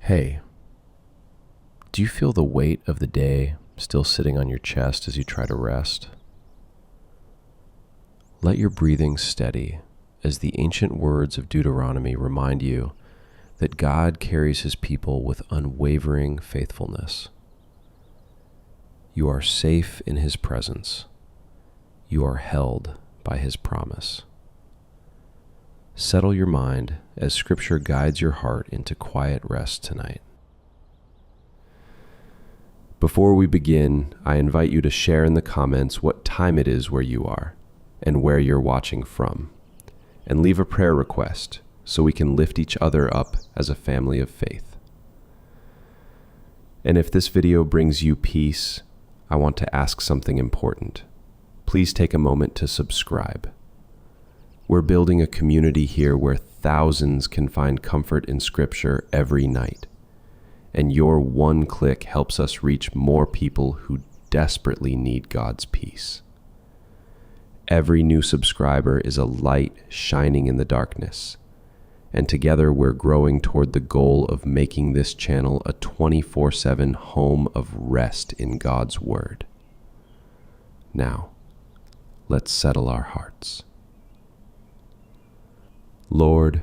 Hey, do you feel the weight of the day still sitting on your chest as you try to rest? Let your breathing steady as the ancient words of Deuteronomy remind you that God carries his people with unwavering faithfulness. You are safe in his presence. You are held by his promise. Settle your mind as Scripture guides your heart into quiet rest tonight. Before we begin, I invite you to share in the comments what time it is where you are and where you're watching from, and leave a prayer request so we can lift each other up as a family of faith. And if this video brings you peace, I want to ask something important. Please take a moment to subscribe. We're building a community here where thousands can find comfort in Scripture every night, and your one click helps us reach more people who desperately need God's peace. Every new subscriber is a light shining in the darkness, and together we're growing toward the goal of making this channel a 24/7 home of rest in God's Word. Now, let's settle our hearts. Lord,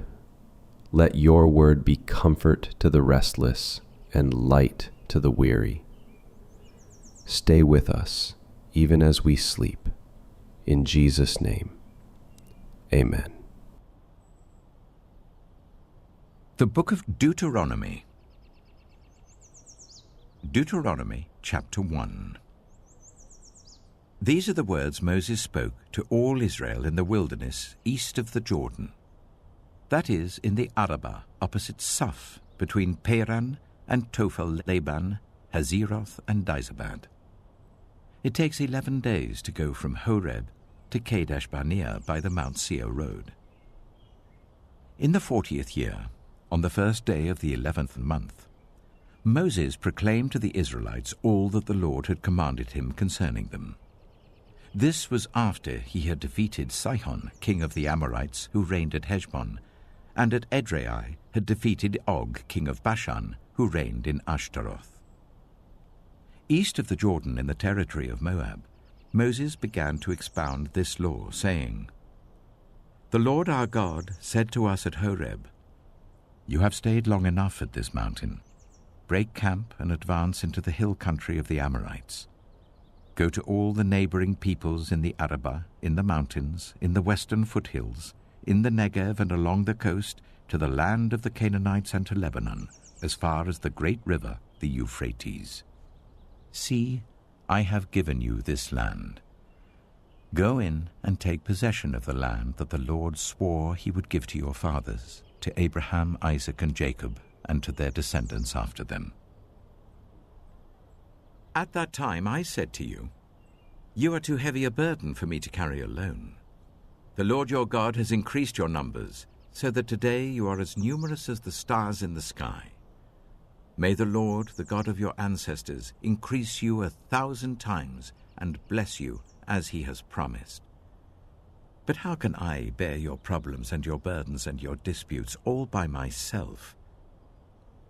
let your word be comfort to the restless and light to the weary. Stay with us even as we sleep. In Jesus' name, amen. The Book of Deuteronomy. Deuteronomy chapter 1. These are the words Moses spoke to all Israel in the wilderness east of the Jordan. That is, in the Arabah, opposite Suph, between Paran and Tophel-Laban, Hazeroth and Dizabad. It takes 11 days to go from Horeb to Kadesh Barnea by the Mount Seir road. In the 40th year, on the first day of the 11th month, Moses proclaimed to the Israelites all that the Lord had commanded him concerning them. This was after he had defeated Sihon, king of the Amorites, who reigned at Heshbon, and at Edrei had defeated Og, king of Bashan, who reigned in Ashtaroth. East of the Jordan in the territory of Moab, Moses began to expound this law, saying, "The Lord our God said to us at Horeb, 'You have stayed long enough at this mountain. Break camp and advance into the hill country of the Amorites. Go to all the neighboring peoples in the Arabah, in the mountains, in the western foothills, in the Negev and along the coast, to the land of the Canaanites and to Lebanon, as far as the great river, the Euphrates. See, I have given you this land. Go in and take possession of the land that the Lord swore he would give to your fathers, to Abraham, Isaac, and Jacob, and to their descendants after them.' At that time I said to you, 'You are too heavy a burden for me to carry alone. The Lord your God has increased your numbers, so that today you are as numerous as the stars in the sky. May the Lord, the God of your ancestors, increase you 1,000 times and bless you as he has promised. But how can I bear your problems and your burdens and your disputes all by myself?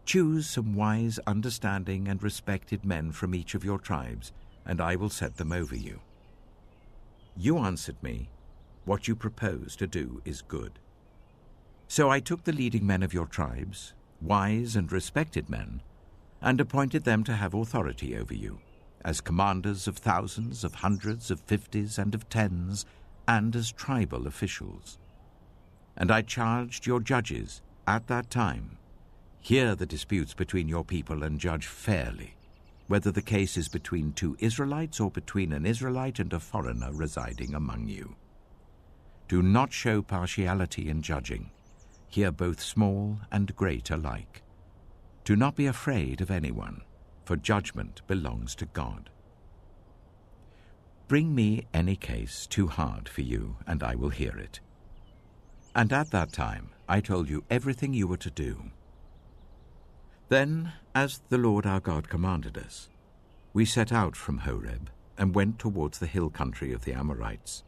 Choose some wise, understanding, and respected men from each of your tribes, and I will set them over you.' You answered me, 'What you propose to do is good.' So I took the leading men of your tribes, wise and respected men, and appointed them to have authority over you, as commanders of thousands, of hundreds, of fifties, and of tens, and as tribal officials. And I charged your judges at that time, 'Hear the disputes between your people and judge fairly, whether the case is between two Israelites or between an Israelite and a foreigner residing among you. Do not show partiality in judging. Hear both small and great alike. Do not be afraid of anyone, for judgment belongs to God. Bring me any case too hard for you, and I will hear it.' And at that time I told you everything you were to do. Then, as the Lord our God commanded us, we set out from Horeb and went towards the hill country of the Amorites,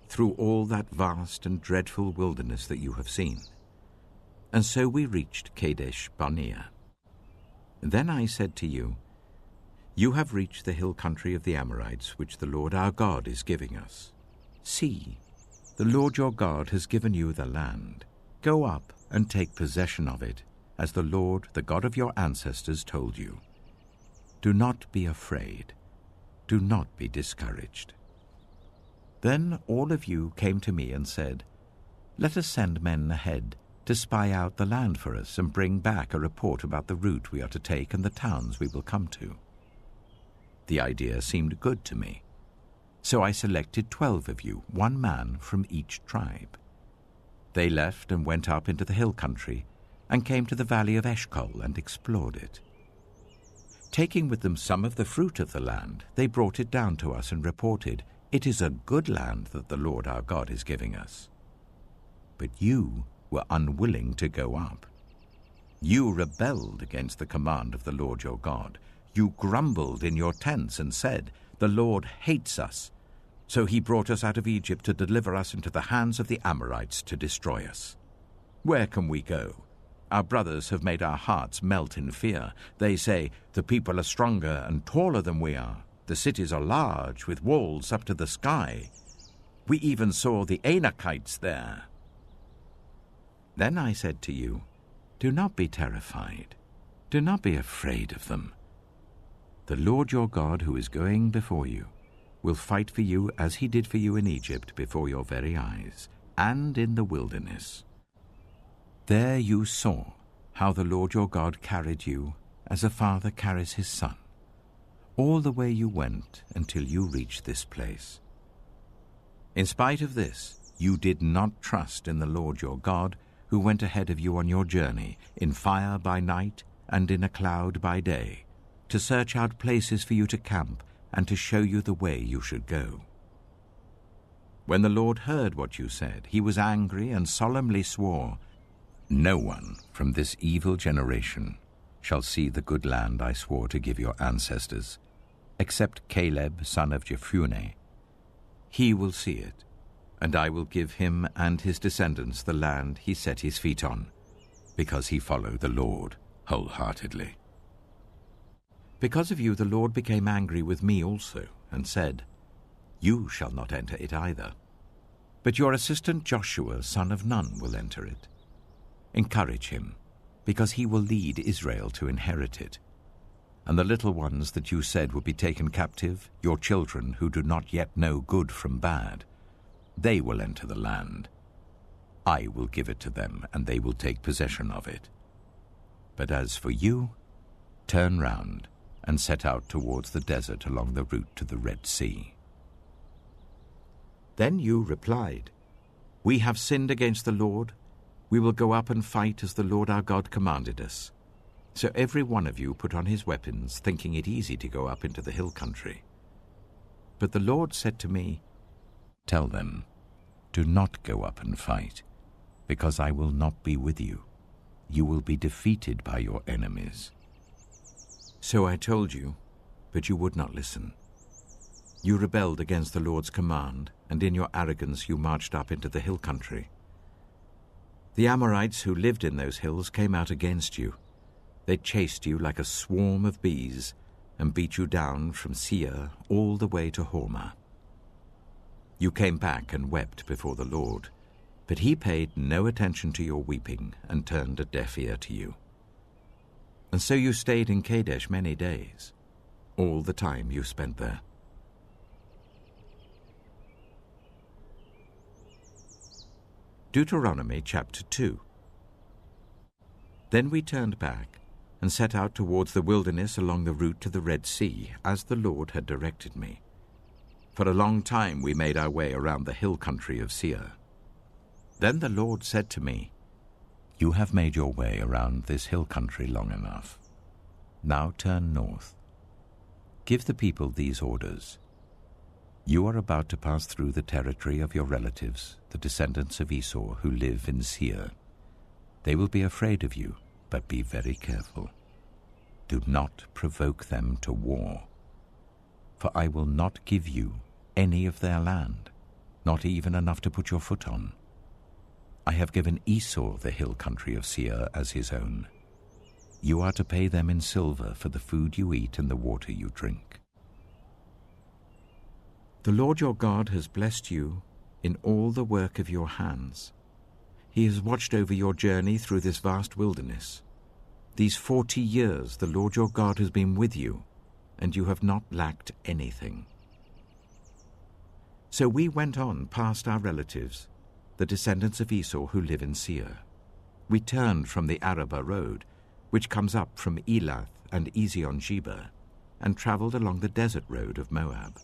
through all that vast and dreadful wilderness that you have seen. And so we reached Kadesh Barnea. Then I said to you, You have reached the hill country of the Amorites, which the Lord our God is giving us. See, the Lord your God has given you the land. Go up and take possession of it, as the Lord, the God of your ancestors, told you. Do not be afraid. Do not be discouraged. Then all of you came to me and said, Let us send men ahead to spy out the land for us and bring back a report about the route we are to take and the towns we will come to. The idea seemed good to me. So I selected 12 of you, 1 man from each tribe. They left and went up into the hill country and came to the valley of Eshcol and explored it. Taking with them some of the fruit of the land, they brought it down to us and reported, It is a good land that the Lord our God is giving us. But you were unwilling to go up. You rebelled against the command of the Lord your God. You grumbled in your tents and said, The Lord hates us. So he brought us out of Egypt to deliver us into the hands of the Amorites to destroy us. Where can we go? Our brothers have made our hearts melt in fear. They say, The people are stronger and taller than we are. The cities are large, with walls up to the sky. We even saw the Anakites there. Then I said to you, Do not be terrified. Do not be afraid of them. The Lord your God, who is going before you, will fight for you as he did for you in Egypt before your very eyes, and in the wilderness. There you saw how the Lord your God carried you as a father carries his son, all the way you went until you reached this place. In spite of this, you did not trust in the Lord your God, who went ahead of you on your journey, in fire by night and in a cloud by day, to search out places for you to camp and to show you the way you should go. When the Lord heard what you said, he was angry and solemnly swore, No one from this evil generation shall see the good land I swore to give your ancestors, except Caleb, son of Jephunneh. He will see it, and I will give him and his descendants the land he set his feet on, because he followed the Lord wholeheartedly. Because of you the Lord became angry with me also, and said, You shall not enter it either, but your assistant Joshua, son of Nun, will enter it. Encourage him, because he will lead Israel to inherit it. And the little ones that you said would be taken captive, your children who do not yet know good from bad, they will enter the land. I will give it to them, and they will take possession of it. But as for you, turn round and set out towards the desert along the route to the Red Sea. Then you replied, We have sinned against the Lord. We will go up and fight as the Lord our God commanded us. So every one of you put on his weapons, thinking it easy to go up into the hill country. But the Lord said to me, Tell them, Do not go up and fight, because I will not be with you. You will be defeated by your enemies. So I told you, but you would not listen. You rebelled against the Lord's command, and in your arrogance you marched up into the hill country. The Amorites who lived in those hills came out against you. They chased you like a swarm of bees and beat you down from Seir all the way to Hormah. You came back and wept before the Lord, but he paid no attention to your weeping and turned a deaf ear to you. And so you stayed in Kadesh many days, all the time you spent there. Deuteronomy chapter 2. Then we turned back and set out towards the wilderness along the route to the Red Sea, as the Lord had directed me. For a long time we made our way around the hill country of Seir. Then the Lord said to me, You have made your way around this hill country long enough. Now turn north. Give the people these orders. You are about to pass through the territory of your relatives, the descendants of Esau, who live in Seir. They will be afraid of you, but be very careful. Do not provoke them to war, for I will not give you any of their land, not even enough to put your foot on. I have given Esau the hill country of Seir as his own. you are to pay them in silver for the food you eat and the water you drink. The Lord your God has blessed you in all the work of your hands. He has watched over your journey through this vast wilderness. These 40 years the Lord your God has been with you, and you have not lacked anything. So we went on past our relatives, the descendants of Esau who live in Seir. We turned from the Arabah road, which comes up from Elath and Ezion-Geber, and traveled along the desert road of Moab.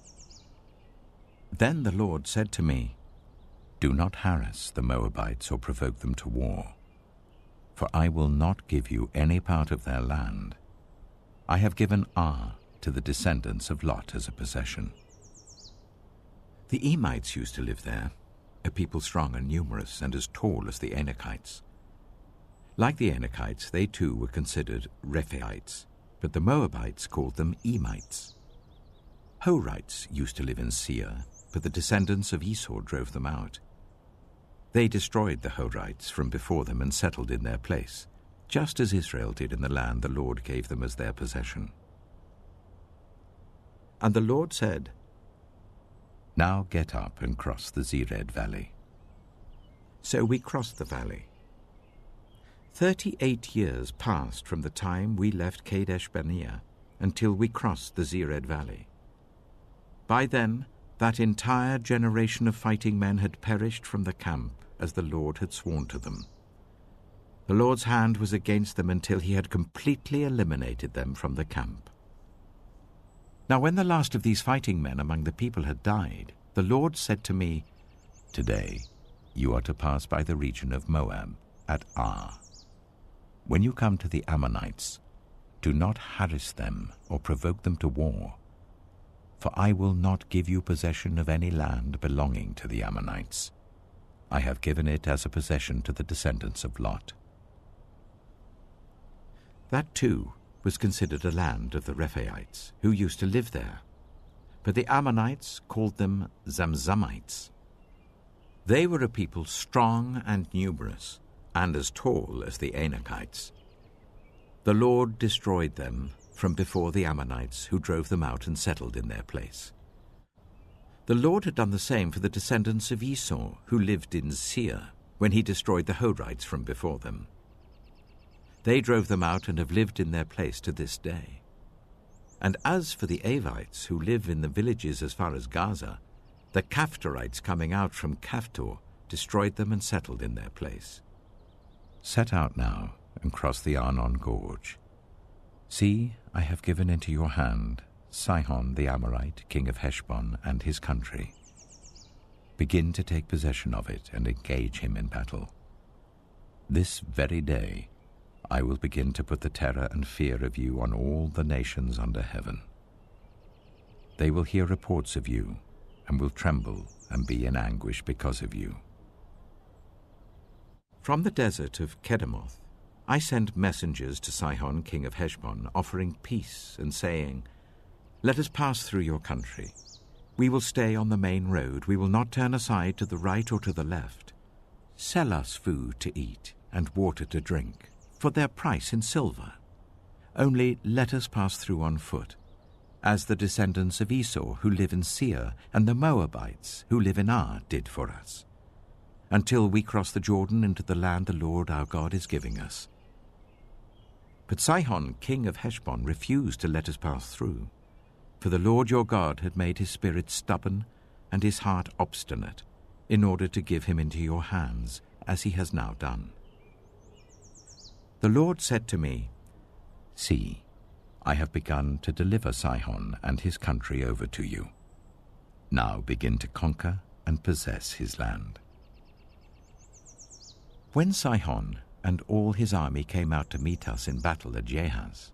Then the Lord said to me, "Do not harass the Moabites or provoke them to war, for I will not give you any part of their land. I have given Ar to the descendants of Lot as a possession." The Emites used to live there, a people strong and numerous and as tall as the Anakites. Like the Anakites, they too were considered Rephaites, but the Moabites called them Emites. Horites used to live in Seir, but the descendants of Esau drove them out. They destroyed the Horites from before them and settled in their place, just as Israel did in the land the Lord gave them as their possession. And the Lord said, "Now get up and cross the Zered valley." So we crossed the valley. 38 years passed from the time we left Kadesh Barnea until we crossed the Zered valley. By then, that entire generation of fighting men had perished from the camp as the Lord had sworn to them. The Lord's hand was against them until he had completely eliminated them from the camp. Now when the last of these fighting men among the people had died, the Lord said to me, "Today you are to pass by the region of Moab at Ar. When you come to the Ammonites, do not harass them or provoke them to war, for I will not give you possession of any land belonging to the Ammonites. I have given it as a possession to the descendants of Lot." That too was considered a land of the Rephaites, who used to live there, but the Ammonites called them Zamzamites. They were a people strong and numerous, and as tall as the Anakites. The Lord destroyed them from before the Ammonites, who drove them out and settled in their place. The Lord had done the same for the descendants of Esau, who lived in Seir, when he destroyed the Horites from before them. They drove them out and have lived in their place to this day. And as for the Avites, who live in the villages as far as Gaza, the Caphtorites coming out from Caphtor destroyed them and settled in their place. Set out now and cross the Arnon Gorge. See, I have given into your hand Sihon the Amorite, king of Heshbon, and his country. Begin to take possession of it and engage him in battle. This very day I will begin to put the terror and fear of you on all the nations under heaven. They will hear reports of you and will tremble and be in anguish because of you. From the desert of Kedemoth I sent messengers to Sihon, king of Heshbon, offering peace and saying, "Let us pass through your country. We will stay on the main road. We will not turn aside to the right or to the left. Sell us food to eat and water to drink, for their price in silver. Only let us pass through on foot, as the descendants of Esau who live in Seir and the Moabites who live in Ar did for us, until we cross the Jordan into the land the Lord our God is giving us." But Sihon, king of Heshbon, refused to let us pass through, for the Lord your God had made his spirit stubborn and his heart obstinate, in order to give him into your hands, as he has now done. The Lord said to me, "See, I have begun to deliver Sihon and his country over to you. Now begin to conquer and possess his land." When Sihon and all his army came out to meet us in battle at Jahaz,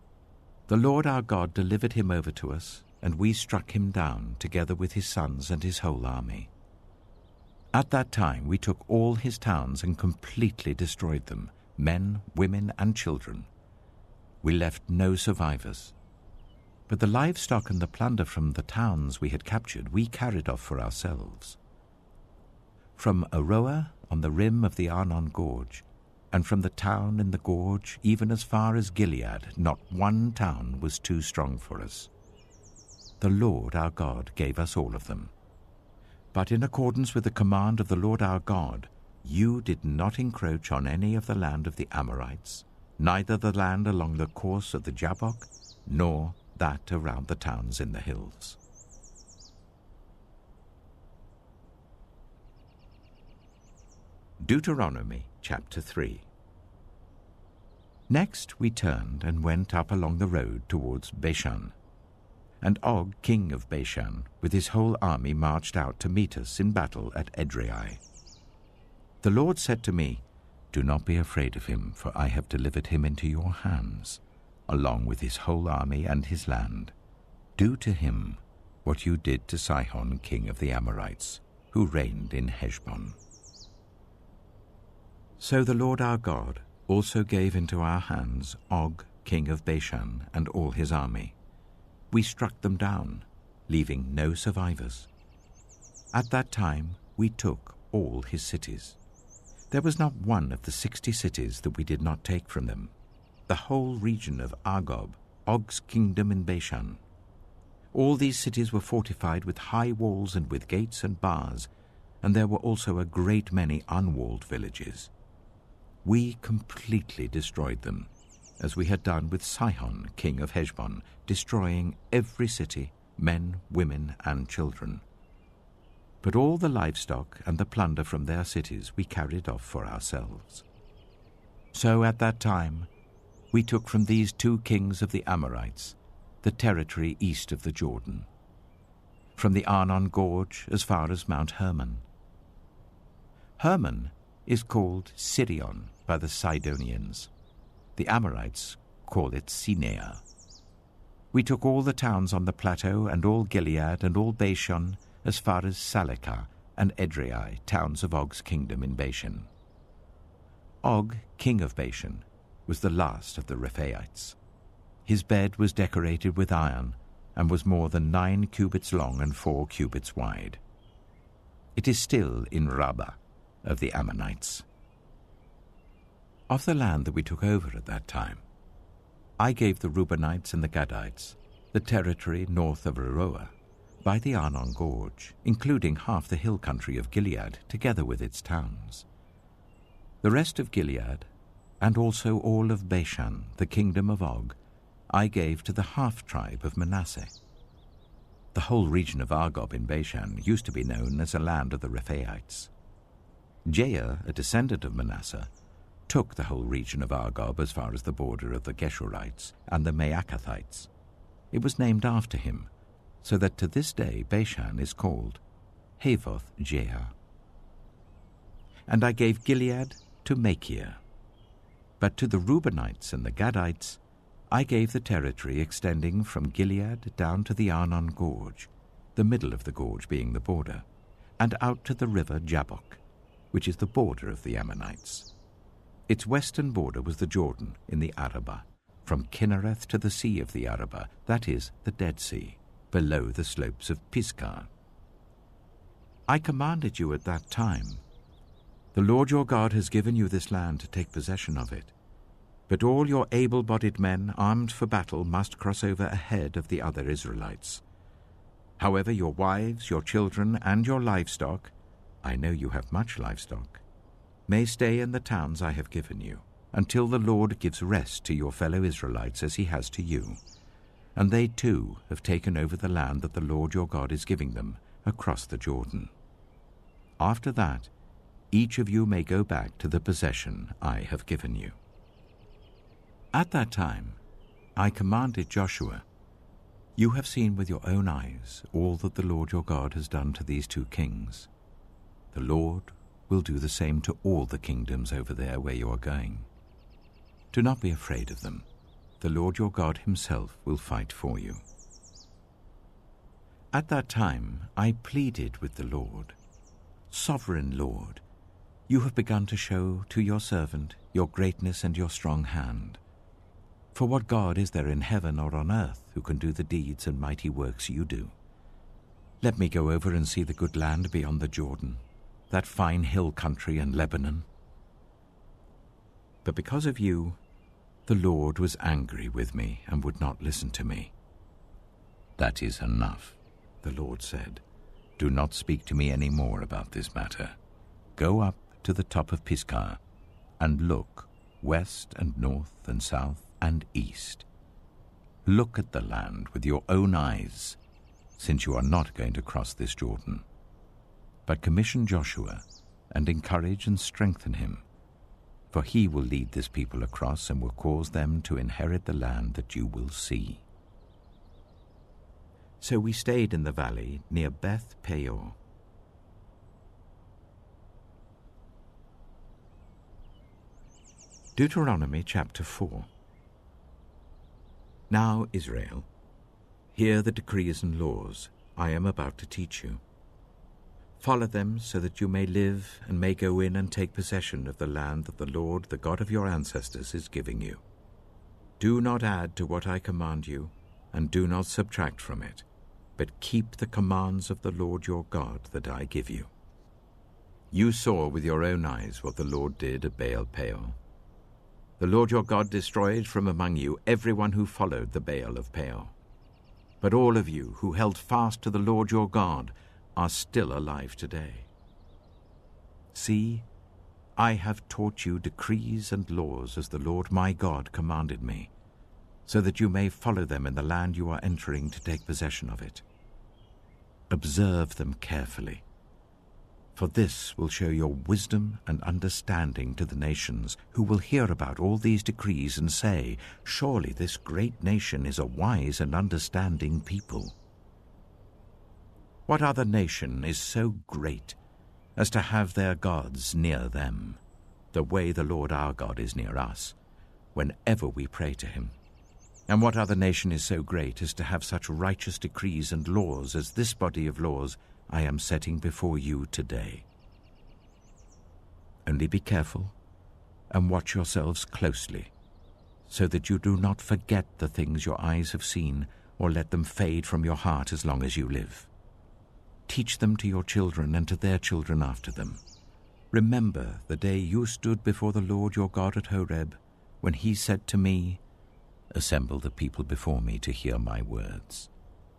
the Lord our God delivered him over to us, and we struck him down together with his sons and his whole army. At that time we took all his towns and completely destroyed them, men, women, and children. We left no survivors. But the livestock and the plunder from the towns we had captured we carried off for ourselves. From Aroer, on the rim of the Arnon Gorge, and from the town in the gorge, even as far as Gilead, not one town was too strong for us. The Lord our God gave us all of them. But in accordance with the command of the Lord our God, you did not encroach on any of the land of the Amorites, neither the land along the course of the Jabbok, nor that around the towns in the hills. Deuteronomy chapter 3. Next we turned and went up along the road towards Bashan. And Og, king of Bashan, with his whole army marched out to meet us in battle at Edrei. The Lord said to me, "Do not be afraid of him, for I have delivered him into your hands, along with his whole army and his land. Do to him what you did to Sihon, king of the Amorites, who reigned in Heshbon." So the Lord our God also gave into our hands Og, king of Bashan, and all his army. We struck them down, leaving no survivors. At that time we took all his cities. There was not one of the 60 cities that we did not take from them. The whole region of Argob, Og's kingdom in Bashan. All these cities were fortified with high walls and with gates and bars, and there were also a great many unwalled villages. We completely destroyed them, as we had done with Sihon, king of Heshbon, destroying every city, men, women, and children. But all the livestock and the plunder from their cities we carried off for ourselves. So at that time we took from these 2 kings of the Amorites the territory east of the Jordan, from the Arnon Gorge as far as Mount Hermon. Hermon is called Sirion by the Sidonians. The Amorites call it Sinea. We took all the towns on the plateau and all Gilead and all Bashan as far as Salekah and Edrei, towns of Og's kingdom in Bashan. Og, king of Bashan, was the last of the Rephaites. His bed was decorated with iron and was more than 9 cubits long and 4 cubits wide. It is still in Rabbah of the Ammonites. Of the land that we took over at that time, I gave the Reubenites and the Gadites the territory north of Aroer, by the Arnon Gorge, including half the hill country of Gilead, together with its towns. The rest of Gilead, and also all of Bashan, the kingdom of Og, I gave to the half-tribe of Manasseh. The whole region of Argob in Bashan used to be known as a land of the Rephaites. Jair, a descendant of Manasseh, took the whole region of Argob as far as the border of the Geshurites and the Maacathites. It was named after him, so that to this day Bashan is called Havoth Jair. And I gave Gilead to Machir. But to the Reubenites and the Gadites I gave the territory extending from Gilead down to the Arnon Gorge, the middle of the gorge being the border, and out to the river Jabbok, which is the border of the Ammonites. Its western border was the Jordan in the Arabah, from Kinnereth to the sea of the Arabah, that is, the Dead Sea, below the slopes of Pisgah. I commanded you at that time, "The Lord your God has given you this land to take possession of it. But all your able-bodied men armed for battle must cross over ahead of the other Israelites. However, your wives, your children, and your livestock, I know you have much livestock, may stay in the towns I have given you, until the Lord gives rest to your fellow Israelites as he has to you. And they too have taken over the land that the Lord your God is giving them across the Jordan. After that, each of you may go back to the possession I have given you." At that time, I commanded Joshua, "You have seen with your own eyes all that the Lord your God has done to these 2 kings. The Lord will do the same to all the kingdoms over there where you are going. Do not be afraid of them. The Lord your God himself will fight for you." At that time, I pleaded with the Lord, "Sovereign Lord, you have begun to show to your servant your greatness and your strong hand. For what God is there in heaven or on earth who can do the deeds and mighty works you do? Let me go over and see the good land beyond the Jordan, that fine hill country and Lebanon." But because of you, the Lord was angry with me and would not listen to me. That is enough, the Lord said. Do not speak to me any more about this matter. Go up to the top of Pisgah and look west and north and south and east. Look at the land with your own eyes, since you are not going to cross this Jordan. But commission Joshua and encourage and strengthen him, for he will lead this people across and will cause them to inherit the land that you will see. So we stayed in the valley near Beth Peor. Deuteronomy chapter 4. Now, Israel, hear the decrees and laws I am about to teach you. Follow them so that you may live and may go in and take possession of the land that the Lord, the God of your ancestors, is giving you. Do not add to what I command you, and do not subtract from it, but keep the commands of the Lord your God that I give you. You saw with your own eyes what the Lord did at Baal Peor. The Lord your God destroyed from among you everyone who followed the Baal of Peor. But all of you who held fast to the Lord your God are still alive today. See, I have taught you decrees and laws as the Lord my God commanded me, so that you may follow them in the land you are entering to take possession of it. Observe them carefully, for this will show your wisdom and understanding to the nations who will hear about all these decrees and say, surely this great nation is a wise and understanding people. What other nation is so great as to have their gods near them, the way the Lord our God is near us, whenever we pray to him? And what other nation is so great as to have such righteous decrees and laws as this body of laws I am setting before you today? Only be careful and watch yourselves closely, so that you do not forget the things your eyes have seen or let them fade from your heart as long as you live. Teach them to your children and to their children after them. Remember the day you stood before the Lord your God at Horeb, when he said to me, assemble the people before me to hear my words,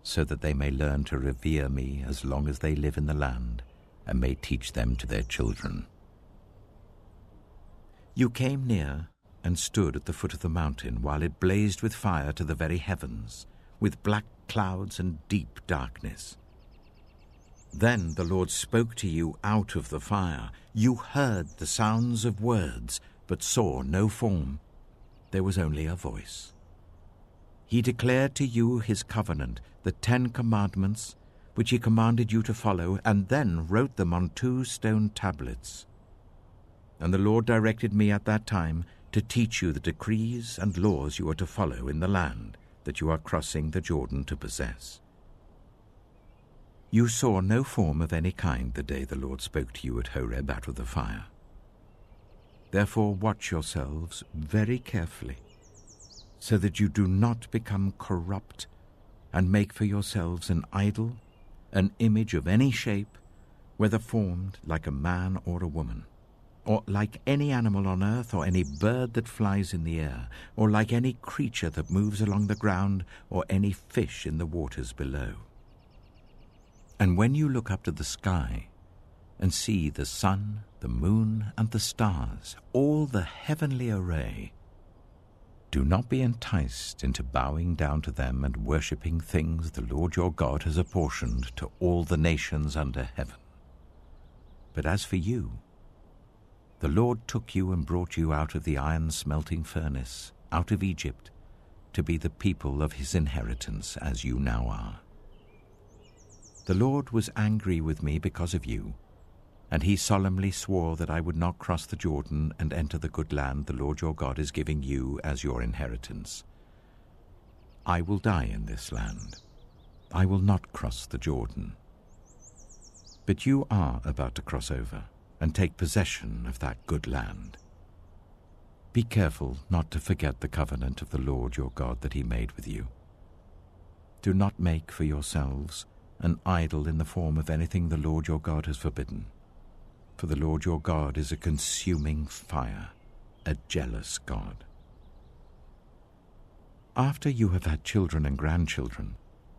so that they may learn to revere me as long as they live in the land, and may teach them to their children. You came near and stood at the foot of the mountain while it blazed with fire to the very heavens, with black clouds and deep darkness. Then the Lord spoke to you out of the fire. You heard the sounds of words, but saw no form. There was only a voice. He declared to you his covenant, the 10 commandments, which he commanded you to follow, and then wrote them on 2 stone tablets. And the Lord directed me at that time to teach you the decrees and laws you are to follow in the land that you are crossing the Jordan to possess. You saw no form of any kind the day the Lord spoke to you at Horeb out of the fire. Therefore watch yourselves very carefully, so that you do not become corrupt and make for yourselves an idol, an image of any shape, whether formed like a man or a woman, or like any animal on earth, or any bird that flies in the air, or like any creature that moves along the ground, or any fish in the waters below. And when you look up to the sky and see the sun, the moon, and the stars, all the heavenly array, do not be enticed into bowing down to them and worshipping things the Lord your God has apportioned to all the nations under heaven. But as for you, the Lord took you and brought you out of the iron-smelting furnace, out of Egypt, to be the people of his inheritance, as you now are. The Lord was angry with me because of you, and he solemnly swore that I would not cross the Jordan and enter the good land the Lord your God is giving you as your inheritance. I will die in this land. I will not cross the Jordan. But you are about to cross over and take possession of that good land. Be careful not to forget the covenant of the Lord your God that he made with you. Do not make for yourselves an idol in the form of anything the Lord your God has forbidden. For the Lord your God is a consuming fire, a jealous God. After you have had children and grandchildren,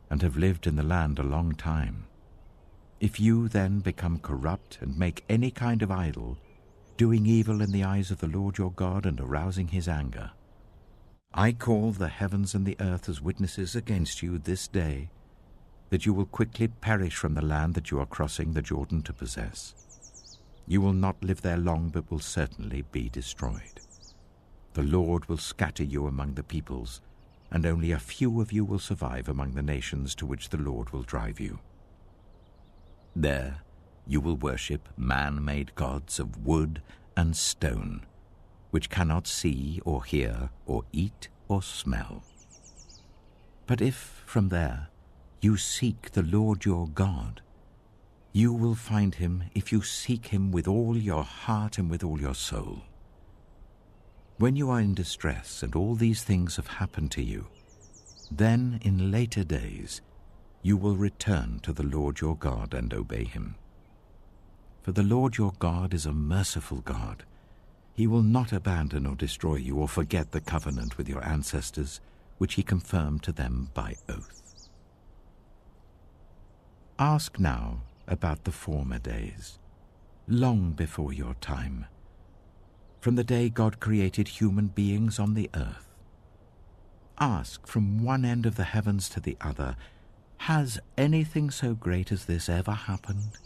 and have lived in the land a long time, if you then become corrupt and make any kind of idol, doing evil in the eyes of the Lord your God and arousing his anger, I call the heavens and the earth as witnesses against you this day, that you will quickly perish from the land that you are crossing the Jordan to possess. You will not live there long, but will certainly be destroyed. The Lord will scatter you among the peoples, and only a few of you will survive among the nations to which the Lord will drive you. There you will worship man-made gods of wood and stone, which cannot see or hear or eat or smell. But if from there you seek the Lord your God, you will find him if you seek him with all your heart and with all your soul. When you are in distress and all these things have happened to you, then in later days you will return to the Lord your God and obey him. For the Lord your God is a merciful God. He will not abandon or destroy you or forget the covenant with your ancestors, which he confirmed to them by oath. Ask now about the former days, long before your time, from the day God created human beings on the earth. Ask from one end of the heavens to the other, has anything so great as this ever happened?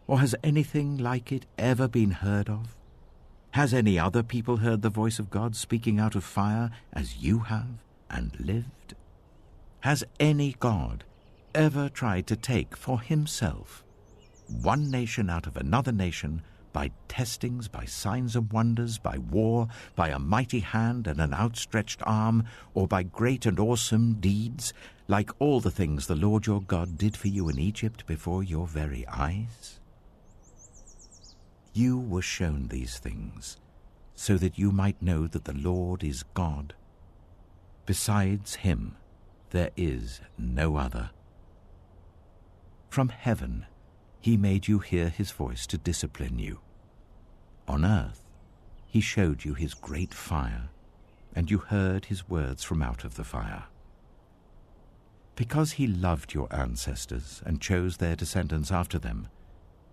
Or has anything like it ever been heard of? Has any other people heard the voice of God speaking out of fire as you have and lived? Has any God ever tried to take for himself one nation out of another nation by testings, by signs and wonders, by war, by a mighty hand and an outstretched arm, or by great and awesome deeds, like all the things the Lord your God did for you in Egypt before your very eyes? You were shown these things, so that you might know that the Lord is God. Besides him, there is no other. From heaven, he made you hear his voice to discipline you. On earth, he showed you his great fire, and you heard his words from out of the fire. Because he loved your ancestors and chose their descendants after them,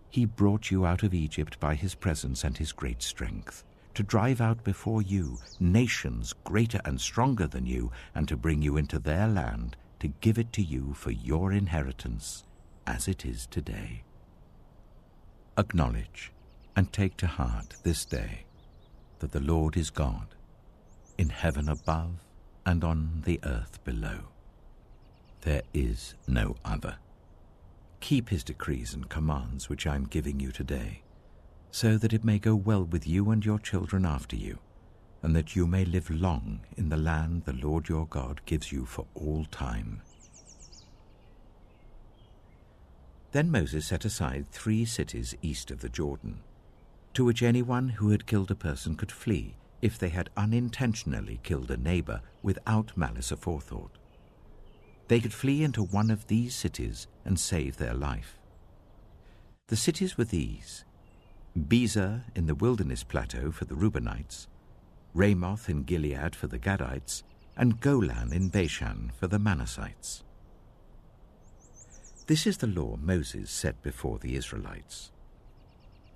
he brought you out of Egypt by his presence and his great strength, to drive out before you nations greater and stronger than you, and to bring you into their land, to give it to you for your inheritance, as it is today. Acknowledge and take to heart this day that the Lord is God, in heaven above and on the earth below. There is no other. Keep his decrees and commands which I am giving you today, so that it may go well with you and your children after you, and that you may live long in the land the Lord your God gives you for all time. Then Moses set aside 3 cities east of the Jordan, to which anyone who had killed a person could flee if they had unintentionally killed a neighbor without malice aforethought. They could flee into one of these cities and save their life. The cities were these: Bezer in the wilderness plateau for the Reubenites, Ramoth in Gilead for the Gadites, and Golan in Bashan for the Manassites. This is the law Moses set before the Israelites.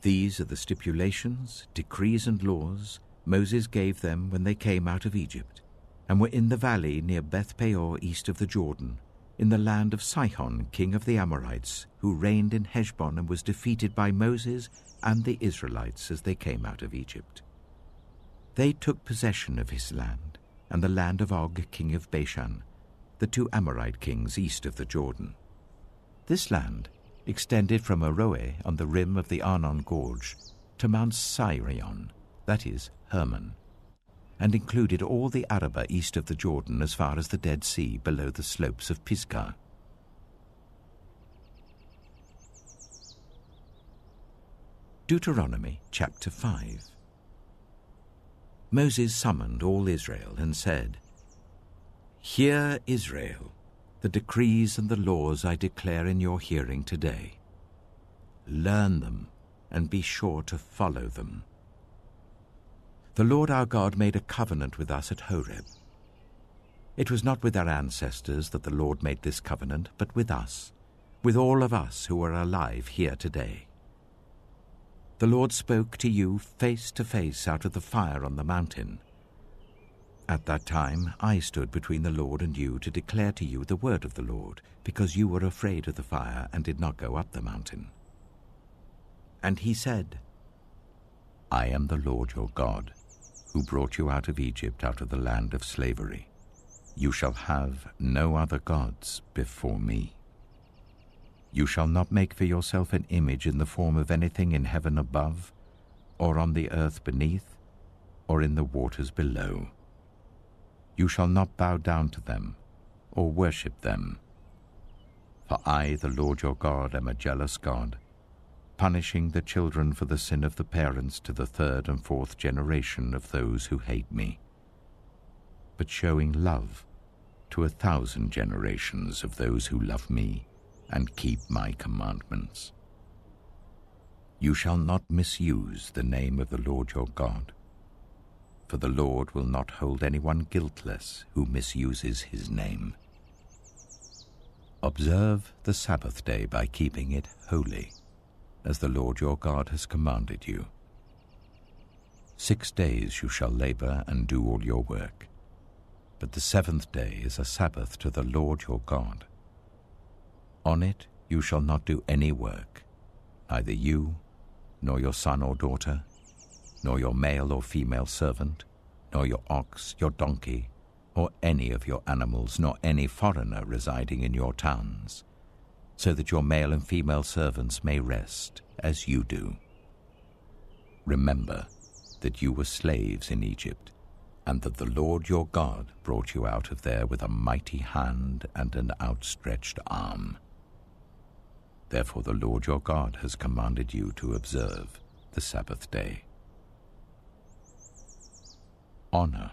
These are the stipulations, decrees, and laws Moses gave them when they came out of Egypt, and were in the valley near Beth Peor east of the Jordan, in the land of Sihon, king of the Amorites, who reigned in Heshbon and was defeated by Moses and the Israelites as they came out of Egypt. They took possession of his land, and the land of Og, king of Bashan, the 2 Amorite kings east of the Jordan. This land extended from Aroeh on the rim of the Arnon Gorge to Mount Sirion, that is, Hermon, and included all the Arabah east of the Jordan as far as the Dead Sea below the slopes of Pisgah. Deuteronomy chapter 5. Moses summoned all Israel and said, "Hear, Israel, the decrees and the laws I declare in your hearing today. Learn them and be sure to follow them. The Lord our God made a covenant with us at Horeb. It was not with our ancestors that the Lord made this covenant, but with us, with all of us who are alive here today. The Lord spoke to you face to face out of the fire on the mountain. At that time I stood between the Lord and you to declare to you the word of the Lord, because you were afraid of the fire and did not go up the mountain. And he said, I am the Lord your God, who brought you out of Egypt, out of the land of slavery. You shall have no other gods before me. You shall not make for yourself an image in the form of anything in heaven above, or on the earth beneath, or in the waters below. You shall not bow down to them, or worship them. For I, the Lord your God, am a jealous God, punishing the children for the sin of the parents to the 3rd and 4th generation of those who hate me, but showing love to 1,000 generations of those who love me and keep my commandments. You shall not misuse the name of the Lord your God, for the Lord will not hold anyone guiltless who misuses his name. Observe the Sabbath day by keeping it holy, as the Lord your God has commanded you. 6 days you shall labor and do all your work, but the 7th day is a Sabbath to the Lord your God. On it you shall not do any work, neither you, nor your son or daughter, nor your male or female servant, nor your ox, your donkey, or any of your animals, nor any foreigner residing in your towns, so that your male and female servants may rest as you do. Remember that you were slaves in Egypt, and that the Lord your God brought you out of there with a mighty hand and an outstretched arm. Therefore the Lord your God has commanded you to observe the Sabbath day. Honor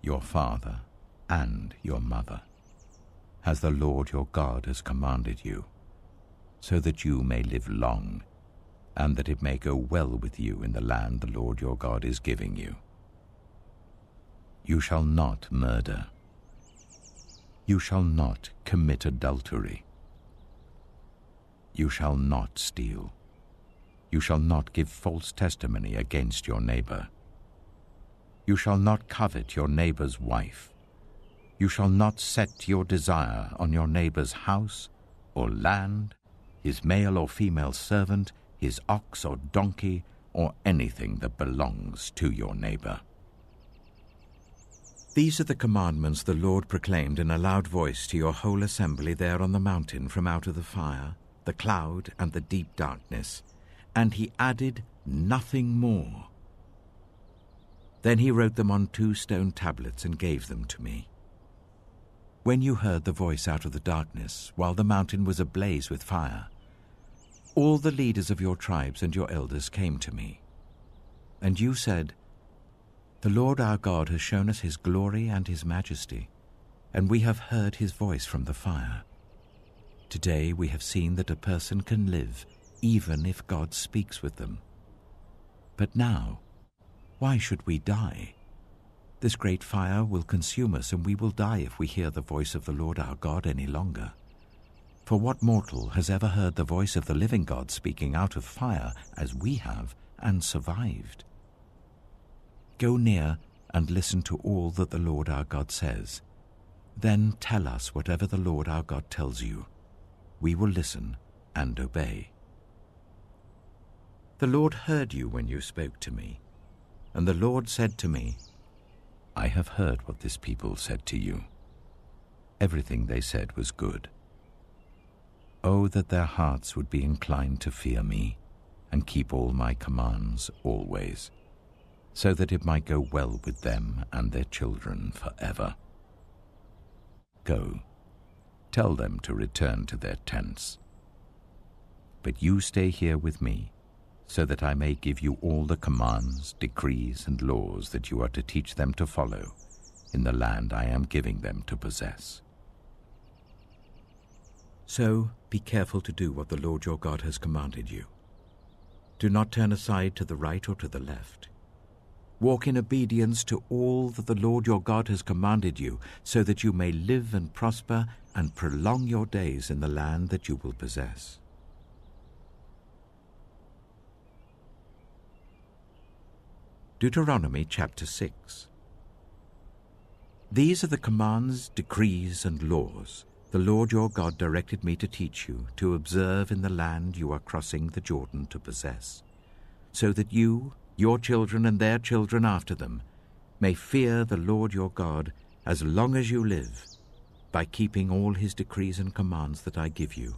your father and your mother, as the Lord your God has commanded you, so that you may live long, and that it may go well with you in the land the Lord your God is giving you. You shall not murder. You shall not commit adultery. You shall not steal. You shall not give false testimony against your neighbor. You shall not covet your neighbor's wife. You shall not set your desire on your neighbor's house or land, his male or female servant, his ox or donkey, or anything that belongs to your neighbor. These are the commandments the Lord proclaimed in a loud voice to your whole assembly there on the mountain from out of the fire, the cloud, and the deep darkness, and he added nothing more. Then he wrote them on 2 stone tablets and gave them to me. When you heard the voice out of the darkness, while the mountain was ablaze with fire, all the leaders of your tribes and your elders came to me. And you said, The Lord our God has shown us his glory and his majesty, and we have heard his voice from the fire. Today we have seen that a person can live, even if God speaks with them. But now, why should we die? This great fire will consume us, and we will die if we hear the voice of the Lord our God any longer. For what mortal has ever heard the voice of the living God speaking out of fire, as we have, and survived? Go near and listen to all that the Lord our God says. Then tell us whatever the Lord our God tells you. We will listen and obey. The Lord heard you when you spoke to me, and the Lord said to me, I have heard what this people said to you. Everything they said was good. Oh, that their hearts would be inclined to fear me and keep all my commands always, so that it might go well with them and their children forever. Go, tell them to return to their tents. But you stay here with me, so that I may give you all the commands, decrees, and laws that you are to teach them to follow in the land I am giving them to possess. So be careful to do what the Lord your God has commanded you. Do not turn aside to the right or to the left. Walk in obedience to all that the Lord your God has commanded you, so that you may live and prosper and prolong your days in the land that you will possess. Deuteronomy chapter 6. These are the commands, decrees, and laws the Lord your God directed me to teach you, to observe in the land you are crossing the Jordan to possess, so that you, your children, and their children after them may fear the Lord your God as long as you live, by keeping all his decrees and commands that I give you,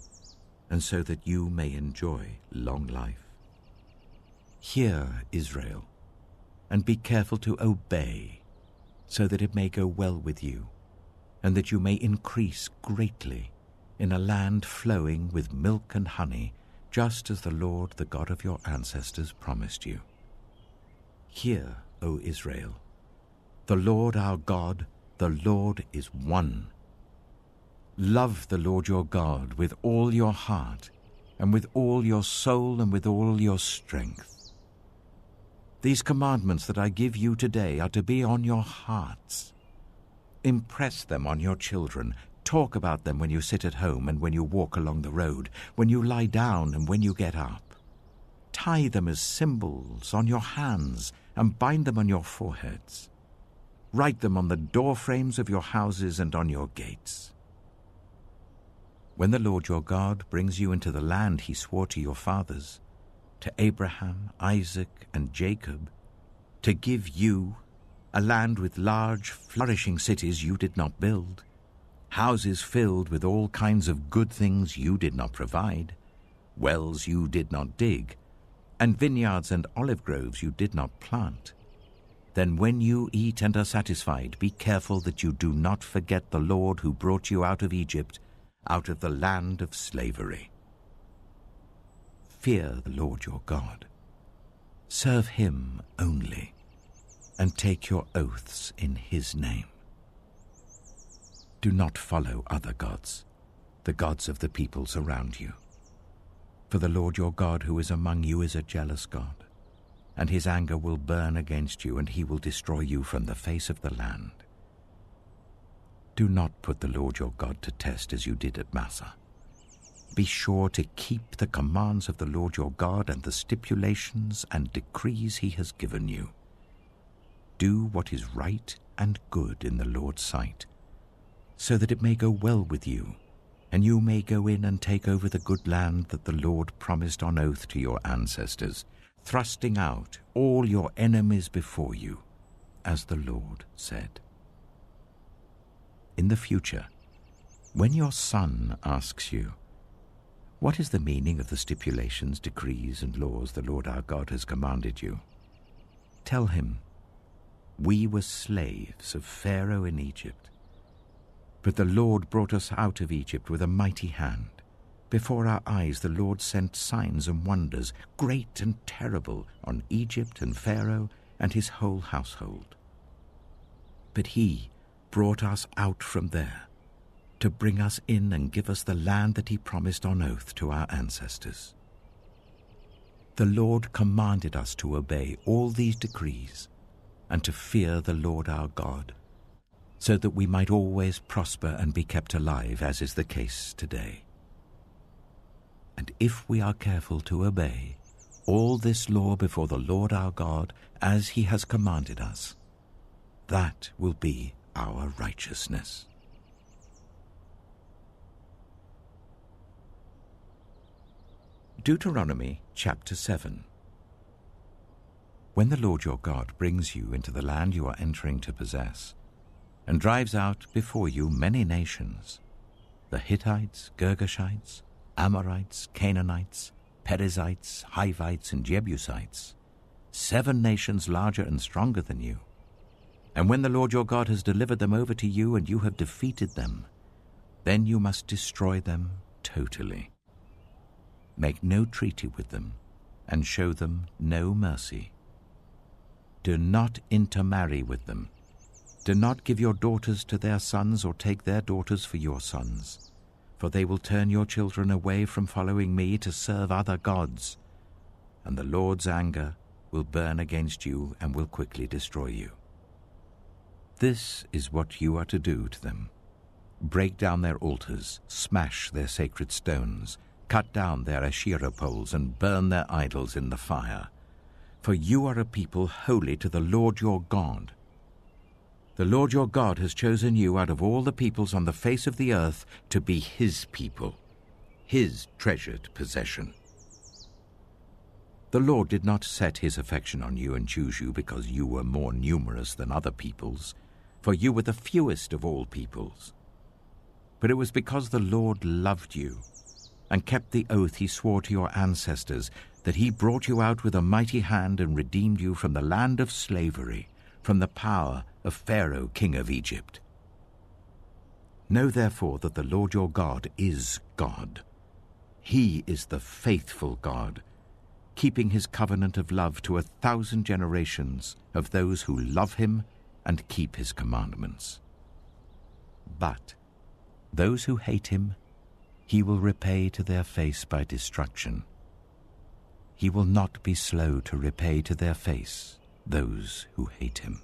and so that you may enjoy long life. Hear, Israel, and be careful to obey, so that it may go well with you, and that you may increase greatly in a land flowing with milk and honey, just as the Lord, the God of your ancestors, promised you. Hear, O Israel, the Lord our God, the Lord is one. Love the Lord your God with all your heart, and with all your soul, and with all your strength. These commandments that I give you today are to be on your hearts. Impress them on your children. Talk about them when you sit at home and when you walk along the road, when you lie down and when you get up. Tie them as symbols on your hands and bind them on your foreheads. Write them on the doorframes of your houses and on your gates. When the Lord your God brings you into the land he swore to your fathers, to Abraham, Isaac, and Jacob, to give you a land with large, flourishing cities you did not build, houses filled with all kinds of good things you did not provide, wells you did not dig, and vineyards and olive groves you did not plant. Then when you eat and are satisfied, be careful that you do not forget the Lord who brought you out of Egypt, out of the land of slavery. Fear the Lord your God. Serve him only, and take your oaths in his name. Do not follow other gods, the gods of the peoples around you. For the Lord your God who is among you is a jealous God, and his anger will burn against you, and he will destroy you from the face of the land. Do not put the Lord your God to test as you did at Massah. Be sure to keep the commands of the Lord your God and the stipulations and decrees he has given you. Do what is right and good in the Lord's sight, so that it may go well with you, and you may go in and take over the good land that the Lord promised on oath to your ancestors, thrusting out all your enemies before you, as the Lord said. In the future, when your son asks you, "What is the meaning of the stipulations, decrees, and laws the Lord our God has commanded you?" tell him, "We were slaves of Pharaoh in Egypt, but the Lord brought us out of Egypt with a mighty hand. Before our eyes the Lord sent signs and wonders, great and terrible, on Egypt and Pharaoh and his whole household. But he brought us out from there to bring us in and give us the land that he promised on oath to our ancestors. The Lord commanded us to obey all these decrees and to fear the Lord our God, so that we might always prosper and be kept alive, as is the case today. And if we are careful to obey all this law before the Lord our God, as he has commanded us, that will be our righteousness." Deuteronomy chapter 7. When the Lord your God brings you into the land you are entering to possess, and drives out before you many nations, the Hittites, Girgashites, Amorites, Canaanites, Perizzites, Hivites, and Jebusites, 7 nations larger and stronger than you, and when the Lord your God has delivered them over to you and you have defeated them, then you must destroy them totally. Make no treaty with them and show them no mercy. Do not intermarry with them. Do not give your daughters to their sons or take their daughters for your sons, for they will turn your children away from following me to serve other gods, and the Lord's anger will burn against you and will quickly destroy you. This is what you are to do to them. Break down their altars, smash their sacred stones, cut down their Asherah poles, and burn their idols in the fire. For you are a people holy to the Lord your God. The Lord your God has chosen you out of all the peoples on the face of the earth to be his people, his treasured possession. The Lord did not set his affection on you and choose you because you were more numerous than other peoples, for you were the fewest of all peoples. But it was because the Lord loved you and kept the oath he swore to your ancestors, that he brought you out with a mighty hand and redeemed you from the land of slavery, from the power of Pharaoh, king of Egypt. Know therefore that the Lord your God is God. He is the faithful God, keeping his covenant of love to 1,000 generations of those who love him and keep his commandments. But those who hate him, he will repay to their face by destruction. He will not be slow to repay to their face those who hate him.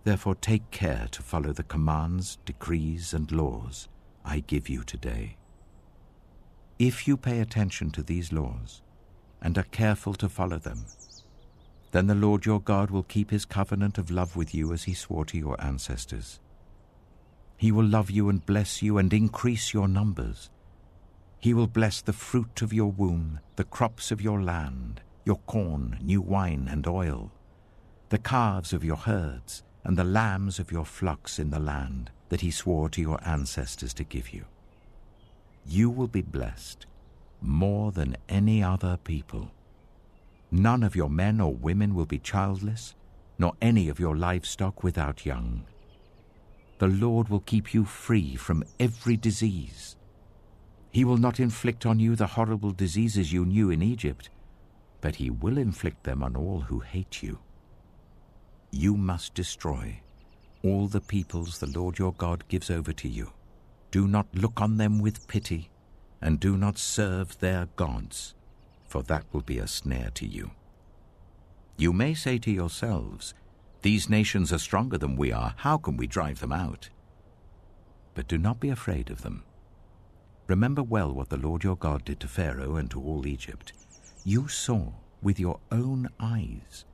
Therefore take care to follow the commands, decrees, and laws I give you today. If you pay attention to these laws and are careful to follow them, then the Lord your God will keep his covenant of love with you as he swore to your ancestors. He will love you and bless you and increase your numbers. He will bless the fruit of your womb, the crops of your land, your corn, new wine, and oil, the calves of your herds, and the lambs of your flocks in the land that he swore to your ancestors to give you. You will be blessed more than any other people. None of your men or women will be childless, nor any of your livestock without young. The Lord will keep you free from every disease. He will not inflict on you the horrible diseases you knew in Egypt, but he will inflict them on all who hate you. You must destroy all the peoples the Lord your God gives over to you. Do not look on them with pity, and do not serve their gods, for that will be a snare to you. You may say to yourselves, "These nations are stronger than we are. How can we drive them out?" But do not be afraid of them. Remember well what the Lord your God did to Pharaoh and to all Egypt. You saw with your own eyes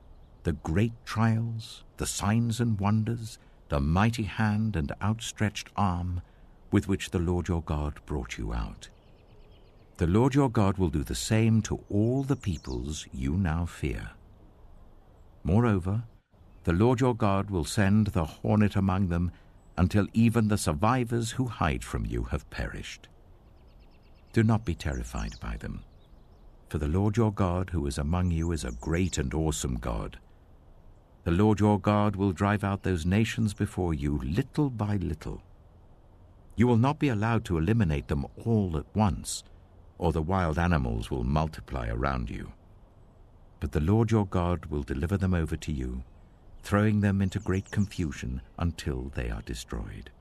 the great trials, the signs and wonders, the mighty hand and outstretched arm with which the Lord your God brought you out. The Lord your God will do the same to all the peoples you now fear. Moreover, the Lord your God will send the hornet among them until even the survivors who hide from you have perished. Do not be terrified by them, for the Lord your God who is among you is a great and awesome God. The Lord your God will drive out those nations before you little by little. You will not be allowed to eliminate them all at once, or the wild animals will multiply around you. But the Lord your God will deliver them over to you, throwing them into great confusion until they are destroyed.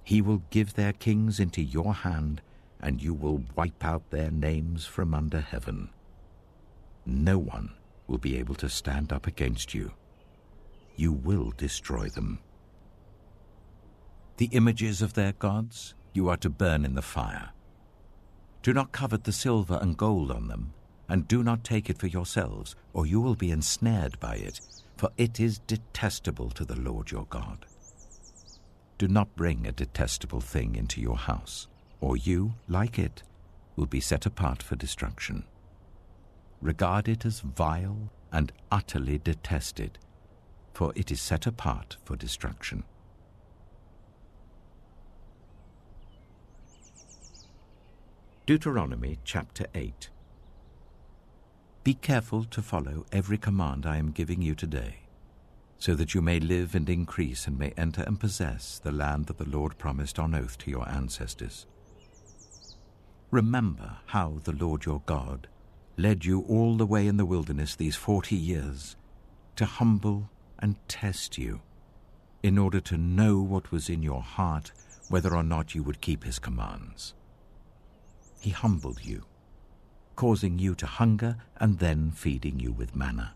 He will give their kings into your hand, and you will wipe out their names from under heaven. No one will be able to stand up against you. You will destroy them. The images of their gods you are to burn in the fire. Do not covet the silver and gold on them, and do not take it for yourselves, or you will be ensnared by it, for it is detestable to the Lord your God. Do not bring a detestable thing into your house, or you, like it, will be set apart for destruction. Regard it as vile and utterly detested, for it is set apart for destruction. Deuteronomy chapter 8. Be careful to follow every command I am giving you today, so that you may live and increase and may enter and possess the land that the Lord promised on oath to your ancestors. Remember how the Lord your God led you all the way in the wilderness these 40 years to humble and test you, in order to know what was in your heart, whether or not you would keep his commands. He humbled you, causing you to hunger and then feeding you with manna,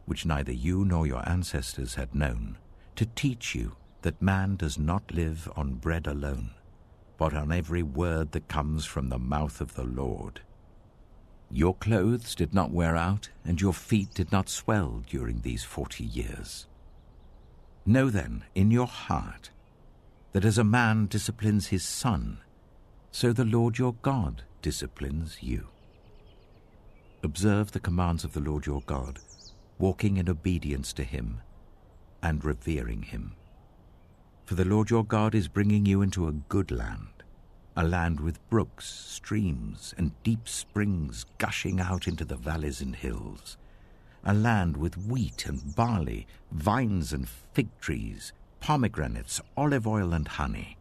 which neither you nor your ancestors had known, to teach you that man does not live on bread alone, but on every word that comes from the mouth of the Lord. Your clothes did not wear out, and your feet did not swell during these 40 years. Know then in your heart that as a man disciplines his son, so the Lord your God disciplines you. Observe the commands of the Lord your God, walking in obedience to him and revering him. For the Lord your God is bringing you into a good land, a land with brooks, streams, and deep springs gushing out into the valleys and hills, a land with wheat and barley, vines and fig trees, pomegranates, olive oil and honey,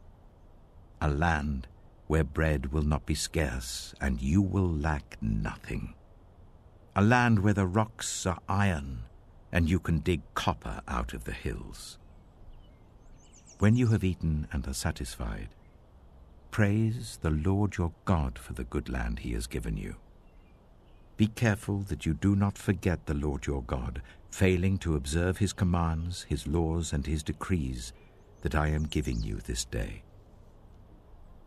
a land where bread will not be scarce and you will lack nothing, a land where the rocks are iron and you can dig copper out of the hills. When you have eaten and are satisfied, praise the Lord your God for the good land he has given you. Be careful that you do not forget the Lord your God, failing to observe his commands, his laws, and his decrees that I am giving you this day.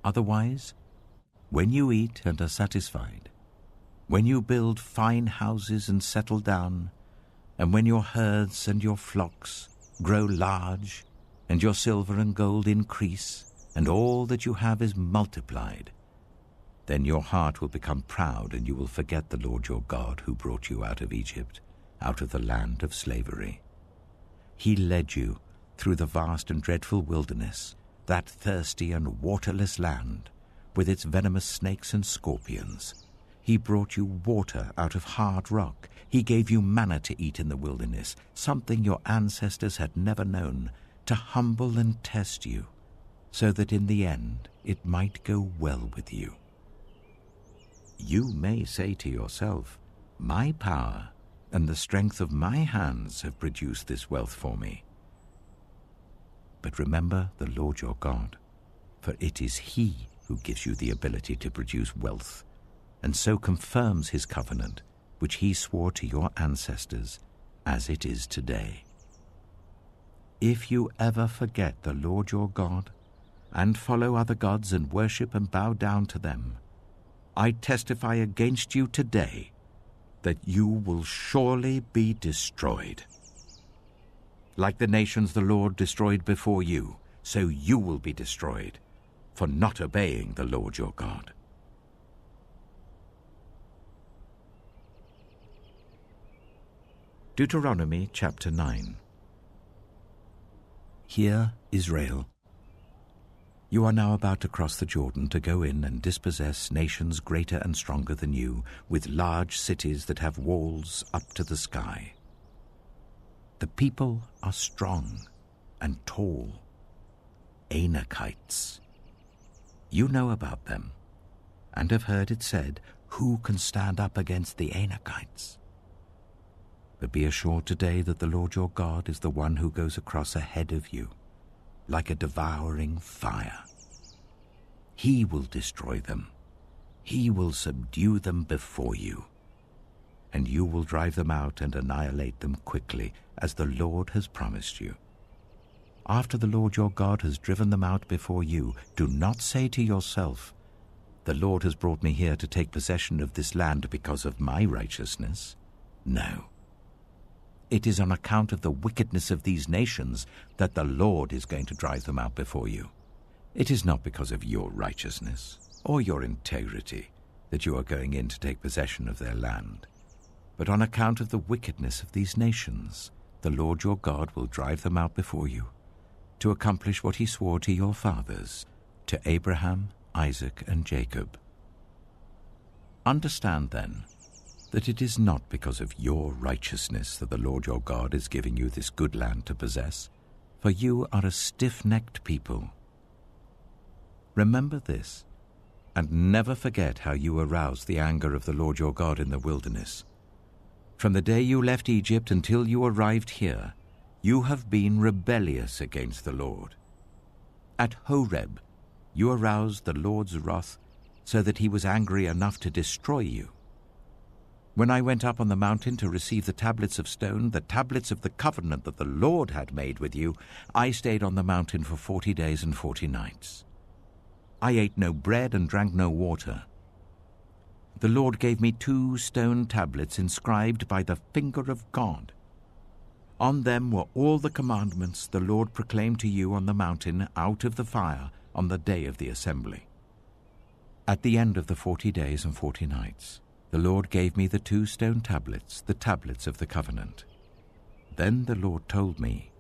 Otherwise, when you eat and are satisfied, when you build fine houses and settle down, and when your herds and your flocks grow large, and your silver and gold increase, and all that you have is multiplied, then your heart will become proud, and you will forget the Lord your God who brought you out of Egypt, out of the land of slavery. He led you through the vast and dreadful wilderness, that thirsty and waterless land, with its venomous snakes and scorpions. He brought you water out of hard rock. He gave you manna to eat in the wilderness, something your ancestors had never known, to humble and test you, so that in the end it might go well with you. You may say to yourself, my power and the strength of my hands have produced this wealth for me. But remember the Lord your God, for it is he who gives you the ability to produce wealth, and so confirms his covenant, which he swore to your ancestors, as it is today. If you ever forget the Lord your God, and follow other gods and worship and bow down to them, I testify against you today that you will surely be destroyed. Like the nations the Lord destroyed before you, so you will be destroyed for not obeying the Lord your God. Deuteronomy chapter 9. Hear, Israel. You are now about to cross the Jordan to go in and dispossess nations greater and stronger than you, with large cities that have walls up to the sky. The people are strong and tall, Anakites. You know about them, and have heard it said, who can stand up against the Anakites? But be assured today that the Lord your God is the one who goes across ahead of you, like a devouring fire. He will destroy them. He will subdue them before you, and you will drive them out and annihilate them quickly, as the Lord has promised you. After the Lord your God has driven them out before you, do not say to yourself, the Lord has brought me here to take possession of this land because of my righteousness. No. It is on account of the wickedness of these nations that the Lord is going to drive them out before you. It is not because of your righteousness or your integrity that you are going in to take possession of their land, but on account of the wickedness of these nations, the Lord your God will drive them out before you, to accomplish what he swore to your fathers, to Abraham, Isaac, and Jacob. Understand then that it is not because of your righteousness that the Lord your God is giving you this good land to possess, for you are a stiff-necked people. Remember this, and never forget how you aroused the anger of the Lord your God in the wilderness. From the day you left Egypt until you arrived here, you have been rebellious against the Lord. At Horeb, you aroused the Lord's wrath so that he was angry enough to destroy you. When I went up on the mountain to receive the tablets of stone, the tablets of the covenant that the Lord had made with you, I stayed on the mountain for 40 days and 40 nights. I ate no bread and drank no water. The Lord gave me 2 stone tablets inscribed by the finger of God. On them were all the commandments the Lord proclaimed to you on the mountain out of the fire on the day of the assembly. At the end of the 40 days and 40 nights, the Lord gave me the 2 stone tablets, the tablets of the covenant. Then the Lord told me,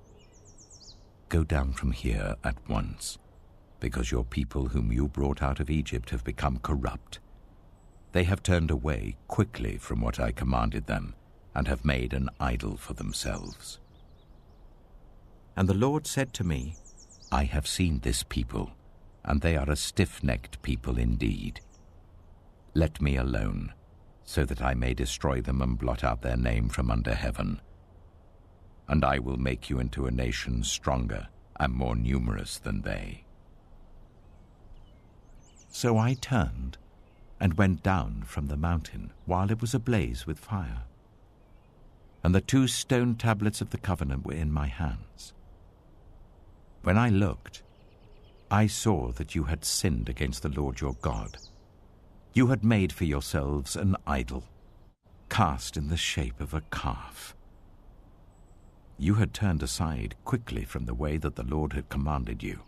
"Go down from here at once, because your people whom you brought out of Egypt have become corrupt. They have turned away quickly from what I commanded them, and have made an idol for themselves." And the Lord said to me, "I have seen this people, and they are a stiff-necked people indeed. Let me alone, so that I may destroy them and blot out their name from under heaven. And I will make you into a nation stronger and more numerous than they." So I turned and went down from the mountain while it was ablaze with fire. And the 2 stone tablets of the covenant were in my hands. When I looked, I saw that you had sinned against the Lord your God. You had made for yourselves an idol, cast in the shape of a calf. You had turned aside quickly from the way that the Lord had commanded you.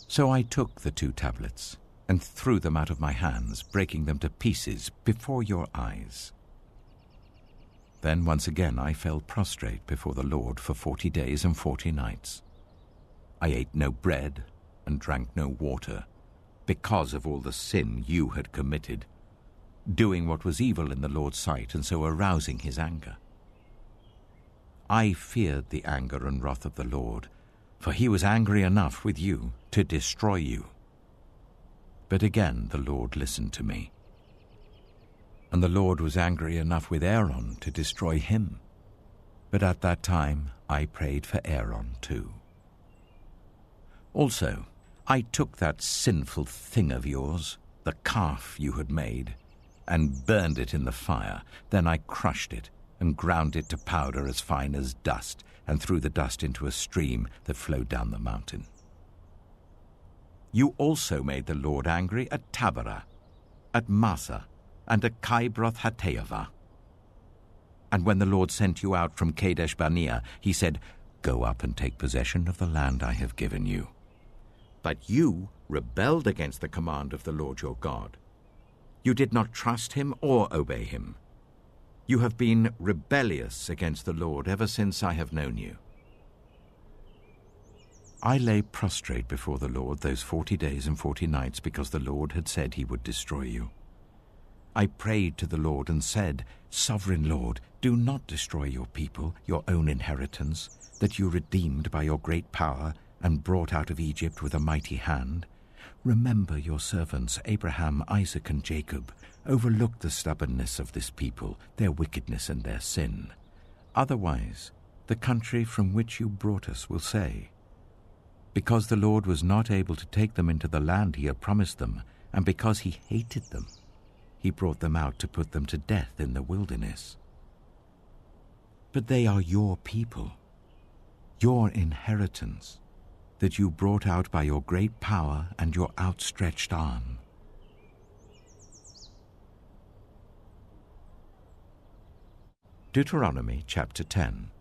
So I took the 2 tablets and threw them out of my hands, breaking them to pieces before your eyes. Then once again I fell prostrate before the Lord for 40 days and 40 nights. I ate no bread and drank no water, because of all the sin you had committed, doing what was evil in the Lord's sight, and so arousing his anger. I feared the anger and wrath of the Lord, for he was angry enough with you to destroy you. But again the Lord listened to me. And the Lord was angry enough with Aaron to destroy him. But at that time I prayed for Aaron too. Also, I took that sinful thing of yours, the calf you had made, and burned it in the fire. Then I crushed it and ground it to powder as fine as dust, and threw the dust into a stream that flowed down the mountain. You also made the Lord angry at Taberah, at Massa, and at Kibroth Hattaavah. And when the Lord sent you out from Kadesh Barnea, he said, "Go up and take possession of the land I have given you." But you rebelled against the command of the Lord your God. You did not trust him or obey him. You have been rebellious against the Lord ever since I have known you. I lay prostrate before the Lord those 40 days and 40 nights because the Lord had said he would destroy you. I prayed to the Lord and said, "Sovereign Lord, do not destroy your people, your own inheritance, that you redeemed by your great power and brought out of Egypt with a mighty hand. Remember your servants Abraham, Isaac, and Jacob. Overlook the stubbornness of this people, their wickedness and their sin. Otherwise, the country from which you brought us will say, 'Because the Lord was not able to take them into the land he had promised them, and because he hated them, he brought them out to put them to death in the wilderness.' But they are your people, your inheritance, that you brought out by your great power and your outstretched arm." Deuteronomy chapter 10.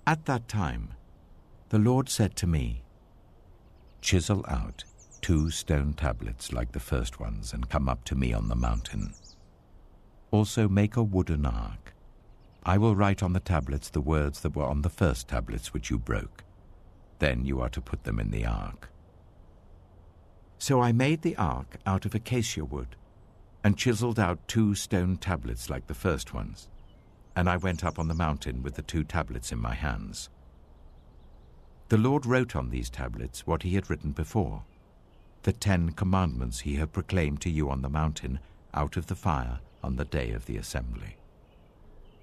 At that time, the Lord said to me, "Chisel out 2 stone tablets like the first ones and come up to me on the mountain. Also make a wooden ark. I will write on the tablets the words that were on the first tablets which you broke. Then you are to put them in the ark." So I made the ark out of acacia wood and chiseled out 2 stone tablets like the first ones, and I went up on the mountain with the 2 tablets in my hands. The Lord wrote on these tablets what he had written before, the 10 commandments he had proclaimed to you on the mountain out of the fire on the day of the assembly.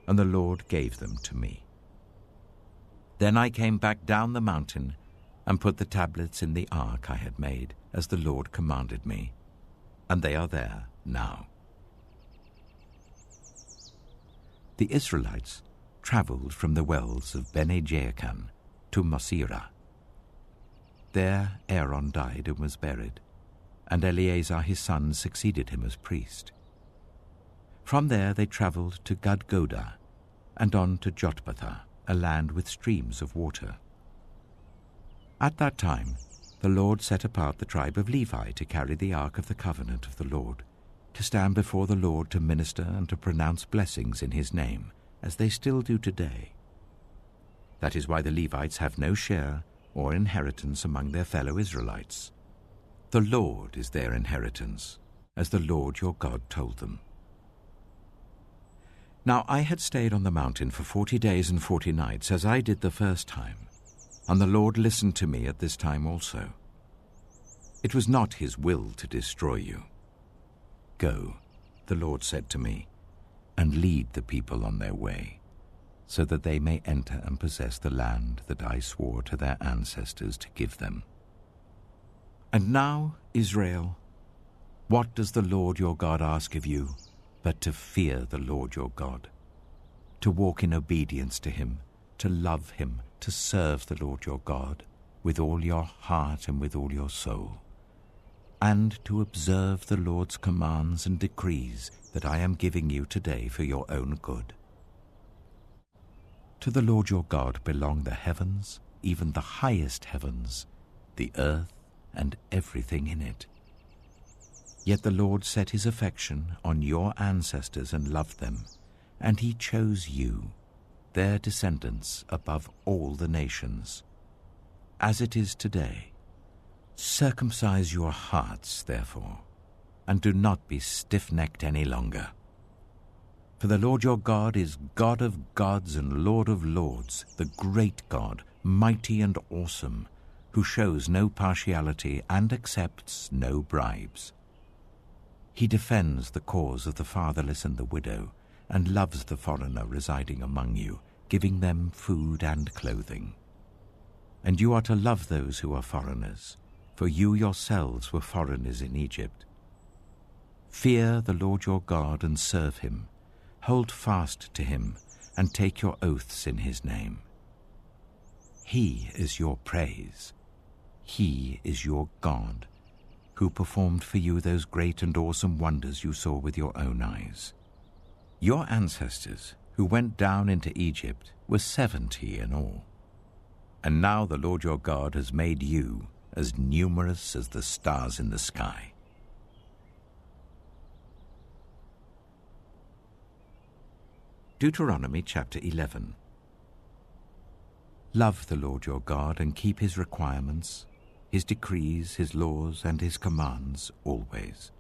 And the Lord gave them to me. Then I came back down the mountain and put the tablets in the ark I had made, as the Lord commanded me, and they are there now. the Israelites travelled from the wells of Bene-Jaakan to Mosera. There Aaron died and was buried, and Eleazar his son succeeded him as priest. From there they travelled to Gudgodah, and on to Jotbathah, a land with streams of water. At that time the Lord set apart the tribe of Levi to carry the ark of the covenant of the Lord, to stand before the Lord to minister and to pronounce blessings in his name, as they still do today. That is why the Levites have no share or inheritance among their fellow Israelites. The Lord is their inheritance, as the Lord your God told them. Now I had stayed on the mountain for 40 days and 40 nights, as I did the first time, and the Lord listened to me at this time also. It was not his will to destroy you. Go, the Lord said to me, and lead the people on their way, so that they may enter and possess the land that I swore to their ancestors to give them. And now, Israel, what does the Lord your God ask of you but to fear the Lord your God, to walk in obedience to him, to love him, to serve the Lord your God with all your heart and with all your soul, and to observe the Lord's commands and decrees that I am giving you today for your own good. To the Lord your God belong the heavens, even the highest heavens, the earth, and everything in it. Yet the Lord set his affection on your ancestors and loved them, and he chose you, their descendants, above all the nations. As it is today, circumcise your hearts, therefore, and do not be stiff-necked any longer. For the Lord your God is God of gods and Lord of lords, the great God, mighty and awesome, who shows no partiality and accepts no bribes. He defends the cause of the fatherless and the widow, and loves the foreigner residing among you, giving them food and clothing. And you are to love those who are foreigners, for you yourselves were foreigners in Egypt. Fear the Lord your God and serve him. Hold fast to him, and take your oaths in his name. He is your praise. He is your God, who performed for you those great and awesome wonders you saw with your own eyes. Your ancestors, who went down into Egypt, were 70 in all. And now the Lord your God has made you as numerous as the stars in the sky. Deuteronomy chapter 11. Love the Lord your God and keep his requirements, his decrees, his laws, and his commands always.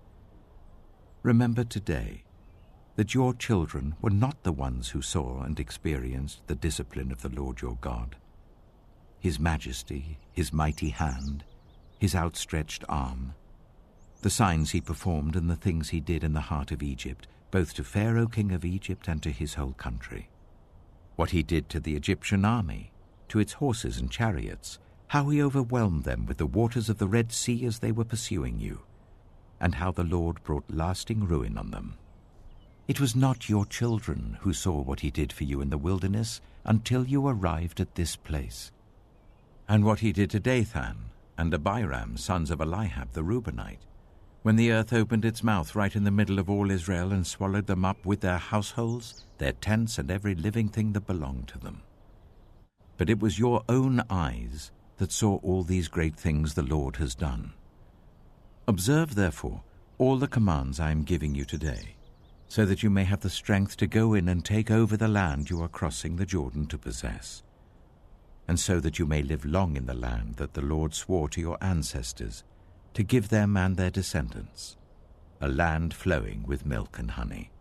Remember today that your children were not the ones who saw and experienced the discipline of the Lord your God, his majesty, his mighty hand, his outstretched arm, the signs he performed and the things he did in the heart of Egypt, both to Pharaoh king of Egypt and to his whole country. What he did to the Egyptian army, to its horses and chariots, how he overwhelmed them with the waters of the Red Sea as they were pursuing you, and how the Lord brought lasting ruin on them. It was not your children who saw what he did for you in the wilderness until you arrived at this place, and what he did to Dathan and Abiram, sons of Eliab the Reubenite, when the earth opened its mouth right in the middle of all Israel and swallowed them up with their households, their tents, and every living thing that belonged to them. But it was your own eyes that saw all these great things the Lord has done. Observe, therefore, all the commands I am giving you today, so that you may have the strength to go in and take over the land you are crossing the Jordan to possess, and so that you may live long in the land that the Lord swore to your ancestors to give them and their descendants, a land flowing with milk and honey.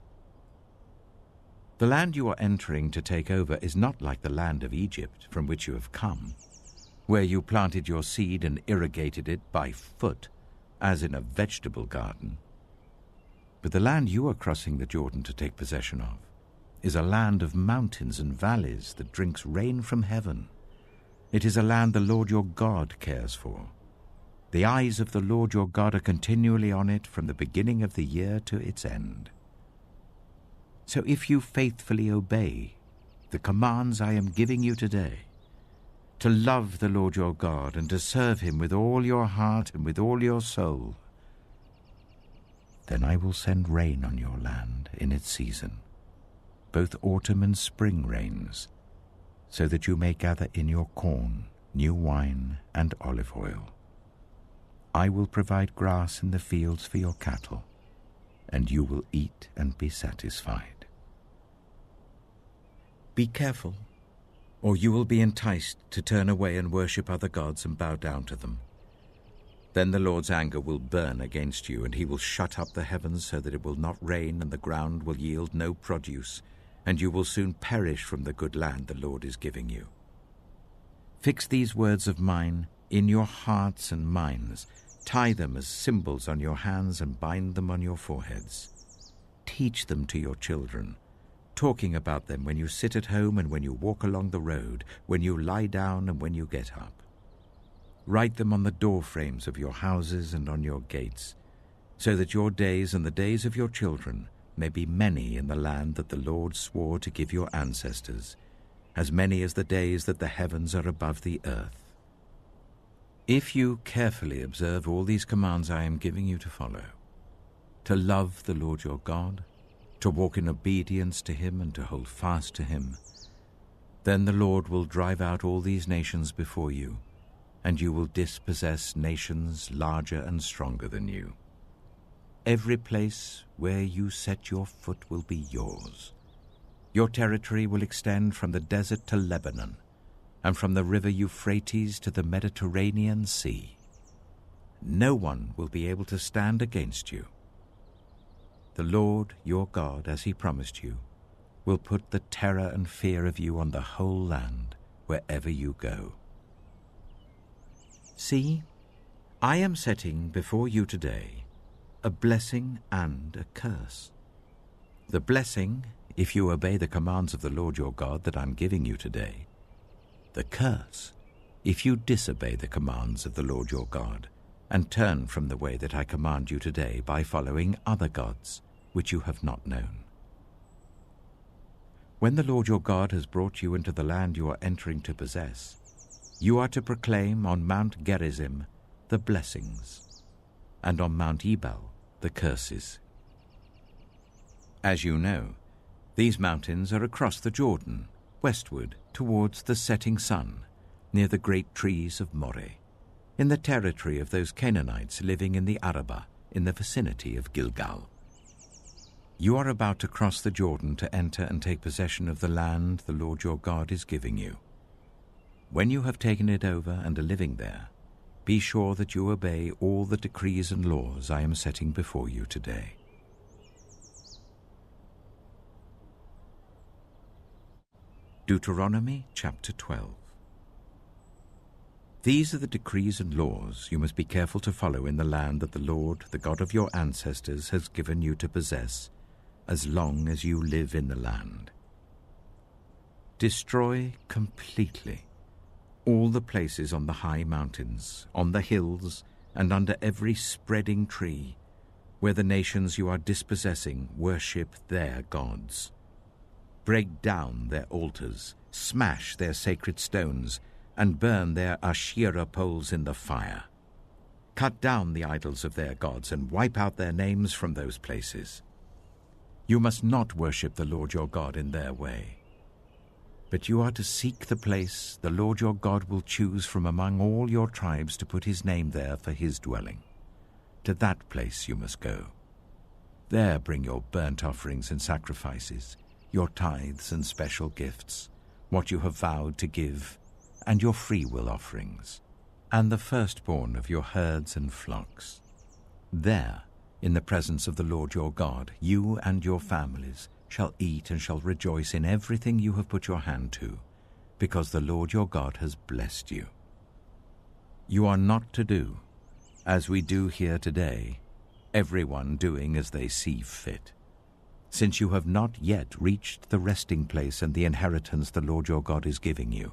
The land you are entering to take over is not like the land of Egypt from which you have come, where you planted your seed and irrigated it by foot, as in a vegetable garden. But the land you are crossing the Jordan to take possession of is a land of mountains and valleys that drinks rain from heaven. It is a land the Lord your God cares for. The eyes of the Lord your God are continually on it from the beginning of the year to its end. So if you faithfully obey the commands I am giving you today, to love the Lord your God and to serve him with all your heart and with all your soul, then I will send rain on your land in its season, both autumn and spring rains, so that you may gather in your corn, new wine, and olive oil. I will provide grass in the fields for your cattle, and you will eat and be satisfied. Be careful, or you will be enticed to turn away and worship other gods and bow down to them. Then the Lord's anger will burn against you, and he will shut up the heavens so that it will not rain, and the ground will yield no produce, and you will soon perish from the good land the Lord is giving you. Fix these words of mine in your hearts and minds. Tie them as symbols on your hands and bind them on your foreheads. Teach them to your children, talking about them when you sit at home and when you walk along the road, when you lie down and when you get up. Write them on the door frames of your houses and on your gates, so that your days and the days of your children may be many in the land that the Lord swore to give your ancestors, as many as the days that the heavens are above the earth. If you carefully observe all these commands I am giving you to follow, to love the Lord your God, to walk in obedience to him and to hold fast to him, then the Lord will drive out all these nations before you, and you will dispossess nations larger and stronger than you. Every place where you set your foot will be yours. Your territory will extend from the desert to Lebanon, and from the river Euphrates to the Mediterranean Sea. No one will be able to stand against you. The Lord your God, as he promised you, will put the terror and fear of you on the whole land wherever you go. See, I am setting before you today a blessing and a curse. The blessing, if you obey the commands of the Lord your God that I'm giving you today. The curse, if you disobey the commands of the Lord your God and turn from the way that I command you today by following other gods which you have not known. When the Lord your God has brought you into the land you are entering to possess, you are to proclaim on Mount Gerizim the blessings, and on Mount Ebal the curses. As you know, these mountains are across the Jordan, westward towards the setting sun, near the great trees of Moreh, in the territory of those Canaanites living in the Arabah, in the vicinity of Gilgal. You are about to cross the Jordan to enter and take possession of the land the Lord your God is giving you. When you have taken it over and are living there, be sure that you obey all the decrees and laws I am setting before you today. Deuteronomy chapter 12. These are the decrees and laws you must be careful to follow in the land that the Lord, the God of your ancestors, has given you to possess, as long as you live in the land. Destroy completely all the places on the high mountains, on the hills, and under every spreading tree, where the nations you are dispossessing worship their gods. Break down their altars, smash their sacred stones, and burn their Asherah poles in the fire. Cut down the idols of their gods and wipe out their names from those places. You must not worship the Lord your God in their way, but you are to seek the place the Lord your God will choose from among all your tribes to put his name there for his dwelling. To that place you must go. There bring your burnt offerings and sacrifices, your tithes and special gifts, what you have vowed to give, and your freewill offerings, and the firstborn of your herds and flocks. There, in the presence of the Lord your God, you and your families shall eat and shall rejoice in everything you have put your hand to, because the Lord your God has blessed you. You are not to do, as we do here today, everyone doing as they see fit, since you have not yet reached the resting place and the inheritance the Lord your God is giving you.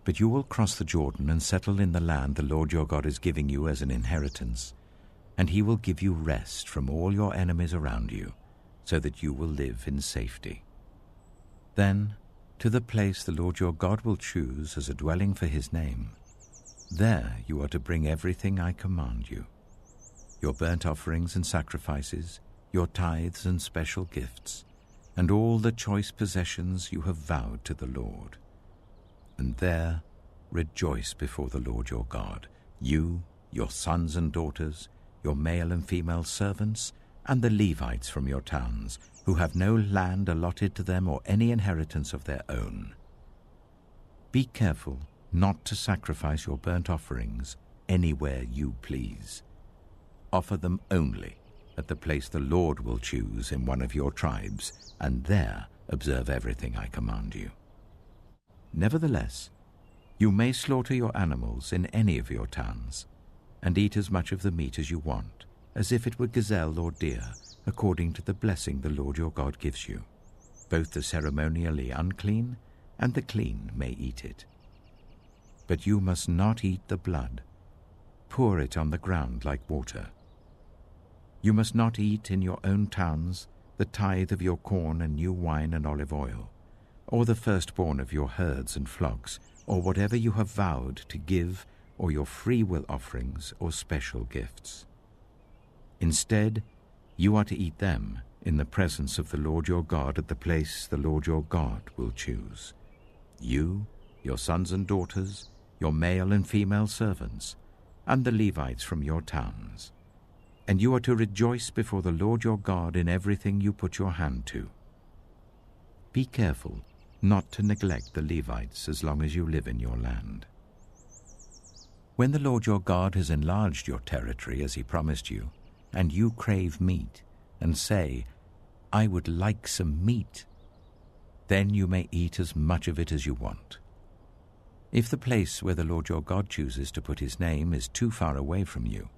But you will cross the Jordan and settle in the land the Lord your God is giving you as an inheritance, and he will give you rest from all your enemies around you, so that you will live in safety. Then, to the place the Lord your God will choose as a dwelling for his name, there you are to bring everything I command you, your burnt offerings and sacrifices, your tithes and special gifts, and all the choice possessions you have vowed to the Lord. And there rejoice before the Lord your God, you, your sons and daughters, your male and female servants, and the Levites from your towns, who have no land allotted to them or any inheritance of their own. Be careful not to sacrifice your burnt offerings anywhere you please. Offer them only at the place the Lord will choose in one of your tribes, and there observe everything I command you. Nevertheless, you may slaughter your animals in any of your towns, and eat as much of the meat as you want, as if it were gazelle or deer, according to the blessing the Lord your God gives you. Both the ceremonially unclean and the clean may eat it. But you must not eat the blood. Pour it on the ground like water. You must not eat in your own towns the tithe of your corn and new wine and olive oil, or the firstborn of your herds and flocks, or whatever you have vowed to give, or your free will offerings or special gifts. Instead, you are to eat them in the presence of the Lord your God at the place the Lord your God will choose. You, your sons and daughters, your male and female servants, and the Levites from your towns. And you are to rejoice before the Lord your God in everything you put your hand to. Be careful not to neglect the Levites as long as you live in your land. When the Lord your God has enlarged your territory as he promised you, and you crave meat, and say, I would like some meat, then you may eat as much of it as you want. If the place where the Lord your God chooses to put his name is too far away from you,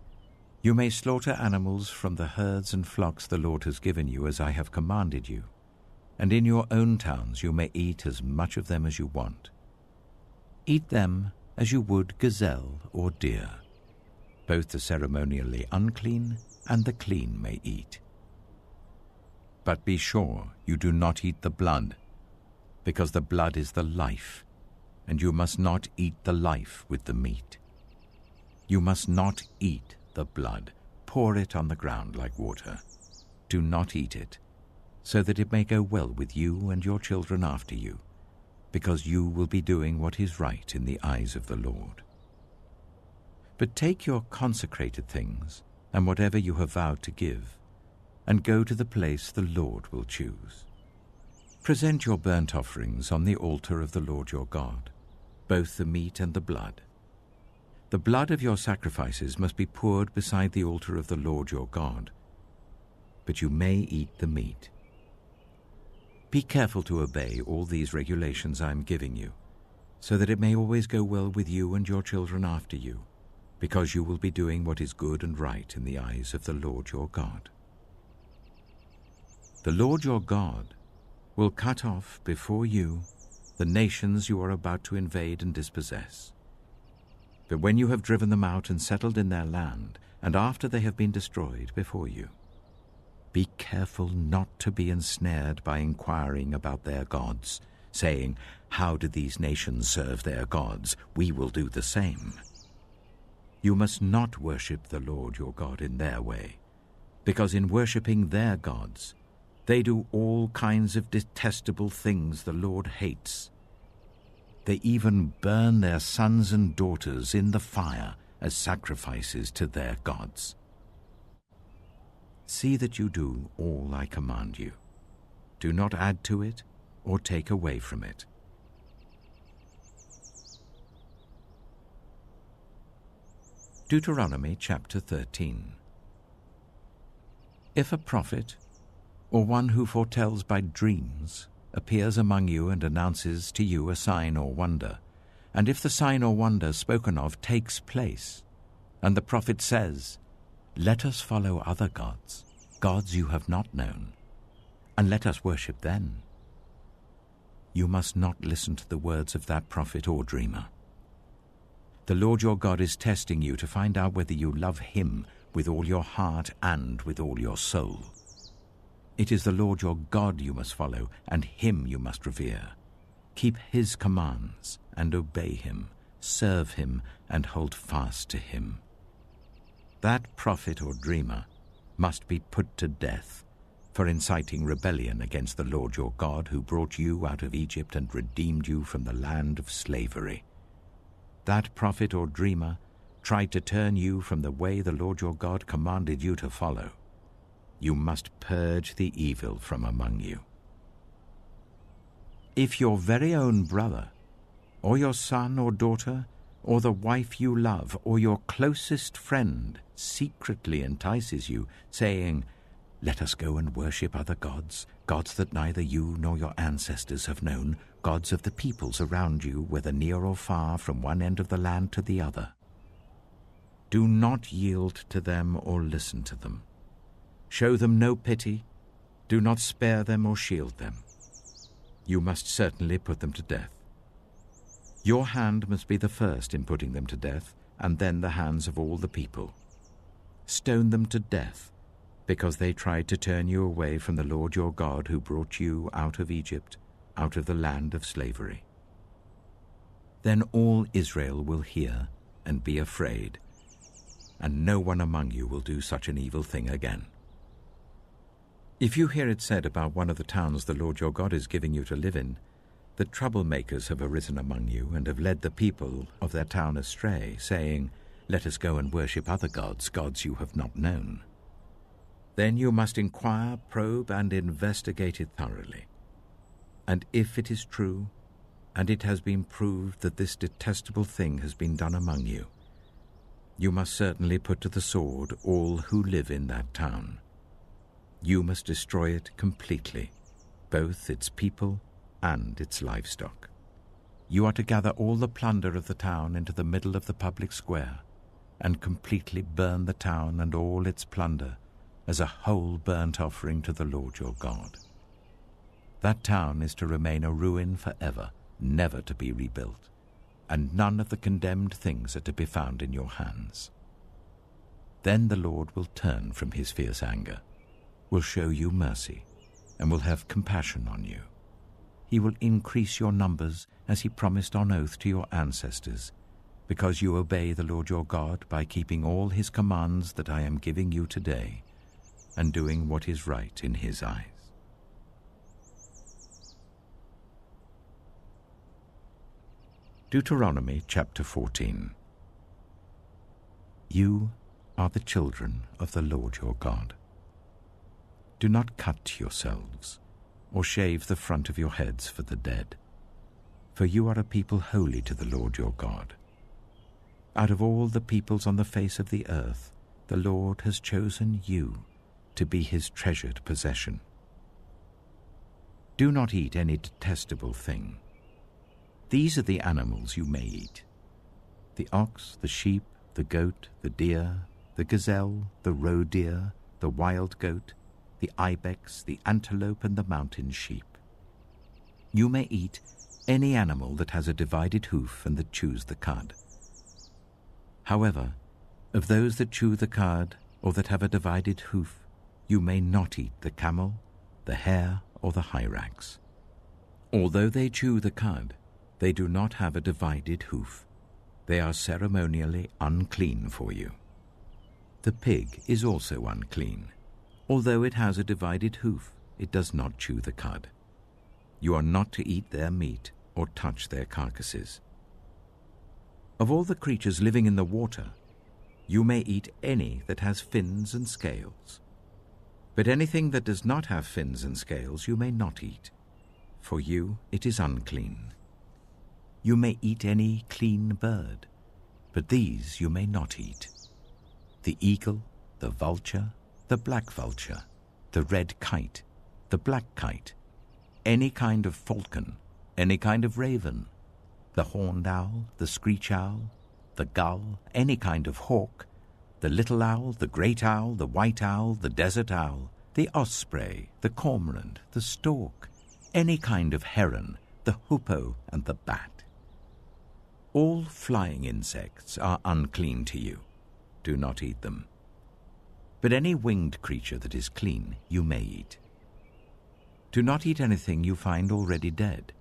you may slaughter animals from the herds and flocks the Lord has given you as I have commanded you, and in your own towns you may eat as much of them as you want. Eat them as you would gazelle or deer. Both the ceremonially unclean and the clean may eat. But be sure you do not eat the blood, because the blood is the life, and you must not eat the life with the meat. You must not eat the blood. Pour it on the ground like water. Do not eat it, so that it may go well with you and your children after you, because you will be doing what is right in the eyes of the Lord. But take your consecrated things and whatever you have vowed to give, and go to the place the Lord will choose. Present your burnt offerings on the altar of the Lord your God, both the meat and the blood. The blood of your sacrifices must be poured beside the altar of the Lord your God, but you may eat the meat. Be careful to obey all these regulations I am giving you, so that it may always go well with you and your children after you, because you will be doing what is good and right in the eyes of the Lord your God. The Lord your God will cut off before you the nations you are about to invade and dispossess. But when you have driven them out and settled in their land, and after they have been destroyed before you, be careful not to be ensnared by inquiring about their gods, saying, how do these nations serve their gods? We will do the same. You must not worship the Lord your God in their way, because in worshipping their gods, they do all kinds of detestable things the Lord hates. They even burn their sons and daughters in the fire as sacrifices to their gods. See that you do all I command you. Do not add to it or take away from it. Deuteronomy chapter 13. If a prophet, or one who foretells by dreams, appears among you and announces to you a sign or wonder, and if the sign or wonder spoken of takes place, and the prophet says, let us follow other gods, gods you have not known, and let us worship them, you must not listen to the words of that prophet or dreamer. The Lord your God is testing you to find out whether you love him with all your heart and with all your soul. It is the Lord your God you must follow, and him you must revere. Keep his commands and obey him, serve him and hold fast to him. That prophet or dreamer must be put to death for inciting rebellion against the Lord your God, who brought you out of Egypt and redeemed you from the land of slavery. That prophet or dreamer tried to turn you from the way the Lord your God commanded you to follow. You must purge the evil from among you. If your very own brother, or your son or daughter, or the wife you love, or your closest friend secretly entices you, saying, "Let us go and worship other gods, gods that neither you nor your ancestors have known, gods of the peoples around you, whether near or far, from one end of the land to the other," do not yield to them or listen to them. Show them no pity. Do not spare them or shield them. You must certainly put them to death. Your hand must be the first in putting them to death, and then the hands of all the people. Stone them to death, because they tried to turn you away from the Lord your God, who brought you out of Egypt, out of the land of slavery. Then all Israel will hear and be afraid, and no one among you will do such an evil thing again. If you hear it said about one of the towns the Lord your God is giving you to live in, that troublemakers have arisen among you and have led the people of their town astray, saying, "Let us go and worship other gods, gods you have not known," then you must inquire, probe, and investigate it thoroughly. And if it is true, and it has been proved that this detestable thing has been done among you, you must certainly put to the sword all who live in that town. You must destroy it completely, both its people and its livestock. You are to gather all the plunder of the town into the middle of the public square, and completely burn the town and all its plunder as a whole burnt offering to the Lord your God. That town is to remain a ruin forever, never to be rebuilt, and none of the condemned things are to be found in your hands. Then the Lord will turn from his fierce anger, will show you mercy, and will have compassion on you. He will increase your numbers as he promised on oath to your ancestors, because you obey the Lord your God by keeping all his commands that I am giving you today, and doing what is right in his eyes. Deuteronomy chapter 14. You are the children of the Lord your God. Do not cut yourselves, or shave the front of your heads for the dead, for you are a people holy to the Lord your God. Out of all the peoples on the face of the earth, the Lord has chosen you to be his treasured possession. Do not eat any detestable thing. These are the animals you may eat: the ox, the sheep, the goat, the deer, the gazelle, the roe deer, the wild goat, the ibex, the antelope, and the mountain sheep. You may eat any animal that has a divided hoof and that chews the cud. However, of those that chew the cud or that have a divided hoof, you may not eat the camel, the hare, or the hyrax. Although they chew the cud, they do not have a divided hoof. They are ceremonially unclean for you. The pig is also unclean. Although it has a divided hoof, it does not chew the cud. You are not to eat their meat or touch their carcasses. Of all the creatures living in the water, you may eat any that has fins and scales. But anything that does not have fins and scales you may not eat. For you it is unclean. You may eat any clean bird, but these you may not eat: the eagle, the vulture, the black vulture, the red kite, the black kite, any kind of falcon, any kind of raven, the horned owl, the screech owl, the gull, any kind of hawk, the little owl, the great owl, the white owl, the desert owl, the osprey, the cormorant, the stork, any kind of heron, the hoopoe, and the bat. All flying insects are unclean to you. Do not eat them. But any winged creature that is clean you may eat: Do not eat anything you find already dead.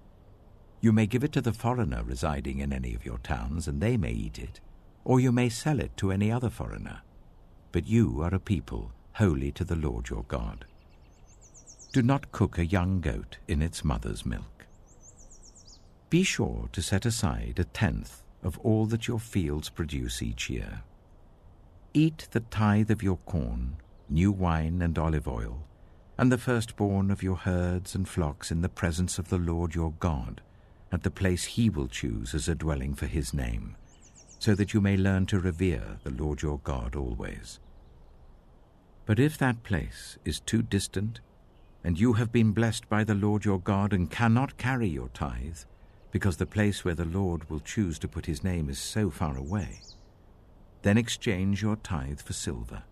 You may give it to the foreigner residing in any of your towns, and they may eat it, or you may sell it to any other foreigner. But you are a people holy to the Lord your God. Do not cook a young goat in its mother's milk. Be sure to set aside 1/10 of all that your fields produce each year. Eat the tithe of your corn, new wine and olive oil, and the firstborn of your herds and flocks in the presence of the Lord your God, at the place he will choose as a dwelling for his name, so that you may learn to revere the Lord your God always. But if that place is too distant, and you have been blessed by the Lord your God and cannot carry your tithe, because the place where the Lord will choose to put his name is so far away, then exchange your tithe for silver,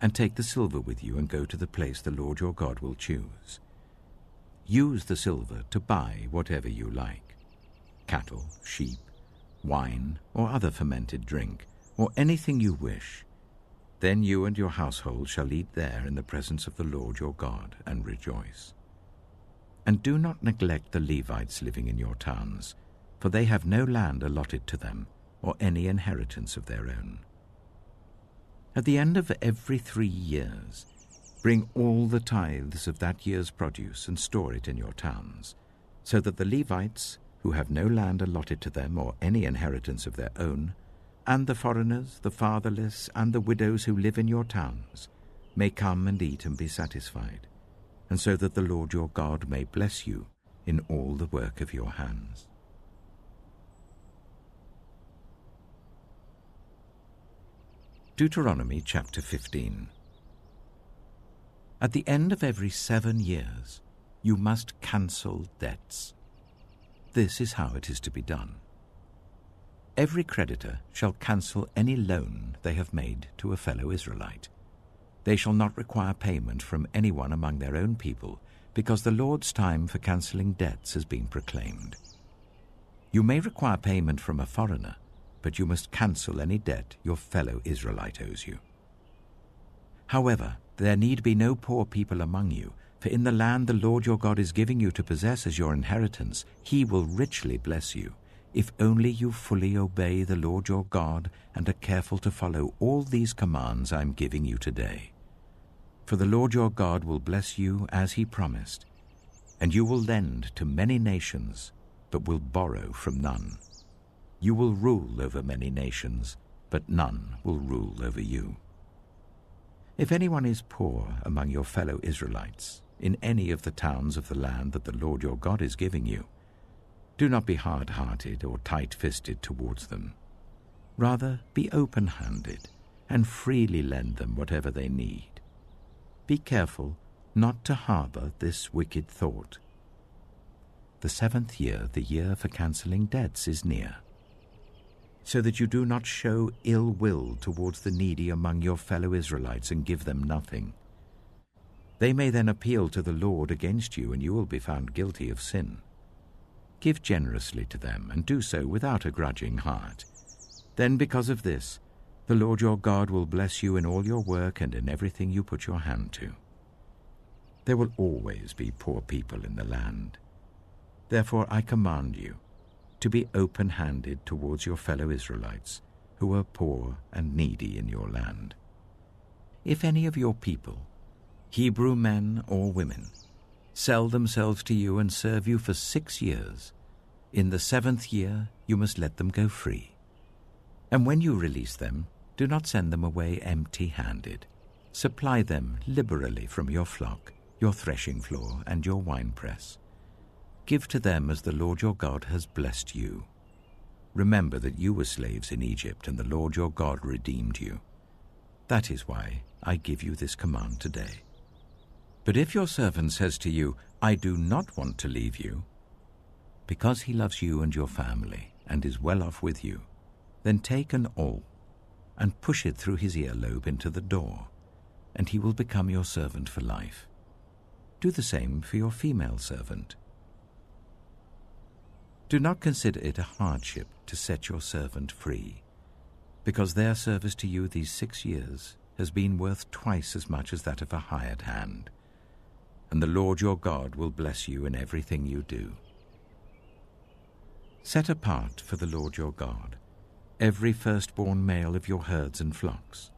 and take the silver with you and go to the place the Lord your God will choose. Use the silver to buy whatever you like: cattle, sheep, wine, or other fermented drink, or anything you wish. Then you and your household shall eat there in the presence of the Lord your God and rejoice. And do not neglect the Levites living in your towns, for they have no land allotted to them, or any inheritance of their own. At the end of every 3 years, bring all the tithes of that year's produce and store it in your towns, so that the Levites, who have no land allotted to them or any inheritance of their own, and the foreigners, the fatherless, and the widows who live in your towns, may come and eat and be satisfied, and so that the Lord your God may bless you in all the work of your hands. Deuteronomy chapter 15. At the end of every 7 years, you must cancel debts. This is how it is to be done. Every creditor shall cancel any loan they have made to a fellow Israelite. They shall not require payment from anyone among their own people, because the Lord's time for cancelling debts has been proclaimed. You may require payment from a foreigner, but you must cancel any debt your fellow Israelite owes you. However, there need be no poor people among you, for in the land the Lord your God is giving you to possess as your inheritance, he will richly bless you, if only you fully obey the Lord your God and are careful to follow all these commands I am giving you today. For the Lord your God will bless you as he promised, and you will lend to many nations, but will borrow from none. You will rule over many nations, but none will rule over you. If anyone is poor among your fellow Israelites, in any of the towns of the land that the Lord your God is giving you, do not be hard-hearted or tight-fisted towards them. Rather, be open-handed and freely lend them whatever they need. Be careful not to harbor this wicked thought. The 7th year, the year for cancelling debts, is near, so that you do not show ill will towards the needy among your fellow Israelites and give them nothing. They may then appeal to the Lord against you, and you will be found guilty of sin. Give generously to them, and do so without a grudging heart. Then, because of this, the Lord your God will bless you in all your work and in everything you put your hand to. There will always be poor people in the land. Therefore I command you to be open-handed towards your fellow Israelites, who are poor and needy in your land. If any of your people, Hebrew men or women, sell themselves to you and serve you for 6 years, in the 7th year you must let them go free. And when you release them, do not send them away empty-handed. Supply them liberally from your flock, your threshing floor, and your winepress. Give to them as the Lord your God has blessed you. Remember that you were slaves in Egypt, and the Lord your God redeemed you. That is why I give you this command today. But if your servant says to you, I do not want to leave you, because he loves you and your family, and is well off with you, then take an awl and push it through his earlobe into the door, and he will become your servant for life. Do the same for your female servant. Do not consider it a hardship to set your servant free, because their service to you these 6 years has been worth twice as much as that of a hired hand. and the Lord your God will bless you in everything you do. Set apart for the Lord your God every firstborn male of your herds and flocks.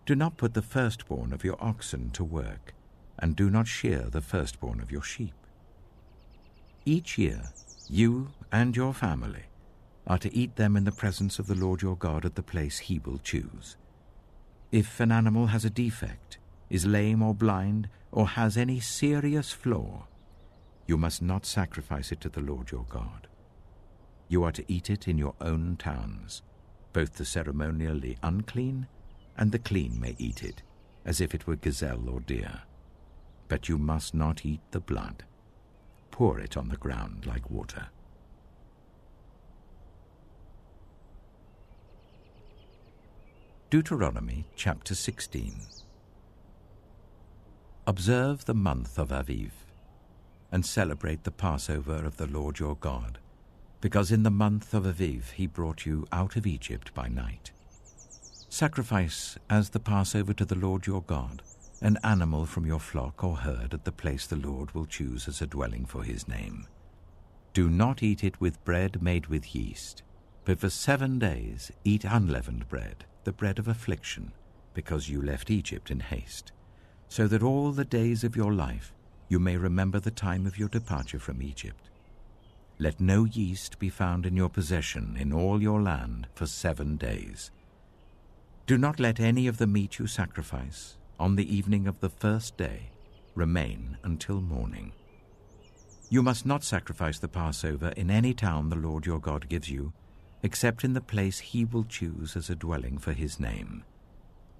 Do not put the firstborn of your oxen to work, and do not shear the firstborn of your sheep. Each year, you and your family are to eat them in the presence of the Lord your God at the place he will choose. If an animal has a defect, is lame or blind, or has any serious flaw, you must not sacrifice it to the Lord your God. You are to eat it in your own towns. Both the ceremonially unclean and the clean may eat it, as if it were gazelle or deer. But you must not eat the blood. Pour it on the ground like water. Deuteronomy chapter 16. Observe the month of Aviv, and celebrate the Passover of the Lord your God, because in the month of Aviv he brought you out of Egypt by night. Sacrifice as the Passover to the Lord your God an animal from your flock or herd at the place the Lord will choose as a dwelling for his name. Do not eat it with bread made with yeast, but for 7 days eat unleavened bread, the bread of affliction, because you left Egypt in haste, so that all the days of your life you may remember the time of your departure from Egypt. Let no yeast be found in your possession in all your land for 7 days. Do not let any of the meat you sacrifice on the evening of the first day remain until morning. You must not sacrifice the Passover in any town the Lord your God gives you, except in the place he will choose as a dwelling for his name.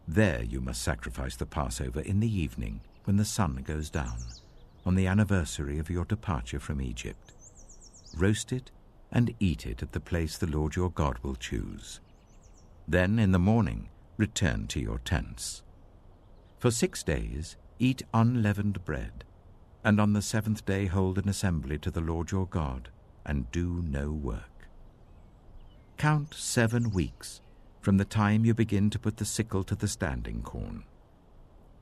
There you must sacrifice the Passover in the evening when the sun goes down, on the anniversary of your departure from Egypt. Roast it and eat it at the place the Lord your God will choose. Then in the morning return to your tents. For 6 days eat unleavened bread, and on the 7th day hold an assembly to the Lord your God, and do no work. Count 7 weeks from the time you begin to put the sickle to the standing corn.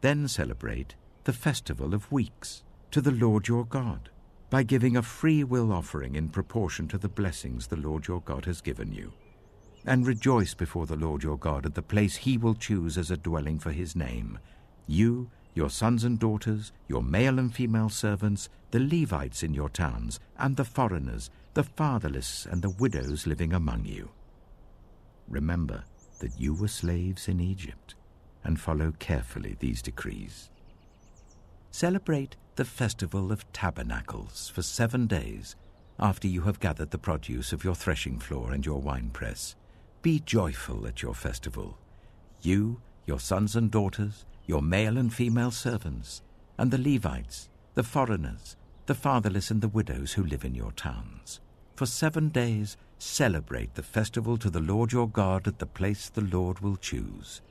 Then celebrate the festival of weeks to the Lord your God, by giving a free will offering in proportion to the blessings the Lord your God has given you. And rejoice before the Lord your God at the place he will choose as a dwelling for his name. You, your sons and daughters, your male and female servants, the Levites in your towns, and the foreigners, the fatherless and the widows living among you. Remember that you were slaves in Egypt, and follow carefully these decrees. Celebrate the festival of tabernacles for 7 days after you have gathered the produce of your threshing floor and your winepress. Be joyful at your festival, you, your sons and daughters, your male and female servants, and the Levites, the foreigners, the fatherless and the widows who live in your towns. For 7 days celebrate the festival to the Lord your God at the place the Lord will choose.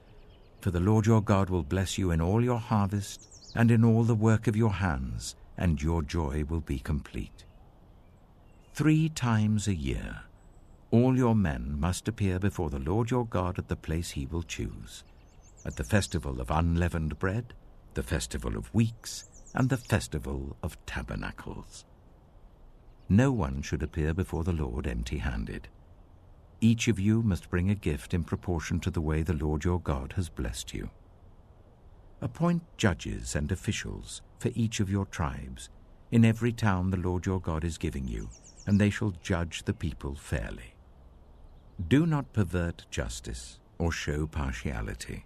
For the Lord your God will bless you in all your harvest and in all the work of your hands, and your joy will be complete. 3 times a year all your men must appear before the Lord your God at the place he will choose, at the festival of unleavened bread, the festival of weeks, and the festival of tabernacles. No one should appear before the Lord empty-handed. Each of you must bring a gift in proportion to the way the Lord your God has blessed you. Appoint judges and officials for each of your tribes in every town the Lord your God is giving you, and they shall judge the people fairly. Do not pervert justice or show partiality.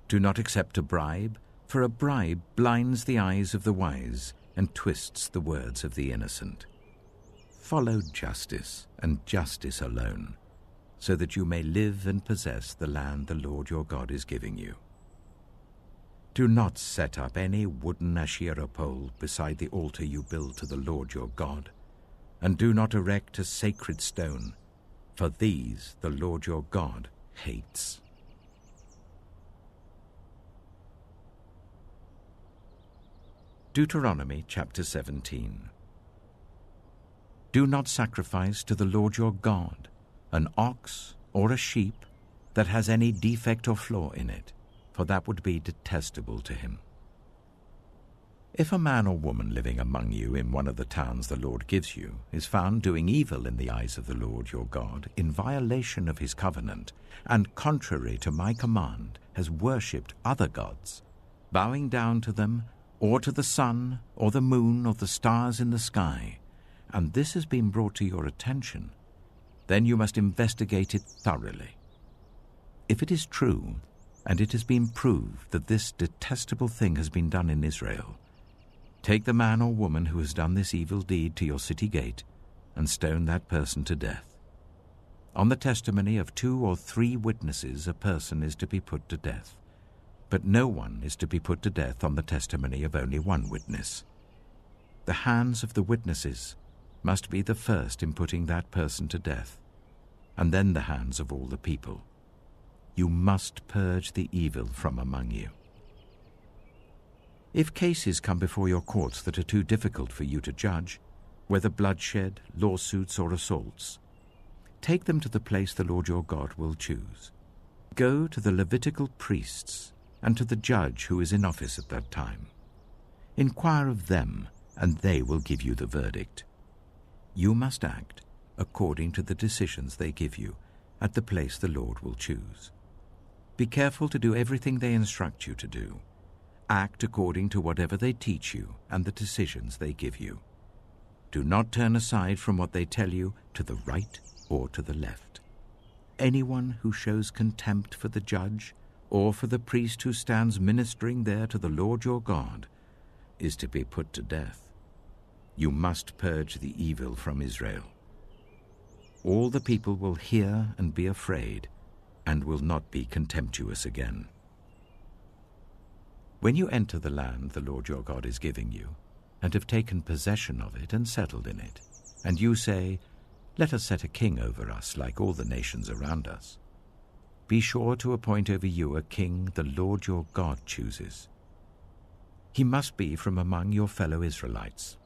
Do not accept a bribe, for a bribe blinds the eyes of the wise and twists the words of the innocent. Follow justice, and justice alone, so that you may live and possess the land the Lord your God is giving you. Do not set up any wooden Asherah pole beside the altar you build to the Lord your God, and do not erect a sacred stone, for these the Lord your God hates. Deuteronomy chapter 17. Do not sacrifice to the Lord your God an ox or a sheep that has any defect or flaw in it, for that would be detestable to him. If a man or woman living among you in one of the towns the Lord gives you is found doing evil in the eyes of the Lord your God, in violation of his covenant, and contrary to my command, has worshipped other gods, bowing down to them, or to the sun, or the moon, or the stars in the sky, and this has been brought to your attention, then you must investigate it thoroughly. If it is true, and it has been proved that this detestable thing has been done in Israel, take the man or woman who has done this evil deed to your city gate and stone that person to death. On the testimony of 2 or 3 witnesses a person is to be put to death, but no one is to be put to death on the testimony of only 1 witness. The hands of the witnesses must be the first in putting that person to death, and then the hands of all the people. You must purge the evil from among you. If cases come before your courts that are too difficult for you to judge, whether bloodshed, lawsuits, or assaults, take them to the place the Lord your God will choose. Go to the Levitical priests and to the judge who is in office at that time. Inquire of them, and they will give you the verdict. You must act according to the decisions they give you at the place the Lord will choose. Be careful to do everything they instruct you to do. Act according to whatever they teach you and the decisions they give you. Do not turn aside from what they tell you to the right or to the left. Anyone who shows contempt for the judge or for the priest who stands ministering there to the Lord your God is to be put to death. You must purge the evil from Israel. All the people will hear and be afraid and will not be contemptuous again. When you enter the land the Lord your God is giving you, and have taken possession of it and settled in it, and you say, "Let us set a king over us like all the nations around us," be sure to appoint over you a king the Lord your God chooses. He must be from among your fellow Israelites.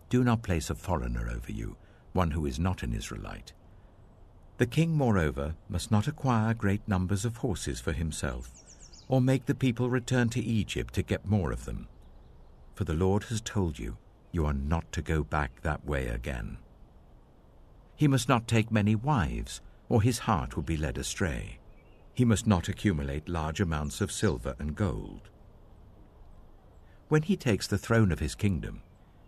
Do not place a foreigner over you, one who is not an Israelite. The king, moreover, must not acquire great numbers of horses for himself, or make the people return to Egypt to get more of them. For the Lord has told you, you are not to go back that way again. He must not take many wives, or his heart will be led astray. He must not accumulate large amounts of silver and gold. When he takes the throne of his kingdom,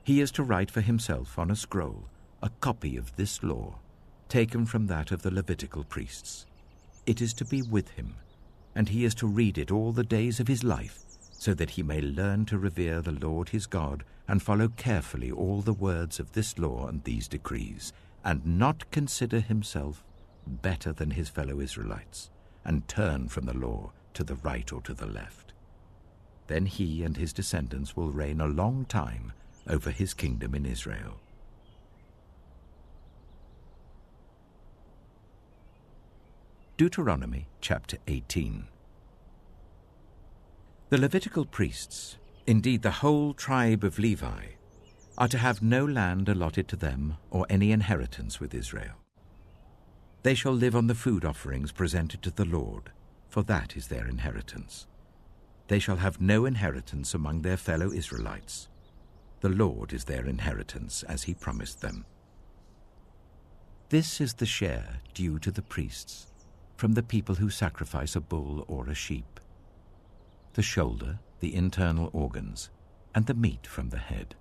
he is to write for himself on a scroll a copy of this law, taken from that of the Levitical priests. It is to be with him, and he is to read it all the days of his life, so that he may learn to revere the Lord his God and follow carefully all the words of this law and these decrees, and not consider himself better than his fellow Israelites, and turn from the law to the right or to the left. Then he and his descendants will reign a long time over his kingdom in Israel. Deuteronomy chapter 18. The Levitical priests, indeed the whole tribe of Levi, are to have no land allotted to them or any inheritance with Israel. They shall live on the food offerings presented to the Lord, for that is their inheritance. They shall have no inheritance among their fellow Israelites. The Lord is their inheritance, as he promised them. This is the share due to the priests from the people who sacrifice a bull or a sheep: the shoulder, the internal organs, and the meat from the head.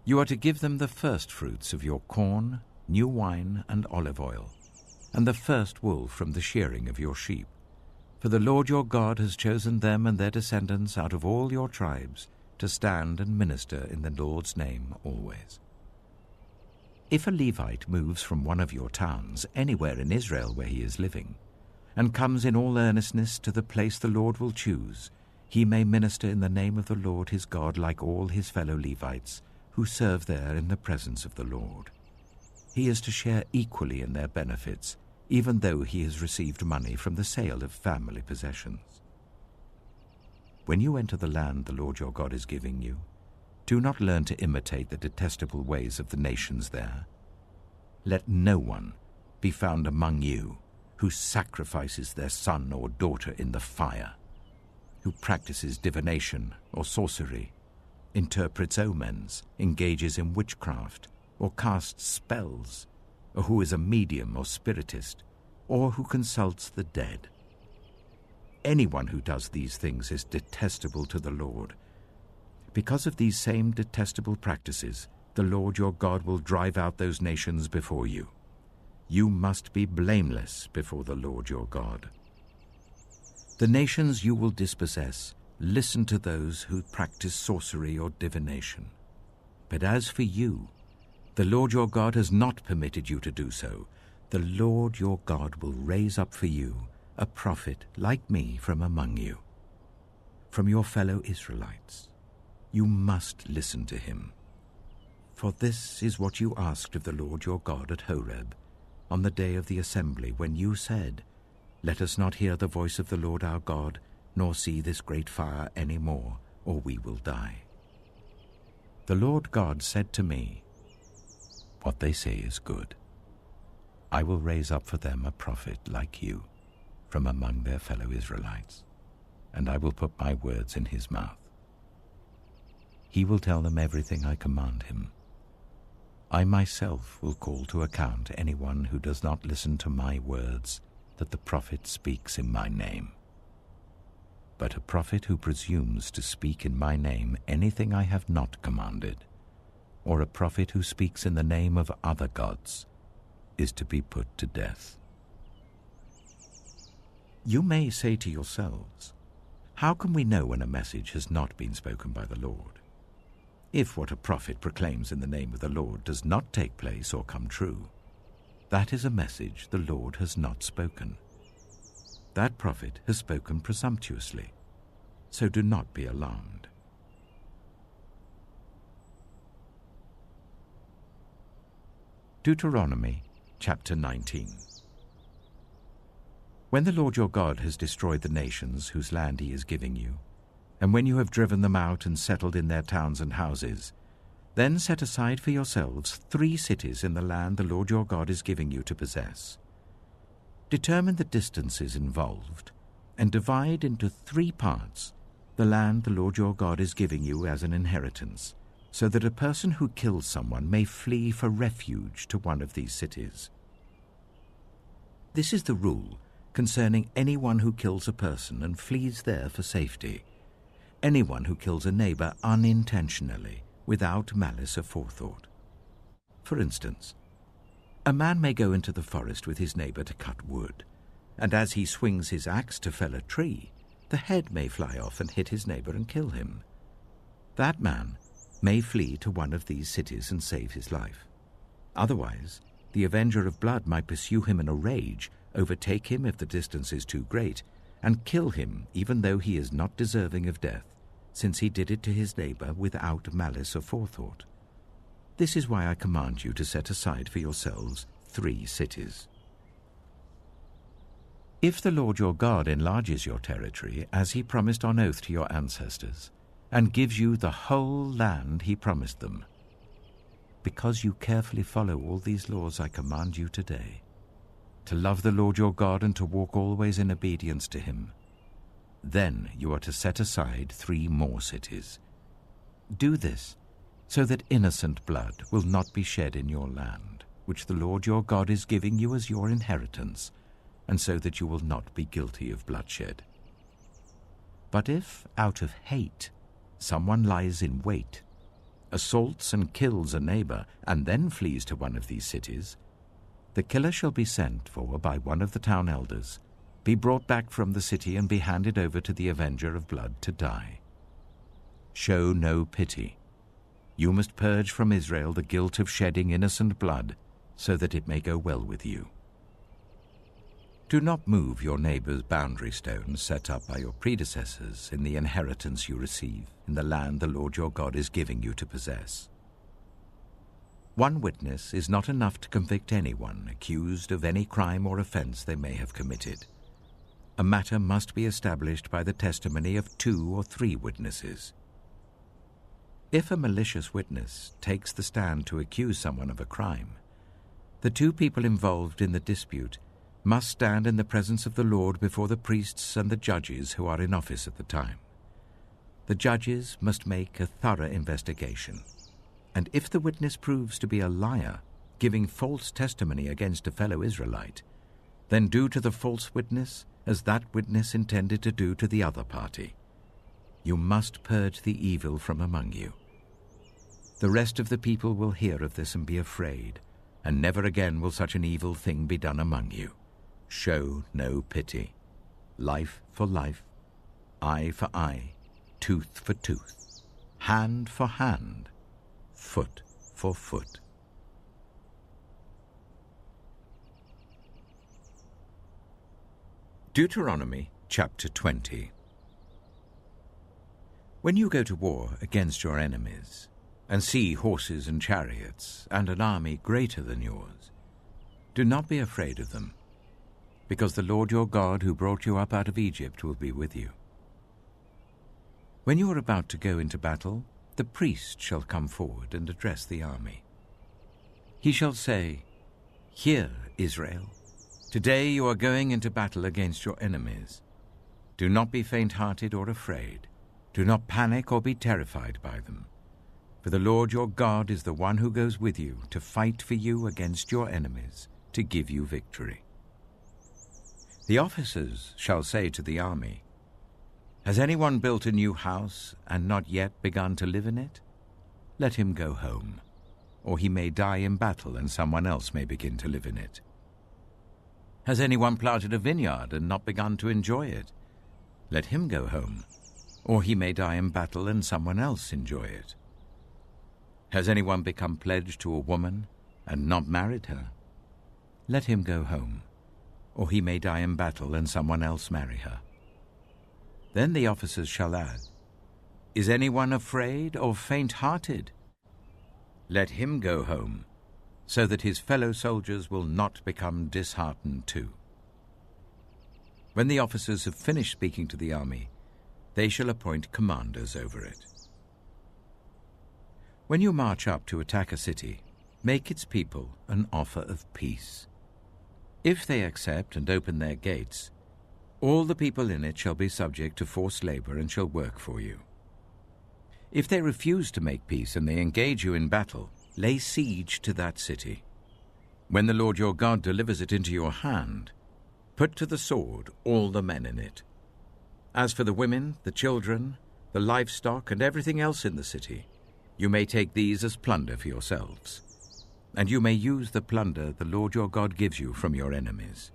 You are to give them the first fruits of your corn, new wine, and olive oil, and the first wool from the shearing of your sheep. For the Lord your God has chosen them and their descendants out of all your tribes to stand and minister in the Lord's name always. If a Levite moves from one of your towns anywhere in Israel where he is living, and comes in all earnestness to the place the Lord will choose, he may minister in the name of the Lord his God like all his fellow Levites who serve there in the presence of the Lord. He is to share equally in their benefits, even though he has received money from the sale of family possessions. When you enter the land the Lord your God is giving you, do not learn to imitate the detestable ways of the nations there. Let no one be found among you who sacrifices their son or daughter in the fire, who practices divination or sorcery, interprets omens, engages in witchcraft, or casts spells, or who is a medium or spiritist, or who consults the dead. Anyone who does these things is detestable to the Lord. Because of these same detestable practices, the Lord your God will drive out those nations before you. You must be blameless before the Lord your God. The nations you will dispossess listen to those who practice sorcery or divination. But as for you, the Lord your God has not permitted you to do so. The Lord your God will raise up for you a prophet like me from among you, from your fellow Israelites. You must listen to him. For this is what you asked of the Lord your God at Horeb, on the day of the assembly, when you said, "Let us not hear the voice of the Lord our God, nor see this great fire any more, or we will die." The Lord God said to me, "What they say is good. I will raise up for them a prophet like you from among their fellow Israelites, and I will put my words in his mouth. He will tell them everything I command him. I myself will call to account anyone who does not listen to my words that the prophet speaks in my name. But a prophet who presumes to speak in my name anything I have not commanded, or a prophet who speaks in the name of other gods, is to be put to death." You may say to yourselves, "How can we know when a message has not been spoken by the Lord? If what a prophet proclaims in the name of the Lord does not take place or come true, that is a message the Lord has not spoken. That prophet has spoken presumptuously, so do not be alarmed." Deuteronomy chapter 19. When the Lord your God has destroyed the nations whose land he is giving you, and when you have driven them out and settled in their towns and houses, then set aside for yourselves 3 cities in the land the Lord your God is giving you to possess. Determine the distances involved, and divide into 3 parts the land the Lord your God is giving you as an inheritance, so that a person who kills someone may flee for refuge to one of these cities. This is the rule concerning anyone who kills a person and flees there for safety. Anyone who kills a neighbor unintentionally, without malice aforethought. For instance, a man may go into the forest with his neighbor to cut wood, and as he swings his axe to fell a tree, the head may fly off and hit his neighbor and kill him. That man may flee to one of these cities and save his life. Otherwise, the avenger of blood might pursue him in a rage, overtake him if the distance is too great, and kill him even though he is not deserving of death, since he did it to his neighbor without malice aforethought. This is why I command you to set aside for yourselves 3 cities. If the Lord your God enlarges your territory, as he promised on oath to your ancestors, and gives you the whole land he promised them, because you carefully follow all these laws I command you today, to love the Lord your God and to walk always in obedience to him, then you are to set aside 3 more cities. Do this so that innocent blood will not be shed in your land, which the Lord your God is giving you as your inheritance, and so that you will not be guilty of bloodshed. But if, out of hate, someone lies in wait, assaults and kills a neighbor, and then flees to one of these cities, the killer shall be sent for by one of the town elders, be brought back from the city, and be handed over to the avenger of blood to die. Show no pity. You must purge from Israel the guilt of shedding innocent blood, so that it may go well with you. Do not move your neighbor's boundary stones set up by your predecessors in the inheritance you receive in the land the Lord your God is giving you to possess. One witness is not enough to convict anyone accused of any crime or offense they may have committed. A matter must be established by the testimony of 2 or 3 witnesses. If a malicious witness takes the stand to accuse someone of a crime, the 2 people involved in the dispute must stand in the presence of the Lord before the priests and the judges who are in office at the time. the judges must make a thorough investigation, and if the witness proves to be a liar, giving false testimony against a fellow Israelite, then do to the false witness as that witness intended to do to the other party. You must purge the evil from among you. The rest of the people will hear of this and be afraid, and never again will such an evil thing be done among you. Show no pity. Life for life, eye for eye, tooth for tooth, hand for hand, foot for foot. Deuteronomy chapter 20. When you go to war against your enemies, and see horses and chariots, and an army greater than yours, do not be afraid of them, because the Lord your God who brought you up out of Egypt will be with you. When you are about to go into battle, the priest shall come forward and address the army. He shall say, "Hear, Israel, today you are going into battle against your enemies. Do not be faint-hearted or afraid. Do not panic or be terrified by them. For the Lord your God is the one who goes with you to fight for you against your enemies, to give you victory." The officers shall say to the army, "Has anyone built a new house and not yet begun to live in it? Let him go home, or he may die in battle and someone else may begin to live in it. Has anyone planted a vineyard and not begun to enjoy it? Let him go home, or he may die in battle and someone else enjoy it. Has anyone become pledged to a woman and not married her? Let him go home, or he may die in battle and someone else marry her." Then the officers shall add, "Is anyone afraid or faint-hearted? Let him go home, so that his fellow soldiers will not become disheartened too." When the officers have finished speaking to the army, they shall appoint commanders over it. When you march up to attack a city, make its people an offer of peace. If they accept and open their gates, all the people in it shall be subject to forced labor and shall work for you. If they refuse to make peace and they engage you in battle, lay siege to that city. When the Lord your God delivers it into your hand, put to the sword all the men in it. As for the women, the children, the livestock, and everything else in the city, you may take these as plunder for yourselves, and you may use the plunder the Lord your God gives you from your enemies.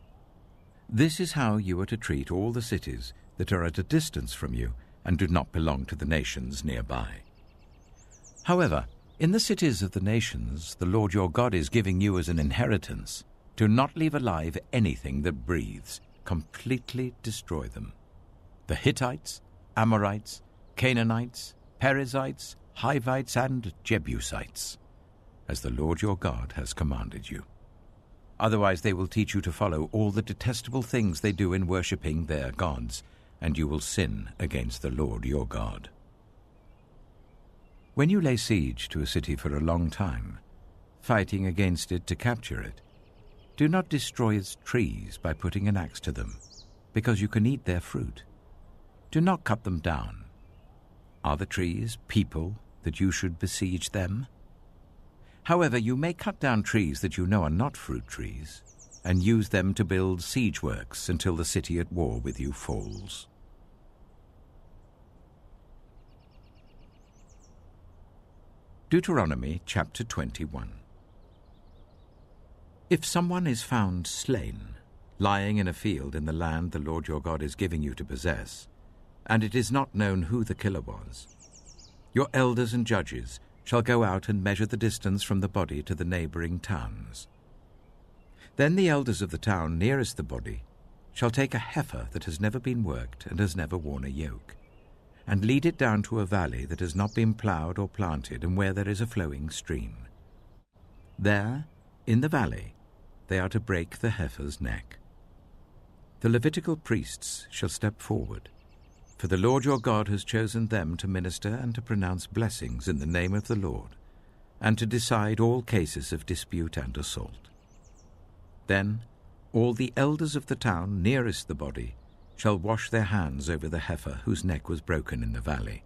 This is how you are to treat all the cities that are at a distance from you and do not belong to the nations nearby. However, in the cities of the nations the Lord your God is giving you as an inheritance, do not leave alive anything that breathes. Completely destroy them. The Hittites, Amorites, Canaanites, Perizzites, Hivites, and Jebusites, as the Lord your God has commanded you. Otherwise they will teach you to follow all the detestable things they do in worshipping their gods, and you will sin against the Lord your God. When you lay siege to a city for a long time, fighting against it to capture it, do not destroy its trees by putting an axe to them, because you can eat their fruit. Do not cut them down. Are the trees people that you should besiege them? However, you may cut down trees that you know are not fruit trees, and use them to build siege works until the city at war with you falls. Deuteronomy chapter 21. If someone is found slain, lying in a field in the land the Lord your God is giving you to possess, and it is not known who the killer was, your elders and judges shall go out and measure the distance from the body to the neighboring towns. Then the elders of the town nearest the body shall take a heifer that has never been worked and has never worn a yoke, and lead it down to a valley that has not been ploughed or planted and where there is a flowing stream. There, in the valley, they are to break the heifer's neck. The Levitical priests shall step forward, for the Lord your God has chosen them to minister and to pronounce blessings in the name of the Lord, and to decide all cases of dispute and assault. Then all the elders of the town nearest the body shall wash their hands over the heifer whose neck was broken in the valley,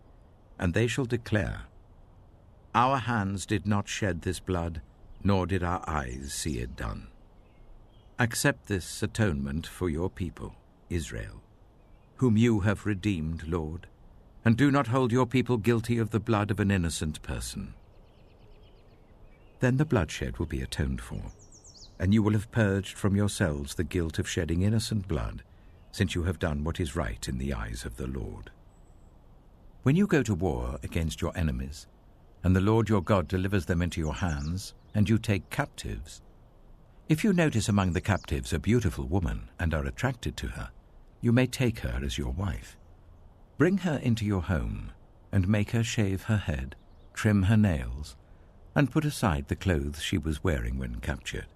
and they shall declare, Our hands did not shed this blood, nor did our eyes see it done. Accept this atonement for your people, Israel, whom you have redeemed, Lord, and do not hold your people guilty of the blood of an innocent person. Then the bloodshed will be atoned for, and you will have purged from yourselves the guilt of shedding innocent blood, since you have done what is right in the eyes of the Lord. When you go to war against your enemies, and the Lord your God delivers them into your hands, and you take captives, if you notice among the captives a beautiful woman and are attracted to her, you may take her as your wife. Bring her into your home, and make her shave her head, trim her nails, and put aside the clothes she was wearing when captured.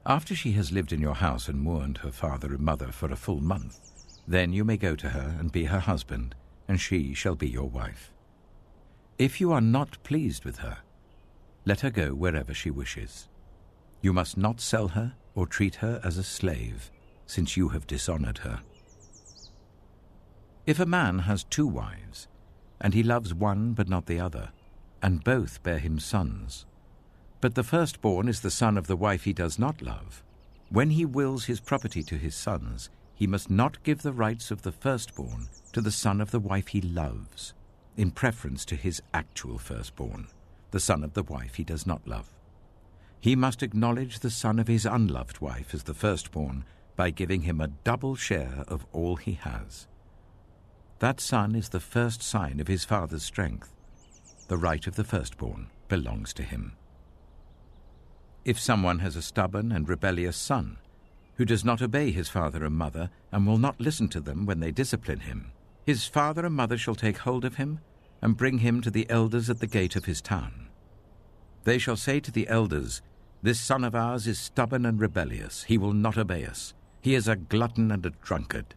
After she has lived in your house and mourned her father and mother for a full month, then you may go to her and be her husband, and she shall be your wife. If you are not pleased with her, let her go wherever she wishes. You must not sell her or treat her as a slave, since you have dishonored her. If a man has 2 wives, and he loves one but not the other, and both bear him sons, but the firstborn is the son of the wife he does not love, when he wills his property to his sons, he must not give the rights of the firstborn to the son of the wife he loves, in preference to his actual firstborn, the son of the wife he does not love. He must acknowledge the son of his unloved wife as the firstborn by giving him a double share of all he has. That son is the first sign of his father's strength. The right of the firstborn belongs to him. If someone has a stubborn and rebellious son, who does not obey his father and mother and will not listen to them when they discipline him, his father and mother shall take hold of him and bring him to the elders at the gate of his town. They shall say to the elders, This son of ours is stubborn and rebellious. He will not obey us. He is a glutton and a drunkard.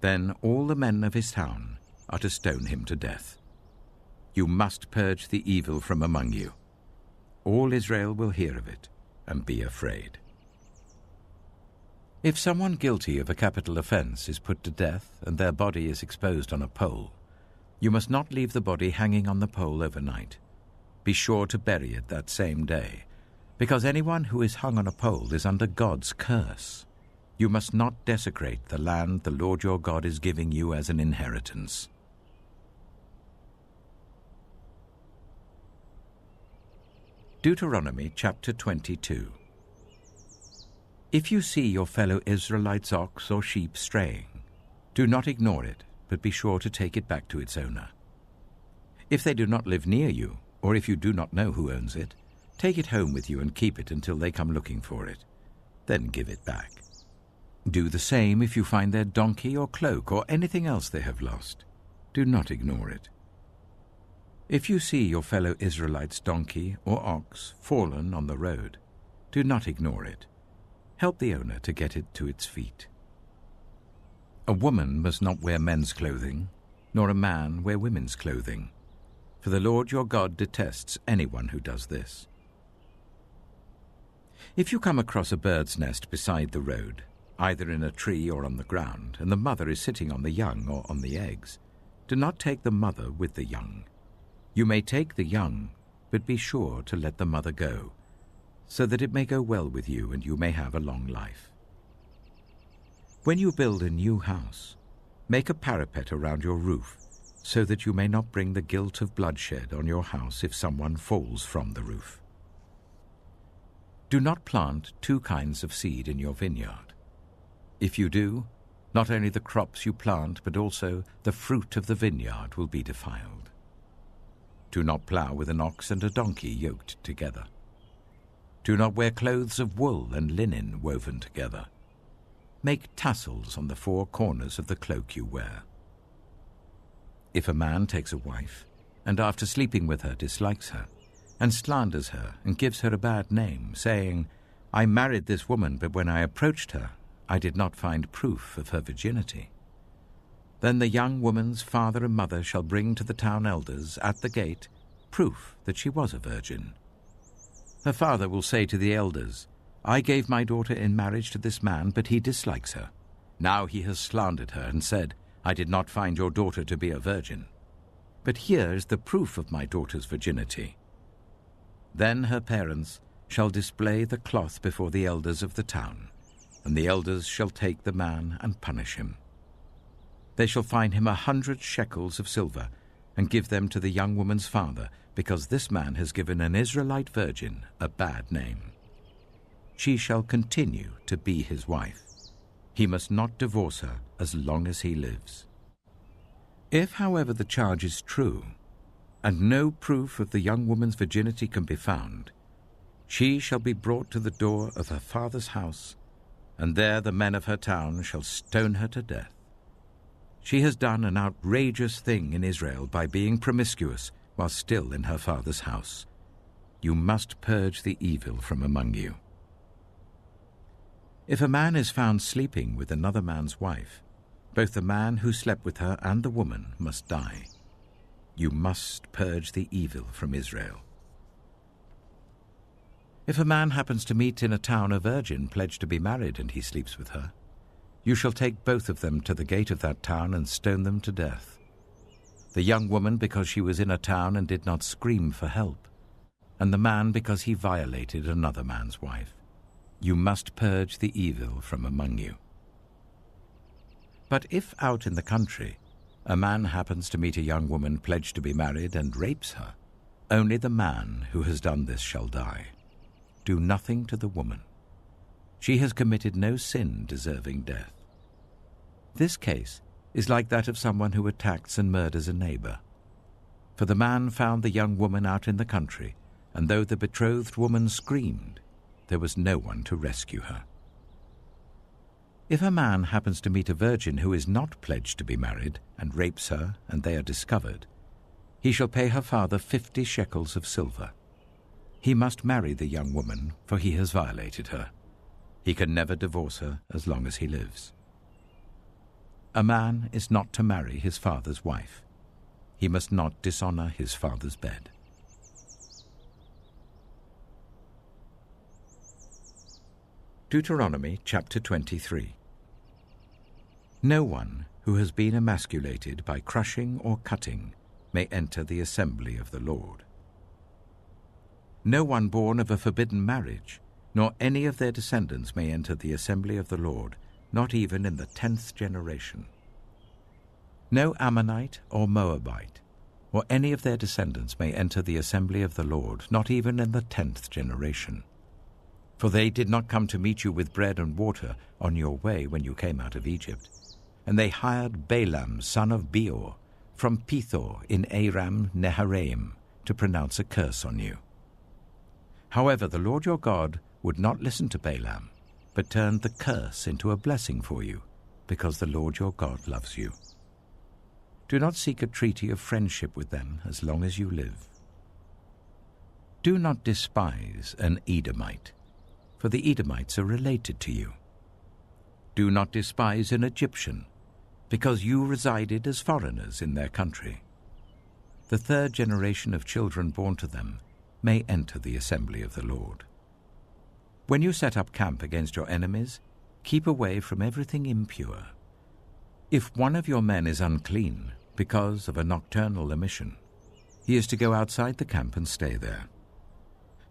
Then all the men of his town are to stone him to death. You must purge the evil from among you. All Israel will hear of it and be afraid. If someone guilty of a capital offense is put to death and their body is exposed on a pole, you must not leave the body hanging on the pole overnight. Be sure to bury it that same day, because anyone who is hung on a pole is under God's curse. You must not desecrate the land the Lord your God is giving you as an inheritance. Deuteronomy chapter 22. If you see your fellow Israelites' ox or sheep straying, do not ignore it, but be sure to take it back to its owner. If they do not live near you, or if you do not know who owns it, take it home with you and keep it until they come looking for it. Then give it back. Do the same if you find their donkey or cloak or anything else they have lost. Do not ignore it. If you see your fellow Israelites' donkey or ox fallen on the road, do not ignore it. Help the owner to get it to its feet. A woman must not wear men's clothing, nor a man wear women's clothing, for the Lord your God detests anyone who does this. If you come across a bird's nest beside the road, either in a tree or on the ground, and the mother is sitting on the young or on the eggs, do not take the mother with the young. You may take the young, but be sure to let the mother go, so that it may go well with you and you may have a long life. When you build a new house, make a parapet around your roof, so that you may not bring the guilt of bloodshed on your house if someone falls from the roof. Do not plant 2 kinds of seed in your vineyard. If you do, not only the crops you plant, but also the fruit of the vineyard will be defiled. Do not plow with an ox and a donkey yoked together. Do not wear clothes of wool and linen woven together. Make tassels on the 4 corners of the cloak you wear. If a man takes a wife, and after sleeping with her dislikes her, and slanders her and gives her a bad name, saying, I married this woman, but when I approached her, I did not find proof of her virginity, then the young woman's father and mother shall bring to the town elders at the gate proof that she was a virgin. Her father will say to the elders, I gave my daughter in marriage to this man, but he dislikes her. Now he has slandered her and said, I did not find your daughter to be a virgin. But here is the proof of my daughter's virginity. Then her parents shall display the cloth before the elders of the town, and the elders shall take the man and punish him. They shall fine him 100 shekels of silver, and give them to the young woman's father, because this man has given an Israelite virgin a bad name. She shall continue to be his wife. He must not divorce her as long as he lives. If, however, the charge is true, and no proof of the young woman's virginity can be found, she shall be brought to the door of her father's house, and there the men of her town shall stone her to death. She has done an outrageous thing in Israel by being promiscuous while still in her father's house. You must purge the evil from among you. If a man is found sleeping with another man's wife, both the man who slept with her and the woman must die. You must purge the evil from Israel. If a man happens to meet in a town a virgin pledged to be married and he sleeps with her, you shall take both of them to the gate of that town and stone them to death. The young woman because she was in a town and did not scream for help, and the man because he violated another man's wife. You must purge the evil from among you. But if out in the country a man happens to meet a young woman pledged to be married and rapes her, only the man who has done this shall die. Do nothing to the woman. She has committed no sin deserving death. This case is like that of someone who attacks and murders a neighbor. For the man found the young woman out in the country, and though the betrothed woman screamed, there was no one to rescue her. If a man happens to meet a virgin who is not pledged to be married and rapes her and they are discovered, he shall pay her father 50 shekels of silver. He must marry the young woman, for he has violated her. He can never divorce her as long as he lives. A man is not to marry his father's wife. He must not dishonor his father's bed. Deuteronomy chapter 23. No one who has been emasculated by crushing or cutting may enter the assembly of the Lord. No one born of a forbidden marriage, nor any of their descendants may enter the assembly of the Lord, not even in the 10th generation. No Ammonite or Moabite, or any of their descendants may enter the assembly of the Lord, not even in the 10th generation. For they did not come to meet you with bread and water on your way when you came out of Egypt. And they hired Balaam, son of Beor, from Pethor in Aram Naharaim, to pronounce a curse on you. However, the Lord your God would not listen to Balaam, but turned the curse into a blessing for you, because the Lord your God loves you. Do not seek a treaty of friendship with them as long as you live. Do not despise an Edomite, for the Edomites are related to you. Do not despise an Egyptian, because you resided as foreigners in their country. The 3rd generation of children born to them may enter the assembly of the Lord. When you set up camp against your enemies, keep away from everything impure. If one of your men is unclean because of a nocturnal emission, he is to go outside the camp and stay there.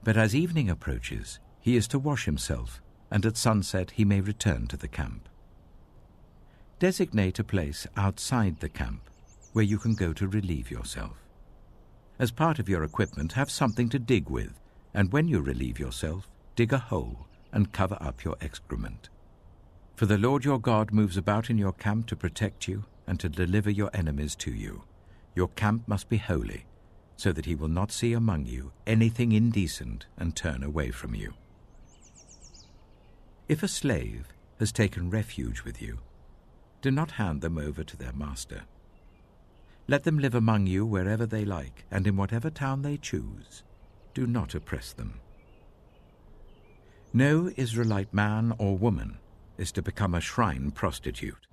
But as evening approaches, he is to wash himself, and at sunset he may return to the camp. Designate a place outside the camp where you can go to relieve yourself. As part of your equipment, have something to dig with, and when you relieve yourself, dig a hole and cover up your excrement. For the Lord your God moves about in your camp to protect you and to deliver your enemies to you. Your camp must be holy, so that he will not see among you anything indecent and turn away from you. If a slave has taken refuge with you, do not hand them over to their master. Let them live among you wherever they like, and in whatever town they choose. Do not oppress them. No Israelite man or woman is to become a shrine prostitute.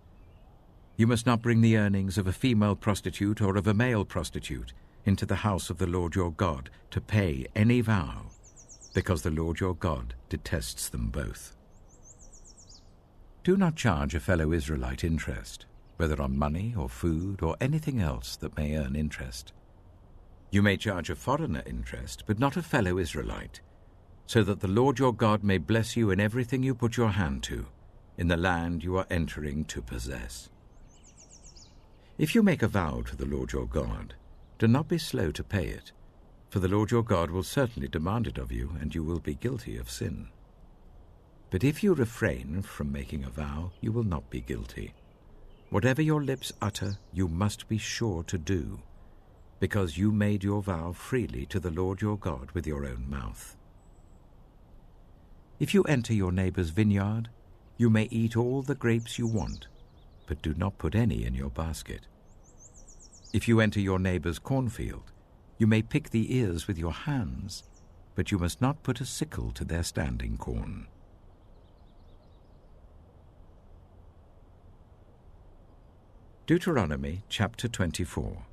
You must not bring the earnings of a female prostitute or of a male prostitute into the house of the Lord your God to pay any vow, because the Lord your God detests them both. Do not charge a fellow Israelite interest, whether on money or food or anything else that may earn interest. You may charge a foreigner interest, but not a fellow Israelite, so that the Lord your God may bless you in everything you put your hand to, in the land you are entering to possess. If you make a vow to the Lord your God, do not be slow to pay it, for the Lord your God will certainly demand it of you, and you will be guilty of sin. But if you refrain from making a vow, you will not be guilty. Whatever your lips utter, you must be sure to do, because you made your vow freely to the Lord your God with your own mouth. If you enter your neighbor's vineyard, you may eat all the grapes you want, but do not put any in your basket. If you enter your neighbor's cornfield, you may pick the ears with your hands, but you must not put a sickle to their standing corn. Deuteronomy chapter 24.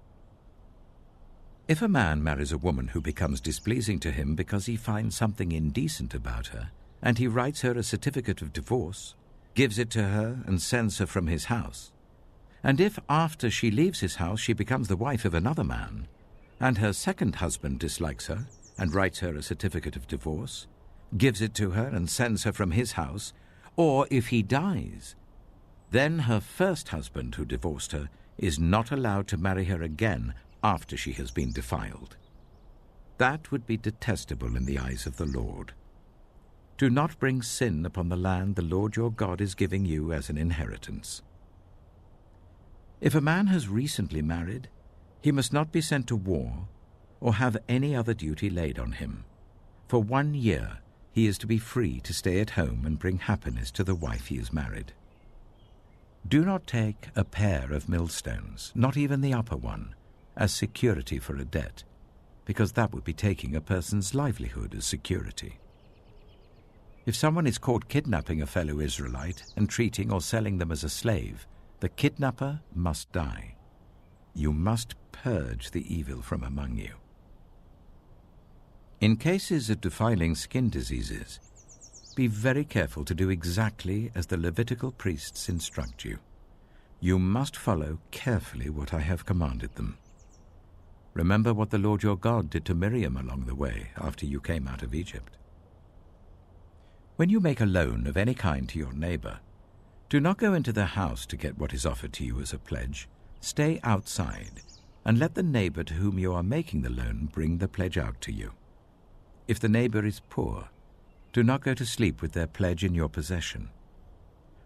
If a man marries a woman who becomes displeasing to him because he finds something indecent about her, and he writes her a certificate of divorce, gives it to her, and sends her from his house, and if after she leaves his house she becomes the wife of another man, and her second husband dislikes her, and writes her a certificate of divorce, gives it to her, and sends her from his house, or if he dies, then her first husband who divorced her is not allowed to marry her again after she has been defiled. That would be detestable in the eyes of the Lord. Do not bring sin upon the land the Lord your God is giving you as an inheritance. If a man has recently married, he must not be sent to war or have any other duty laid on him. For 1 year he is to be free to stay at home and bring happiness to the wife he has married. Do not take a pair of millstones, not even the upper one, as security for a debt, because that would be taking a person's livelihood as security. If someone is caught kidnapping a fellow Israelite and treating or selling them as a slave, the kidnapper must die. You must purge the evil from among you. In cases of defiling skin diseases, be very careful to do exactly as the Levitical priests instruct you. You must follow carefully what I have commanded them. Remember what the Lord your God did to Miriam along the way after you came out of Egypt. When you make a loan of any kind to your neighbor, do not go into the house to get what is offered to you as a pledge. Stay outside and let the neighbor to whom you are making the loan bring the pledge out to you. If the neighbor is poor, do not go to sleep with their pledge in your possession.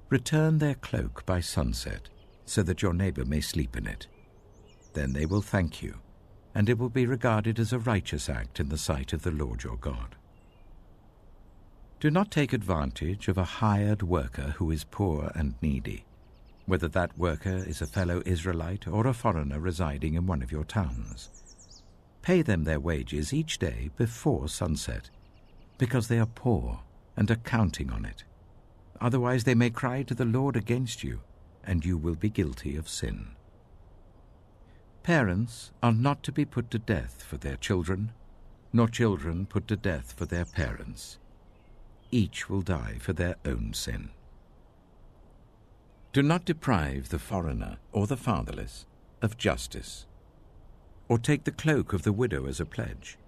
Return their cloak by sunset, so that your neighbor may sleep in it. Then they will thank you, and it will be regarded as a righteous act in the sight of the Lord your God. Do not take advantage of a hired worker who is poor and needy, whether that worker is a fellow Israelite or a foreigner residing in one of your towns. Pay them their wages each day before sunset, because they are poor and are counting on it. Otherwise they may cry to the Lord against you, and you will be guilty of sin. Parents are not to be put to death for their children, nor children put to death for their parents. Each will die for their own sin. Do not deprive the foreigner or the fatherless of justice, or take the cloak of the widow as a pledge.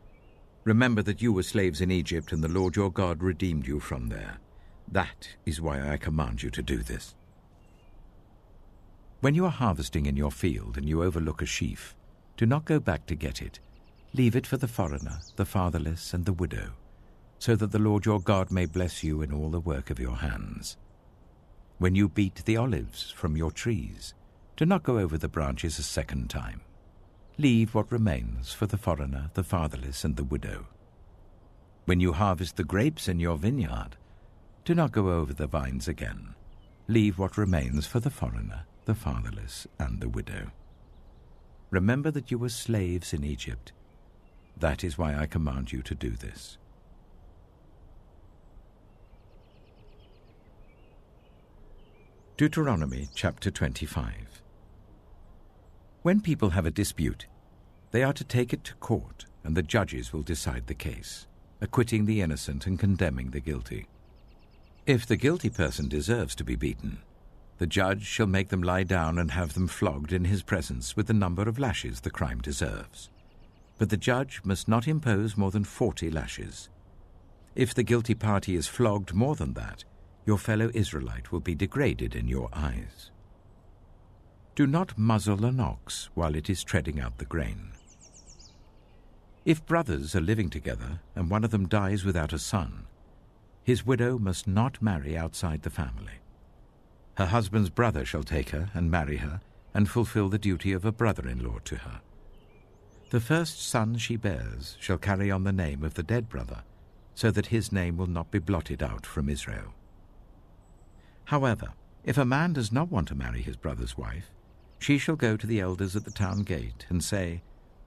Remember that you were slaves in Egypt, and the Lord your God redeemed you from there. That is why I command you to do this. When you are harvesting in your field and you overlook a sheaf, do not go back to get it. Leave it for the foreigner, the fatherless, and the widow, so that the Lord your God may bless you in all the work of your hands. When you beat the olives from your trees, do not go over the branches a second time. Leave what remains for the foreigner, the fatherless, and the widow. When you harvest the grapes in your vineyard, do not go over the vines again. Leave what remains for the foreigner, the fatherless, and the widow. Remember that you were slaves in Egypt. That is why I command you to do this. Deuteronomy chapter 25. When people have a dispute, they are to take it to court, and the judges will decide the case, acquitting the innocent and condemning the guilty. If the guilty person deserves to be beaten, The judge shall make them lie down and have them flogged in his presence with the number of lashes the crime deserves. But the judge must not impose more than 40 lashes. If the guilty party is flogged more than that, your fellow Israelite will be degraded in your eyes. Do not muzzle an ox while it is treading out the grain. If brothers are living together and one of them dies without a son, his widow must not marry outside the family. Her husband's brother shall take her and marry her and fulfill the duty of a brother-in-law to her. The first son she bears shall carry on the name of the dead brother, so that his name will not be blotted out from Israel. However, if a man does not want to marry his brother's wife, she shall go to the elders at the town gate and say,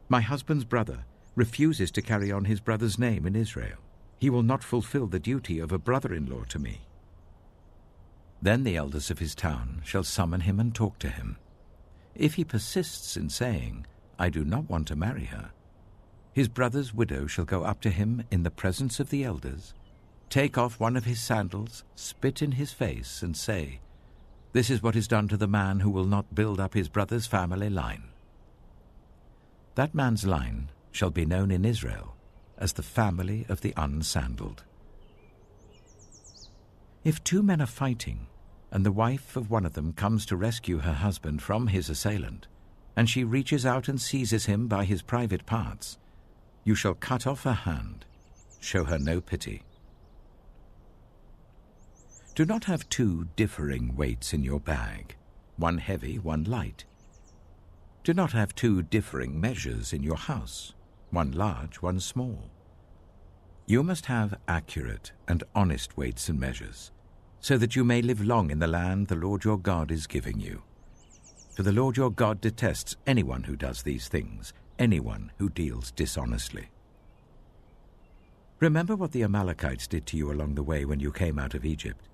"My husband's brother refuses to carry on his brother's name in Israel. He will not fulfill the duty of a brother-in-law to me." Then the elders of his town shall summon him and talk to him. If he persists in saying, "I do not want to marry her," his brother's widow shall go up to him in the presence of the elders, take off one of his sandals, spit in his face, and say, "This is what is done to the man who will not build up his brother's family line." That man's line shall be known in Israel as the family of the unsandaled. If two men are fighting, and the wife of one of them comes to rescue her husband from his assailant, and she reaches out and seizes him by his private parts, you shall cut off her hand. Show her no pity. Do not have two differing weights in your bag, one heavy, one light. Do not have two differing measures in your house, one large, one small. You must have accurate and honest weights and measures, so that you may live long in the land the Lord your God is giving you. For the Lord your God detests anyone who does these things, anyone who deals dishonestly. Remember what the Amalekites did to you along the way when you came out of Egypt.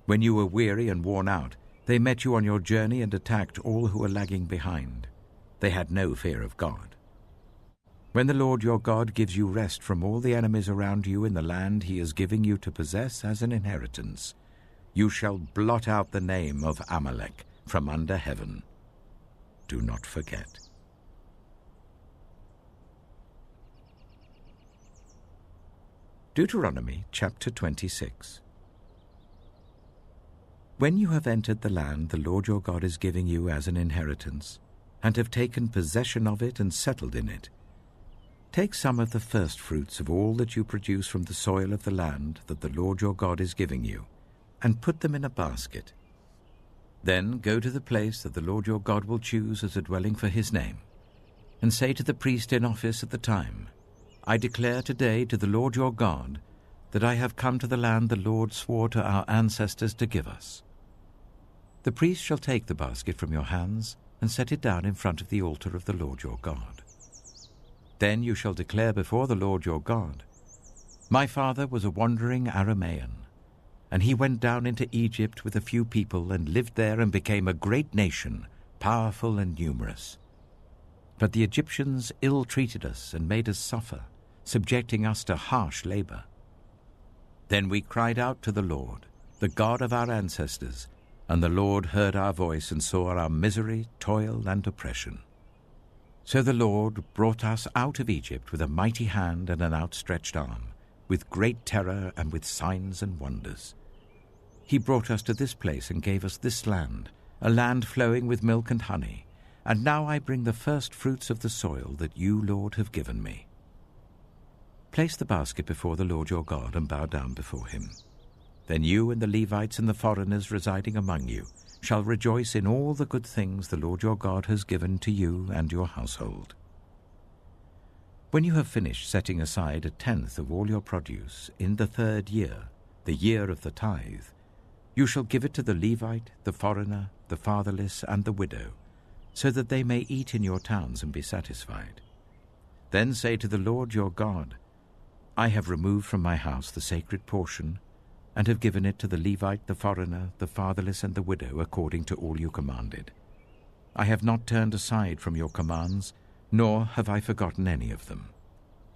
When you were weary and worn out, they met you on your journey and attacked all who were lagging behind. They had no fear of God. When the Lord your God gives you rest from all the enemies around you in the land he is giving you to possess as an inheritance, you shall blot out the name of Amalek from under heaven. Do not forget. Deuteronomy chapter 26. When you have entered the land the Lord your God is giving you as an inheritance, and have taken possession of it and settled in it, take some of the first fruits of all that you produce from the soil of the land that the Lord your God is giving you, and put them in a basket. Then go to the place that the Lord your God will choose as a dwelling for his name, and say to the priest in office at the time, "I declare today to the Lord your God that I have come to the land the Lord swore to our ancestors to give us." The priest shall take the basket from your hands and set it down in front of the altar of the Lord your God. Then you shall declare before the Lord your God, "My father was a wandering Aramean, and he went down into Egypt with a few people and lived there and became a great nation, powerful and numerous. But the Egyptians ill-treated us and made us suffer, subjecting us to harsh labor. Then we cried out to the Lord, the God of our ancestors, and the Lord heard our voice and saw our misery, toil, and oppression. So the Lord brought us out of Egypt with a mighty hand and an outstretched arm, with great terror and with signs and wonders. He brought us to this place and gave us this land, a land flowing with milk and honey, and now I bring the first fruits of the soil that you, Lord, have given me." Place the basket before the Lord your God and bow down before him. Then you and the Levites and the foreigners residing among you shall rejoice in all the good things the Lord your God has given to you and your household. When you have finished setting aside 1/10 of all your produce in the 3rd year, the year of the tithe, you shall give it to the Levite, the foreigner, the fatherless, and the widow, so that they may eat in your towns and be satisfied. Then say to the Lord your God, "I have removed from my house the sacred portion, and have given it to the Levite, the foreigner, the fatherless, and the widow, according to all you commanded. I have not turned aside from your commands, nor have I forgotten any of them.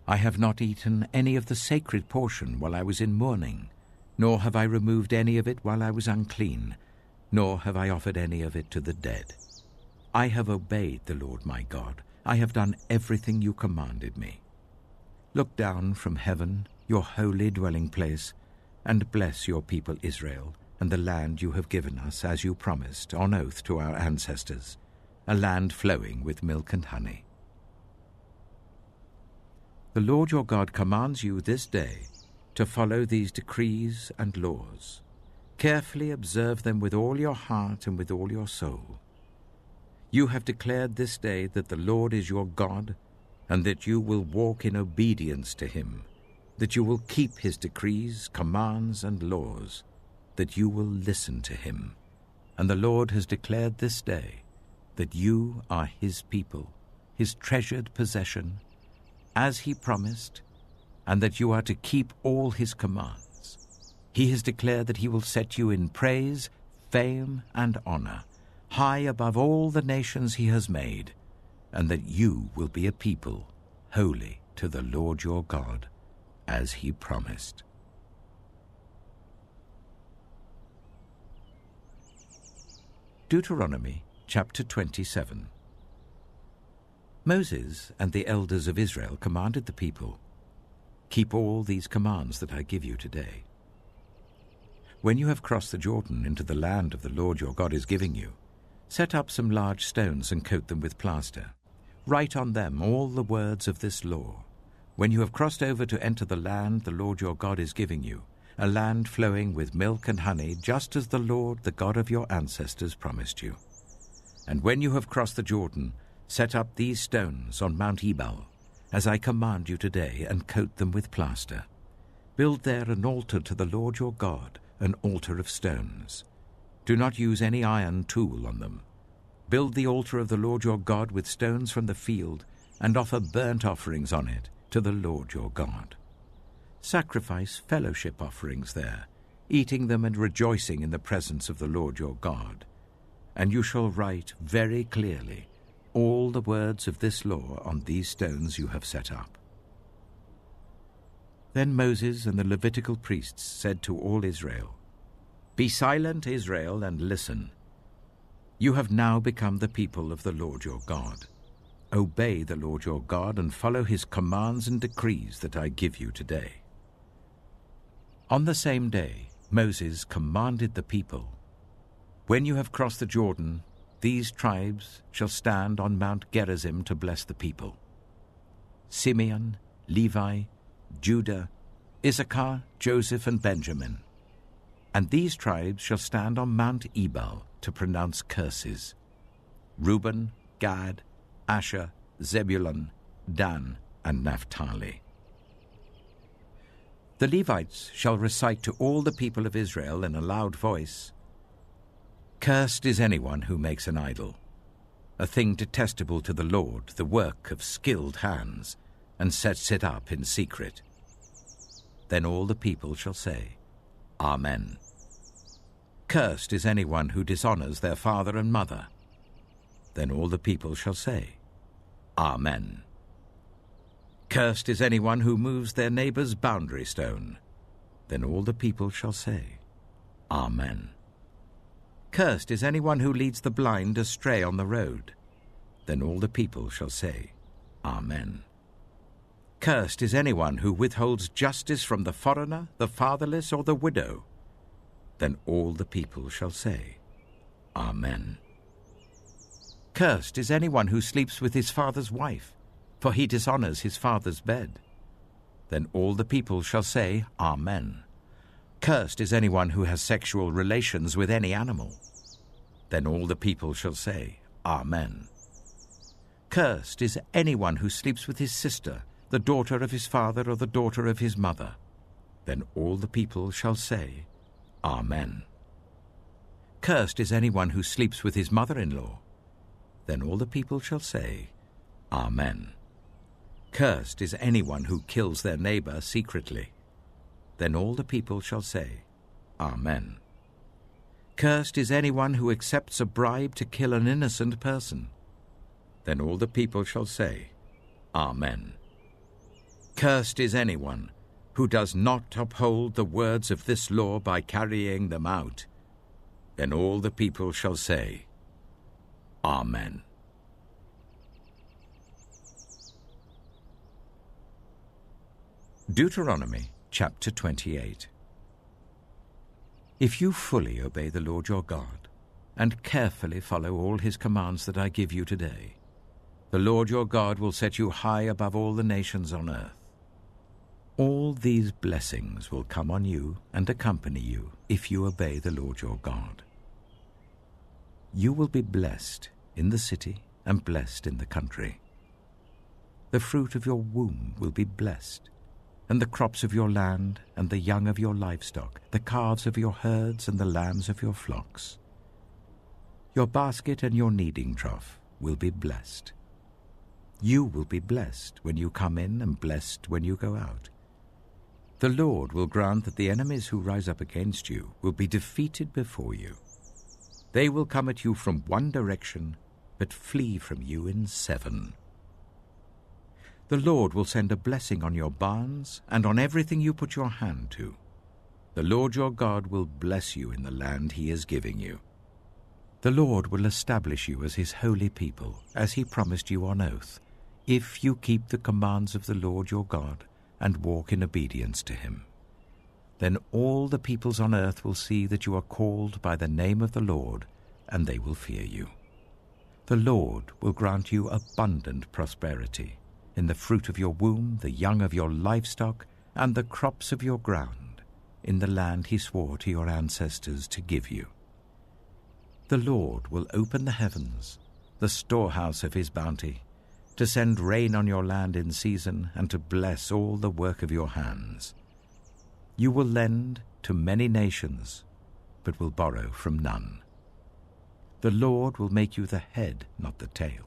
I have not eaten any of the sacred portion while I was in mourning, nor have I removed any of it while I was unclean, nor have I offered any of it to the dead. I have obeyed the Lord my God. I have done everything you commanded me. Look down from heaven, your holy dwelling place, and bless your people Israel and the land you have given us, as you promised on oath to our ancestors, a land flowing with milk and honey. The Lord your God commands you this day to follow these decrees and laws. Carefully observe them with all your heart and with all your soul. You have declared this day that the Lord is your God, and that you will walk in obedience to him, that you will keep his decrees, commands, and laws, that you will listen to him. And the Lord has declared this day that you are his people, his treasured possession, as he promised, and that you are to keep all his commands. He has declared that he will set you in praise, fame, and honor, high above all the nations he has made, and that you will be a people holy to the Lord your God, as he promised. Deuteronomy chapter 27. Moses and the elders of Israel commanded the people, "Keep all these commands that I give you today. When you have crossed the Jordan into the land of the Lord your God is giving you, set up some large stones and coat them with plaster. Write on them all the words of this law. When you have crossed over to enter the land the Lord your God is giving you, a land flowing with milk and honey, just as the Lord, the God of your ancestors, promised you. And when you have crossed the Jordan, set up these stones on Mount Ebal, as I command you today, and coat them with plaster. Build there an altar to the Lord your God, an altar of stones. Do not use any iron tool on them. Build the altar of the Lord your God with stones from the field, and offer burnt offerings on it to the Lord your God. Sacrifice fellowship offerings there, eating them and rejoicing in the presence of the Lord your God. And you shall write very clearly all the words of this law on these stones you have set up." Then Moses and the Levitical priests said to all Israel, "Be silent, Israel, and listen. You have now become the people of the Lord your God. Obey the Lord your God and follow his commands and decrees that I give you today." On the same day, Moses commanded the people, "When you have crossed the Jordan, these tribes shall stand on Mount Gerizim to bless the people: Simeon, Levi, Judah, Issachar, Joseph, and Benjamin. And these tribes shall stand on Mount Ebal to pronounce curses: Reuben, Gad, Asher, Zebulun, Dan, and Naphtali. The Levites shall recite to all the people of Israel in a loud voice, 'Cursed is anyone who makes an idol, a thing detestable to the Lord, the work of skilled hands, and sets it up in secret.' Then all the people shall say, 'Amen.' Cursed is anyone who dishonors their father and mother.' Then all the people shall say, 'Amen.' Cursed is anyone who moves their neighbor's boundary stone.' Then all the people shall say, 'Amen.' Cursed is anyone who leads the blind astray on the road.' Then all the people shall say, 'Amen.' Cursed is anyone who withholds justice from the foreigner, the fatherless, or the widow.' Then all the people shall say, 'Amen.' Cursed is anyone who sleeps with his father's wife, for he dishonors his father's bed.' Then all the people shall say, 'Amen.' Cursed is anyone who has sexual relations with any animal.' Then all the people shall say, 'Amen.' Cursed is anyone who sleeps with his sister, the daughter of his father or the daughter of his mother.' Then all the people shall say, 'Amen.' Cursed is anyone who sleeps with his mother-in-law.' Then all the people shall say, 'Amen.' Cursed is anyone who kills their neighbor secretly.' Then all the people shall say, 'Amen.' Cursed is anyone who accepts a bribe to kill an innocent person.' Then all the people shall say, 'Amen.' Cursed is anyone who does not uphold the words of this law by carrying them out. Then all the people shall say, Amen. Deuteronomy chapter 28. If you fully obey the Lord your God, and carefully follow all his commands that I give you today, the Lord your God will set you high above all the nations on earth. All these blessings will come on you and accompany you if you obey the Lord your God. You will be blessed in the city and blessed in the country. The fruit of your womb will be blessed, and the crops of your land and the young of your livestock, the calves of your herds and the lambs of your flocks. Your basket and your kneading trough will be blessed. You will be blessed when you come in and blessed when you go out. The Lord will grant that the enemies who rise up against you will be defeated before you. They will come at you from one direction, but flee from you in 7. The Lord will send a blessing on your barns and on everything you put your hand to. The Lord your God will bless you in the land he is giving you. The Lord will establish you as his holy people, as he promised you on oath, if you keep the commands of the Lord your God and walk in obedience to him. Then all the peoples on earth will see that you are called by the name of the Lord, and they will fear you. The Lord will grant you abundant prosperity in the fruit of your womb, the young of your livestock, and the crops of your ground, in the land he swore to your ancestors to give you. The Lord will open the heavens, the storehouse of his bounty, to send rain on your land in season and to bless all the work of your hands. You will lend to many nations, but will borrow from none. The Lord will make you the head, not the tail.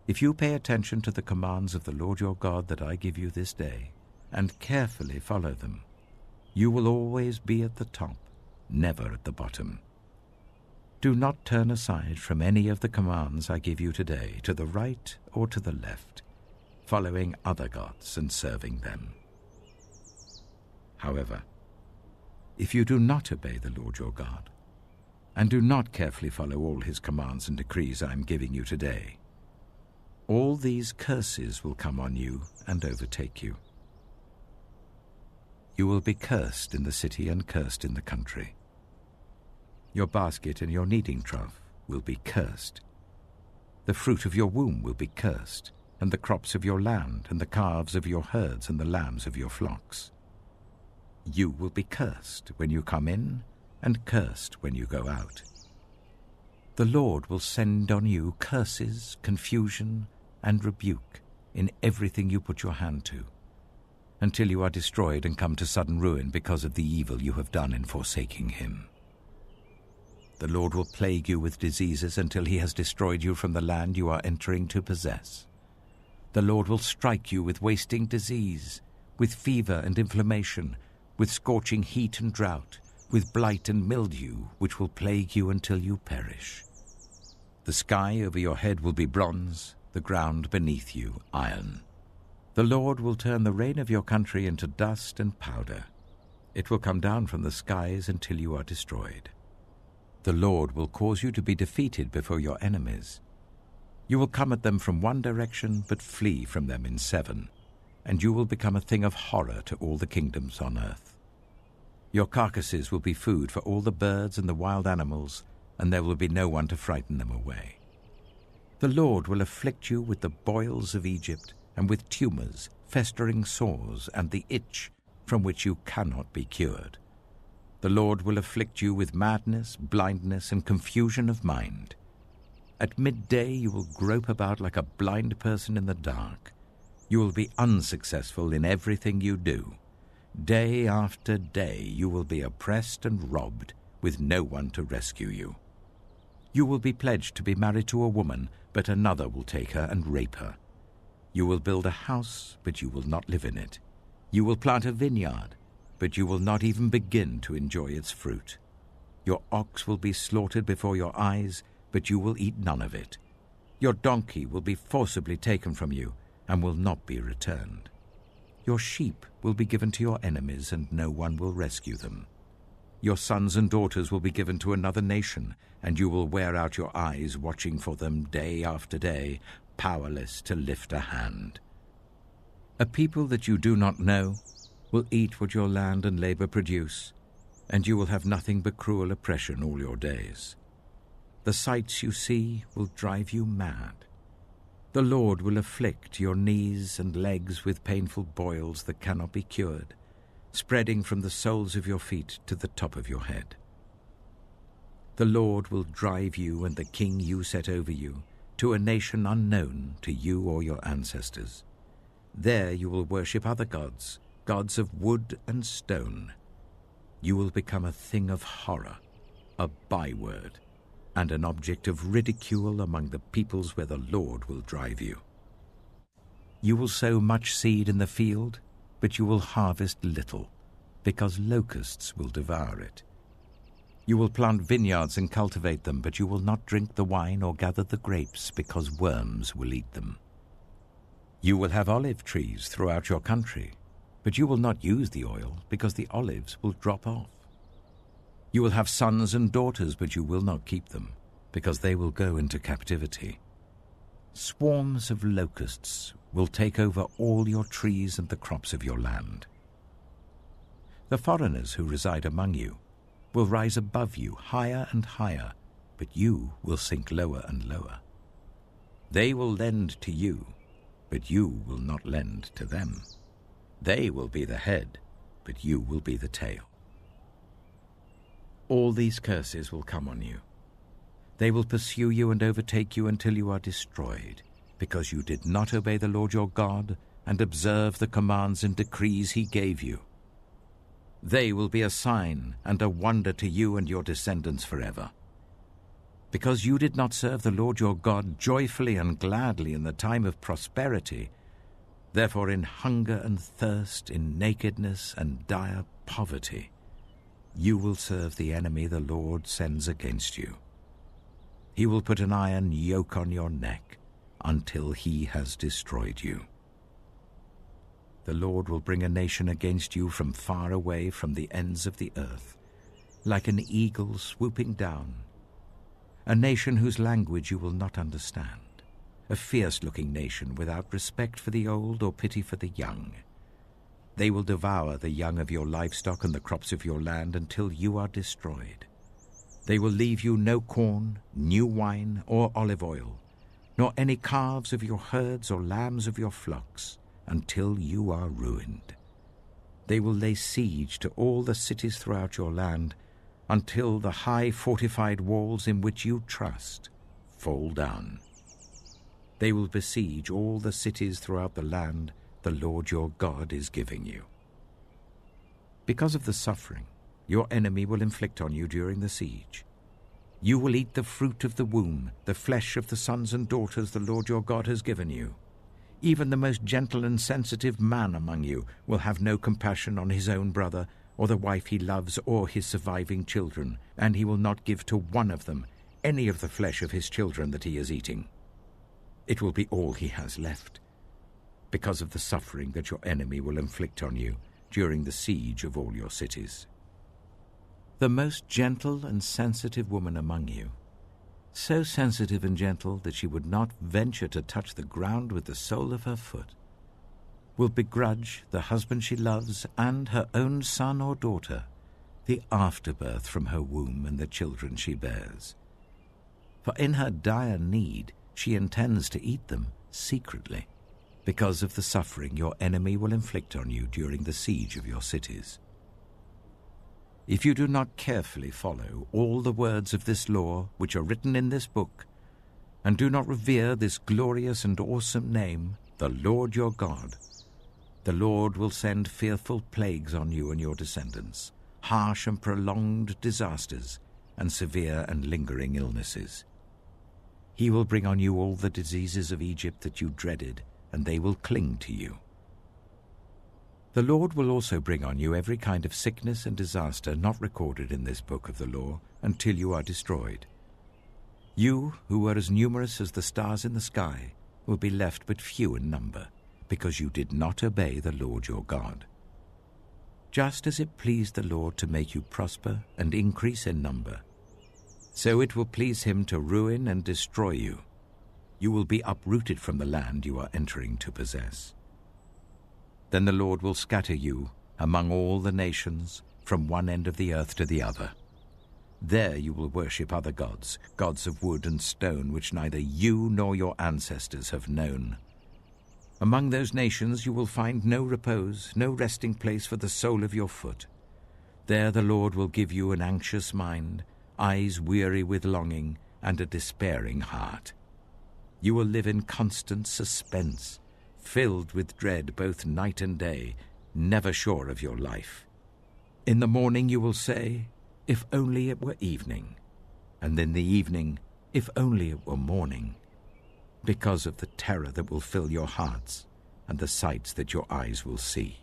If you pay attention to the commands of the Lord your God that I give you this day, and carefully follow them, you will always be at the top, never at the bottom. Do not turn aside from any of the commands I give you today, to the right or to the left, following other gods and serving them. However, if you do not obey the Lord your God, and do not carefully follow all his commands and decrees I am giving you today, all these curses will come on you and overtake you. You will be cursed in the city and cursed in the country. Your basket and your kneading trough will be cursed. The fruit of your womb will be cursed, and the crops of your land, and the calves of your herds, and the lambs of your flocks. You will be cursed when you come in, and cursed when you go out. The Lord will send on you curses, confusion, and rebuke in everything you put your hand to, until you are destroyed and come to sudden ruin because of the evil you have done in forsaking him. The Lord will plague you with diseases until he has destroyed you from the land you are entering to possess. The Lord will strike you with wasting disease, with fever and inflammation, with scorching heat and drought, with blight and mildew, which will plague you until you perish. The sky over your head will be bronze, the ground beneath you iron. The Lord will turn the rain of your country into dust and powder. It will come down from the skies until you are destroyed. The Lord will cause you to be defeated before your enemies. You will come at them from one direction, but flee from them in 7, and you will become a thing of horror to all the kingdoms on earth. Your carcasses will be food for all the birds and the wild animals, and there will be no one to frighten them away. The Lord will afflict you with the boils of Egypt, and with tumors, festering sores, and the itch from which you cannot be cured. The Lord will afflict you with madness, blindness, and confusion of mind. At midday you will grope about like a blind person in the dark. You will be unsuccessful in everything you do. Day after day you will be oppressed and robbed, with no one to rescue you. You will be pledged to be married to a woman, but another will take her and rape her. You will build a house, but you will not live in it. You will plant a vineyard, but you will not even begin to enjoy its fruit. Your ox will be slaughtered before your eyes, but you will eat none of it. Your donkey will be forcibly taken from you and will not be returned. Your sheep will be given to your enemies, and no one will rescue them. Your sons and daughters will be given to another nation, and you will wear out your eyes watching for them day after day, powerless to lift a hand. A people that you do not know will eat what your land and labor produce, and you will have nothing but cruel oppression all your days. The sights you see will drive you mad. The Lord will afflict your knees and legs with painful boils that cannot be cured, spreading from the soles of your feet to the top of your head. The Lord will drive you and the king you set over you to a nation unknown to you or your ancestors. There you will worship other gods, gods of wood and stone. You will become a thing of horror, a byword, and an object of ridicule among the peoples where the Lord will drive you. You will sow much seed in the field, but you will harvest little, because locusts will devour it. You will plant vineyards and cultivate them, but you will not drink the wine or gather the grapes, because worms will eat them. You will have olive trees throughout your country, but you will not use the oil, because the olives will drop off. You will have sons and daughters, but you will not keep them, because they will go into captivity. Swarms of locusts will take over all your trees and the crops of your land. The foreigners who reside among you will rise above you higher and higher, but you will sink lower and lower. They will lend to you, but you will not lend to them. They will be the head, but you will be the tail. All these curses will come on you. They will pursue you and overtake you until you are destroyed, because you did not obey the Lord your God and observe the commands and decrees he gave you. They will be a sign and a wonder to you and your descendants forever. Because you did not serve the Lord your God joyfully and gladly in the time of prosperity, therefore in hunger and thirst, in nakedness and dire poverty, you will serve the enemy the Lord sends against you. He will put an iron yoke on your neck until he has destroyed you. The Lord will bring a nation against you from far away, from the ends of the earth, like an eagle swooping down, a nation whose language you will not understand, a fierce-looking nation without respect for the old or pity for the young. They will devour the young of your livestock and the crops of your land until you are destroyed. They will leave you no corn, new wine, or olive oil, nor any calves of your herds or lambs of your flocks, until you are ruined. They will lay siege to all the cities throughout your land, until the high fortified walls in which you trust fall down. They will besiege all the cities throughout the land the Lord your God is giving you. Because of the suffering your enemy will inflict on you during the siege, you will eat the fruit of the womb, the flesh of the sons and daughters the Lord your God has given you. Even the most gentle and sensitive man among you will have no compassion on his own brother, or the wife he loves, or his surviving children, and he will not give to one of them any of the flesh of his children that he is eating. It will be all he has left, because of the suffering that your enemy will inflict on you during the siege of all your cities. The most gentle and sensitive woman among you, so sensitive and gentle that she would not venture to touch the ground with the sole of her foot, will begrudge the husband she loves and her own son or daughter the afterbirth from her womb and the children she bears. For in her dire need she intends to eat them secretly, because of the suffering your enemy will inflict on you during the siege of your cities. If you do not carefully follow all the words of this law which are written in this book, and do not revere this glorious and awesome name, the Lord your God, the Lord will send fearful plagues on you and your descendants, harsh and prolonged disasters, and severe and lingering illnesses. He will bring on you all the diseases of Egypt that you dreaded, and they will cling to you. The Lord will also bring on you every kind of sickness and disaster not recorded in this book of the law until you are destroyed. You, who were as numerous as the stars in the sky, will be left but few in number, because you did not obey the Lord your God. just as it pleased the Lord to make you prosper and increase in number, so it will please him to ruin and destroy you. You will be uprooted from the land you are entering to possess. Then the Lord will scatter you among all the nations, from one end of the earth to the other. There you will worship other gods, gods of wood and stone, which neither you nor your ancestors have known. Among those nations you will find no repose, no resting place for the sole of your foot. There the Lord will give you an anxious mind, eyes weary with longing, and a despairing heart. You will live in constant suspense, filled with dread both night and day, never sure of your life. In the morning you will say, "If only it were evening," and in the evening, "If only it were morning," because of the terror that will fill your hearts and the sights that your eyes will see.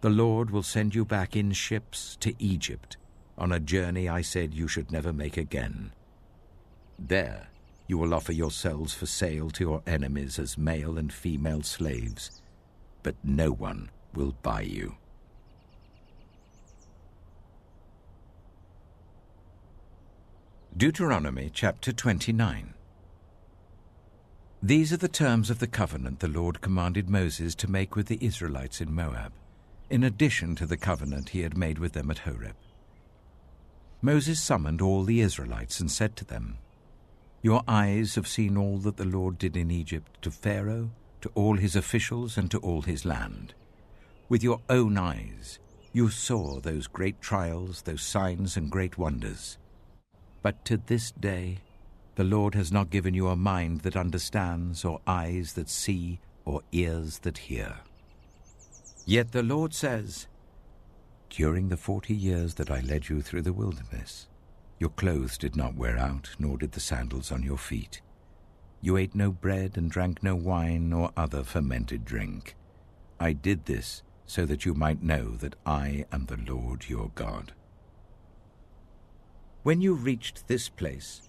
The Lord will send you back in ships to Egypt, on a journey I said you should never make again. There you will offer yourselves for sale to your enemies as male and female slaves, but no one will buy you. Deuteronomy chapter 29. These are the terms of the covenant the Lord commanded Moses to make with the Israelites in Moab, in addition to the covenant he had made with them at Horeb. Moses summoned all the Israelites and said to them, "Your eyes have seen all that the Lord did in Egypt to Pharaoh, to all his officials, and to all his land. With your own eyes you saw those great trials, those signs and great wonders. But to this day the Lord has not given you a mind that understands, or eyes that see, or ears that hear. Yet the Lord says, during the 40 years that I led you through the wilderness, your clothes did not wear out, nor did the sandals on your feet. You ate no bread and drank no wine or other fermented drink. I did this so that you might know that I am the Lord your God." When you reached this place,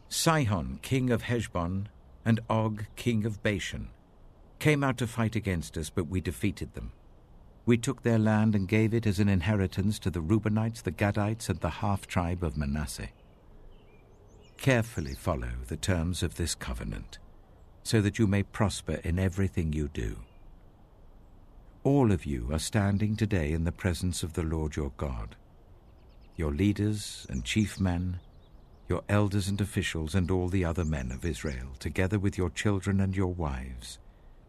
Sihon, king of Heshbon, and Og, king of Bashan, came out to fight against us, but we defeated them. We took their land and gave it as an inheritance to the Reubenites, the Gadites, and the half-tribe of Manasseh. Carefully follow the terms of this covenant, so that you may prosper in everything you do. All of you are standing today in the presence of the Lord your God. Your leaders and chief men, your elders and officials, and all the other men of Israel, together with your children and your wives,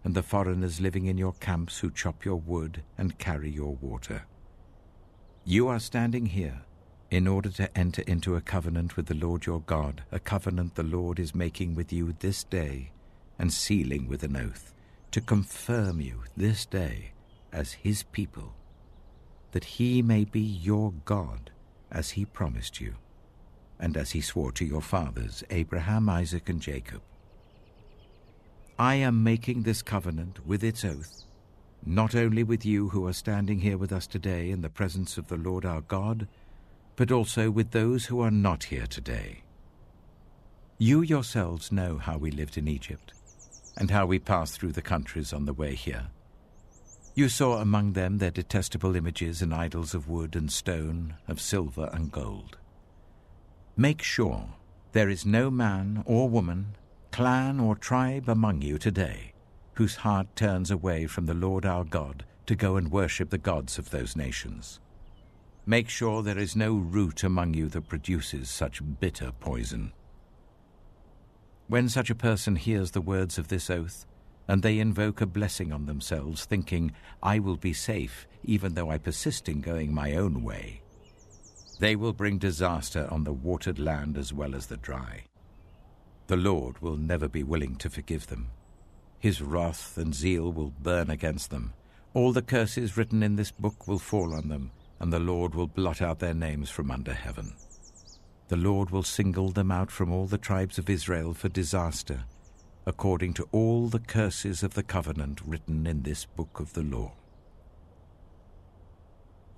and the foreigners living in your camps who chop your wood and carry your water. You are standing here in order to enter into a covenant with the Lord your God, a covenant the Lord is making with you this day and sealing with an oath, to confirm you this day as his people, that he may be your God as he promised you, and as he swore to your fathers, Abraham, Isaac, and Jacob. I am making this covenant with its oath, not only with you who are standing here with us today in the presence of the Lord our God, but also with those who are not here today. You yourselves know how we lived in Egypt, and how we passed through the countries on the way here. You saw among them their detestable images and idols of wood and stone, of silver and gold. Make sure there is no man or woman, clan or tribe among you today whose heart turns away from the Lord our God to go and worship the gods of those nations. Make sure there is no root among you that produces such bitter poison. When such a person hears the words of this oath, and they invoke a blessing on themselves, thinking, "I will be safe, even though I persist in going my own way," they will bring disaster on the watered land as well as the dry. The Lord will never be willing to forgive them. His wrath and zeal will burn against them. All the curses written in this book will fall on them, and the Lord will blot out their names from under heaven. The Lord will single them out from all the tribes of Israel for disaster, according to all the curses of the covenant written in this book of the law.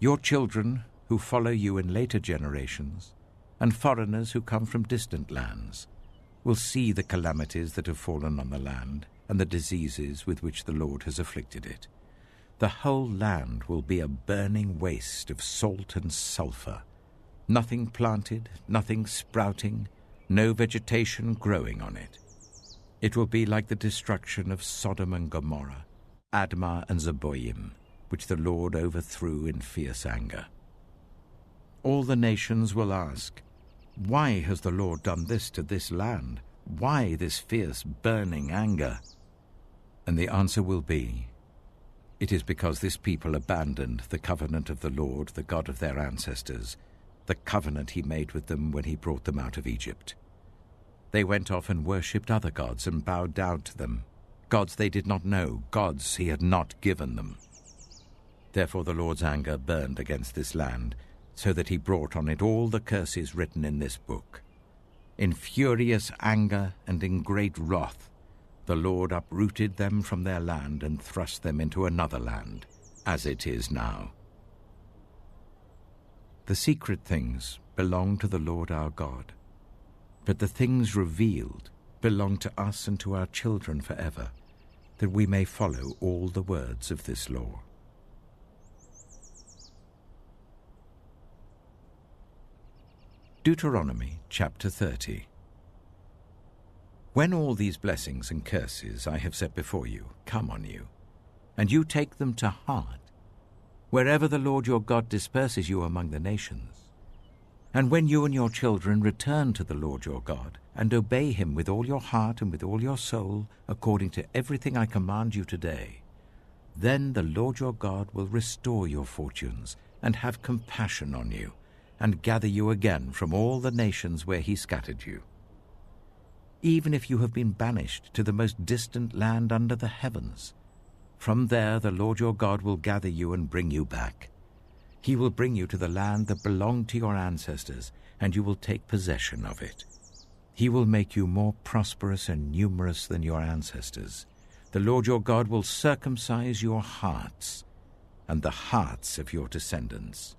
Your children who follow you in later generations, and foreigners who come from distant lands, will see the calamities that have fallen on the land and the diseases with which the Lord has afflicted it. The whole land will be a burning waste of salt and sulfur. Nothing planted, nothing sprouting, no vegetation growing on it. It will be like the destruction of Sodom and Gomorrah, Admah and Zeboim, which the Lord overthrew in fierce anger. All the nations will ask, "Why has the Lord done this to this land? Why this fierce burning anger?" And the answer will be, "It is because this people abandoned the covenant of the Lord, the God of their ancestors, the covenant he made with them when he brought them out of Egypt. They went off and worshipped other gods and bowed down to them, gods they did not know, gods he had not given them. Therefore the Lord's anger burned against this land, so that he brought on it all the curses written in this book. In furious anger and in great wrath, the Lord uprooted them from their land and thrust them into another land, as it is now. The secret things belong to the Lord our God, but the things revealed belong to us and to our children forever, that we may follow all the words of this law." Deuteronomy chapter 30. When all these blessings and curses I have set before you come on you, and you take them to heart, wherever the Lord your God disperses you among the nations, and when you and your children return to the Lord your God, and obey him with all your heart and with all your soul, according to everything I command you today, then the Lord your God will restore your fortunes and have compassion on you, and gather you again from all the nations where he scattered you. Even if you have been banished to the most distant land under the heavens, from there the Lord your God will gather you and bring you back. He will bring you to the land that belonged to your ancestors, and you will take possession of it. He will make you more prosperous and numerous than your ancestors. The Lord your God will circumcise your hearts and the hearts of your descendants,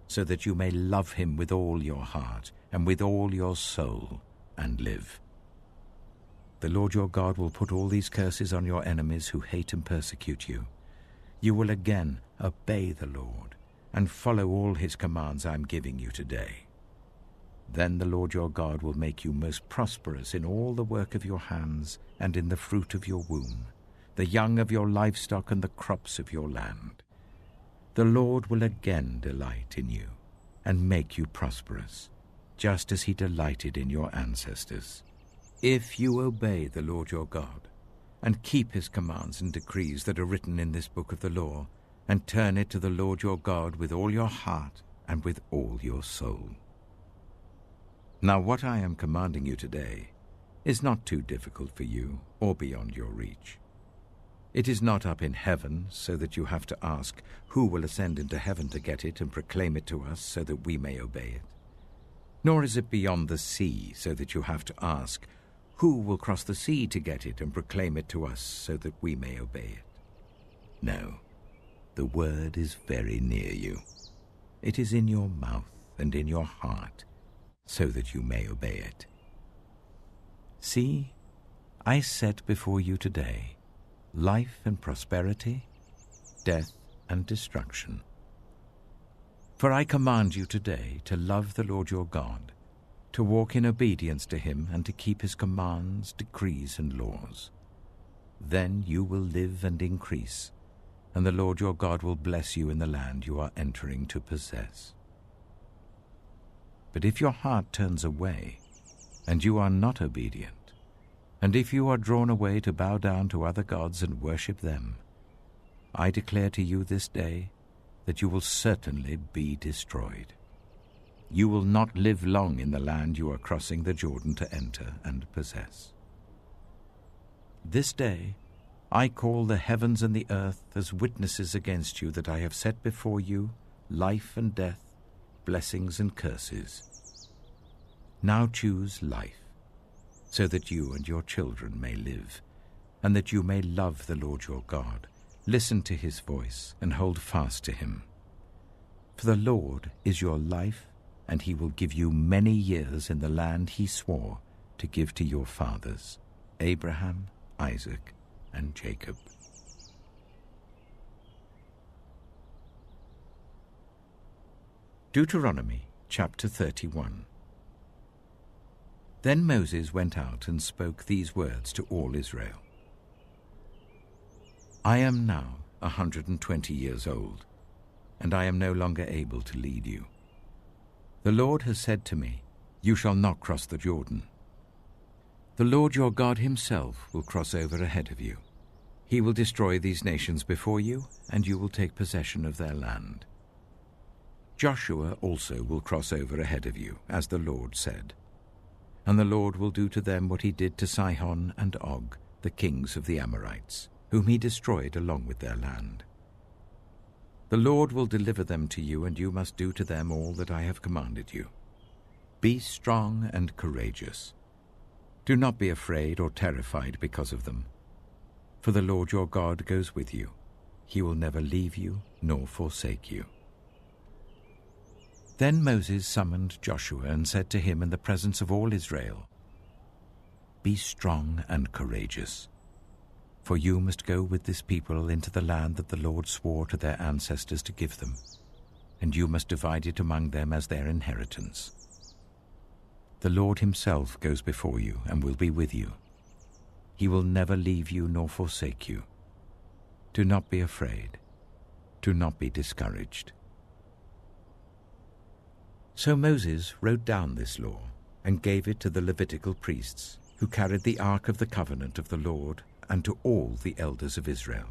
so that you may love him with all your heart and with all your soul and live. The Lord your God will put all these curses on your enemies who hate and persecute you. You will again obey the Lord and follow all his commands I am giving you today. Then the Lord your God will make you most prosperous in all the work of your hands and in the fruit of your womb, the young of your livestock and the crops of your land. The Lord will again delight in you and make you prosperous, just as he delighted in your ancestors. If you obey the Lord your God and keep his commands and decrees that are written in this book of the law, and turn it to the Lord your God with all your heart and with all your soul. Now what I am commanding you today is not too difficult for you or beyond your reach. It is not up in heaven, so that you have to ask, who will ascend into heaven to get it and proclaim it to us so that we may obey it? Nor is it beyond the sea, so that you have to ask, who will cross the sea to get it and proclaim it to us so that we may obey it? No, the word is very near you. It is in your mouth and in your heart, so that you may obey it. See, I set before you today life and prosperity, death and destruction. For I command you today to love the Lord your God, to walk in obedience to him and to keep his commands, decrees, and laws. Then you will live and increase, and the Lord your God will bless you in the land you are entering to possess. But if your heart turns away, and you are not obedient, and if you are drawn away to bow down to other gods and worship them, I declare to you this day that you will certainly be destroyed. You will not live long in the land you are crossing the Jordan to enter and possess. This day I call the heavens and the earth as witnesses against you that I have set before you life and death, blessings and curses. Now choose life, so that you and your children may live, and that you may love the Lord your God, listen to his voice, and hold fast to him. For the Lord is your life, and he will give you many years in the land he swore to give to your fathers, Abraham, Isaac, and Jacob. Deuteronomy chapter 31. Then Moses went out and spoke these words to all Israel. I am now 120 years old, and I am no longer able to lead you. The Lord has said to me, you shall not cross the Jordan. The Lord your God himself will cross over ahead of you. He will destroy these nations before you, and you will take possession of their land. Joshua also will cross over ahead of you, as the Lord said. And the Lord will do to them what he did to Sihon and Og, the kings of the Amorites, whom he destroyed along with their land. The Lord will deliver them to you, and you must do to them all that I have commanded you. Be strong and courageous. Do not be afraid or terrified because of them. For the Lord your God goes with you. He will never leave you nor forsake you. Then Moses summoned Joshua and said to him in the presence of all Israel, be strong and courageous, for you must go with this people into the land that the Lord swore to their ancestors to give them, and you must divide it among them as their inheritance. The Lord himself goes before you and will be with you. He will never leave you nor forsake you. Do not be afraid. Do not be discouraged. So Moses wrote down this law and gave it to the Levitical priests, who carried the ark of the covenant of the Lord, and to all the elders of Israel.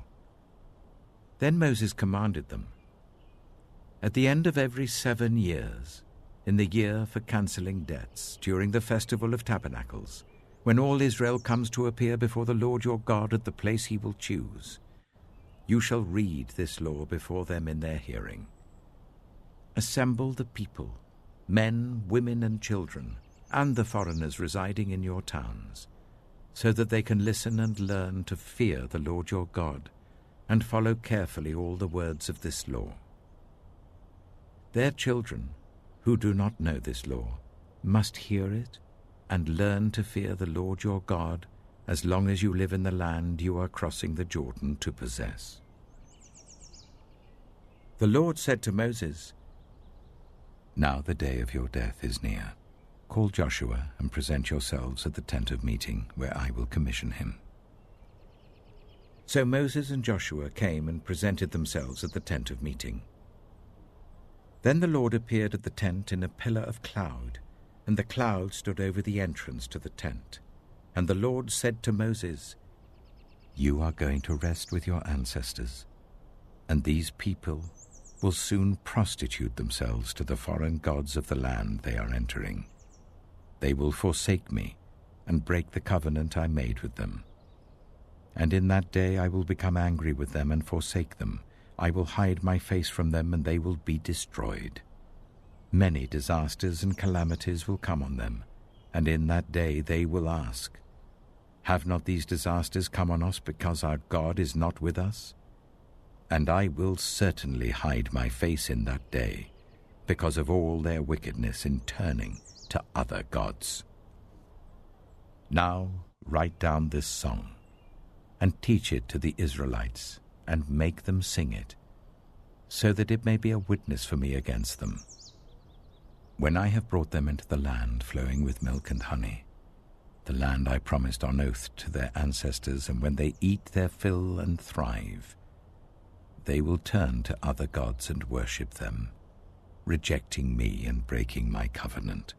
Then Moses commanded them, at the end of every 7 years, in the year for cancelling debts, during the festival of tabernacles, when all Israel comes to appear before the Lord your God at the place he will choose, you shall read this law before them in their hearing. Assemble the people, men, women, and children, and the foreigners residing in your towns, so that they can listen and learn to fear the Lord your God, and follow carefully all the words of this law. Their children, who do not know this law, must hear it and learn to fear the Lord your God as long as you live in the land you are crossing the Jordan to possess. The Lord said to Moses, now the day of your death is near. Call Joshua and present yourselves at the tent of meeting, where I will commission him. So Moses and Joshua came and presented themselves at the tent of meeting. Then the Lord appeared at the tent in a pillar of cloud, and the cloud stood over the entrance to the tent. And the Lord said to Moses, you are going to rest with your ancestors, and these people will soon prostitute themselves to the foreign gods of the land they are entering. They will forsake me and break the covenant I made with them. And in that day I will become angry with them and forsake them. I will hide my face from them, and they will be destroyed. Many disasters and calamities will come on them, and in that day they will ask, have not these disasters come on us because our God is not with us? And I will certainly hide my face in that day, because of all their wickedness in turning to other gods. Now write down this song, and teach it to the Israelites, and make them sing it, so that it may be a witness for me against them. When I have brought them into the land flowing with milk and honey, the land I promised on oath to their ancestors, and when they eat their fill and thrive, they will turn to other gods and worship them, rejecting me and breaking my covenant.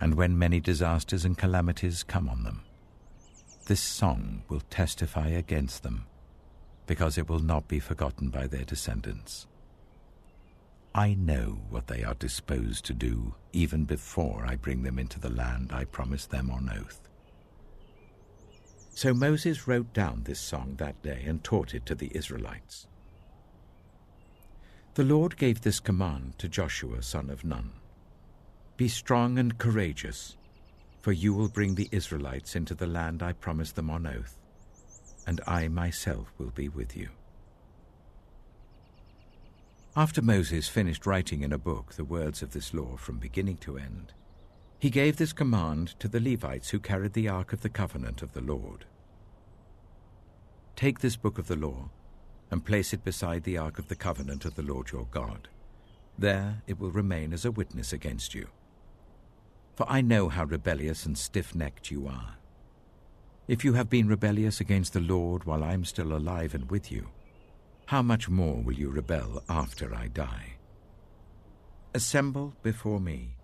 And when many disasters and calamities come on them, this song will testify against them, because it will not be forgotten by their descendants. I know what they are disposed to do even before I bring them into the land I promised them on oath. So Moses wrote down this song that day and taught it to the Israelites. The Lord gave this command to Joshua son of Nun. Be strong and courageous, for you will bring the Israelites into the land I promised them on oath, and I myself will be with you. After Moses finished writing in a book the words of this law from beginning to end, he gave this command to the Levites who carried the ark of the covenant of the Lord. Take this book of the law and place it beside the ark of the covenant of the Lord your God, There it will remain as a witness against you. For I know how rebellious and stiff-necked you are. If you have been rebellious against the Lord while I am still alive and with you, how much more will you rebel after I die? Assemble before me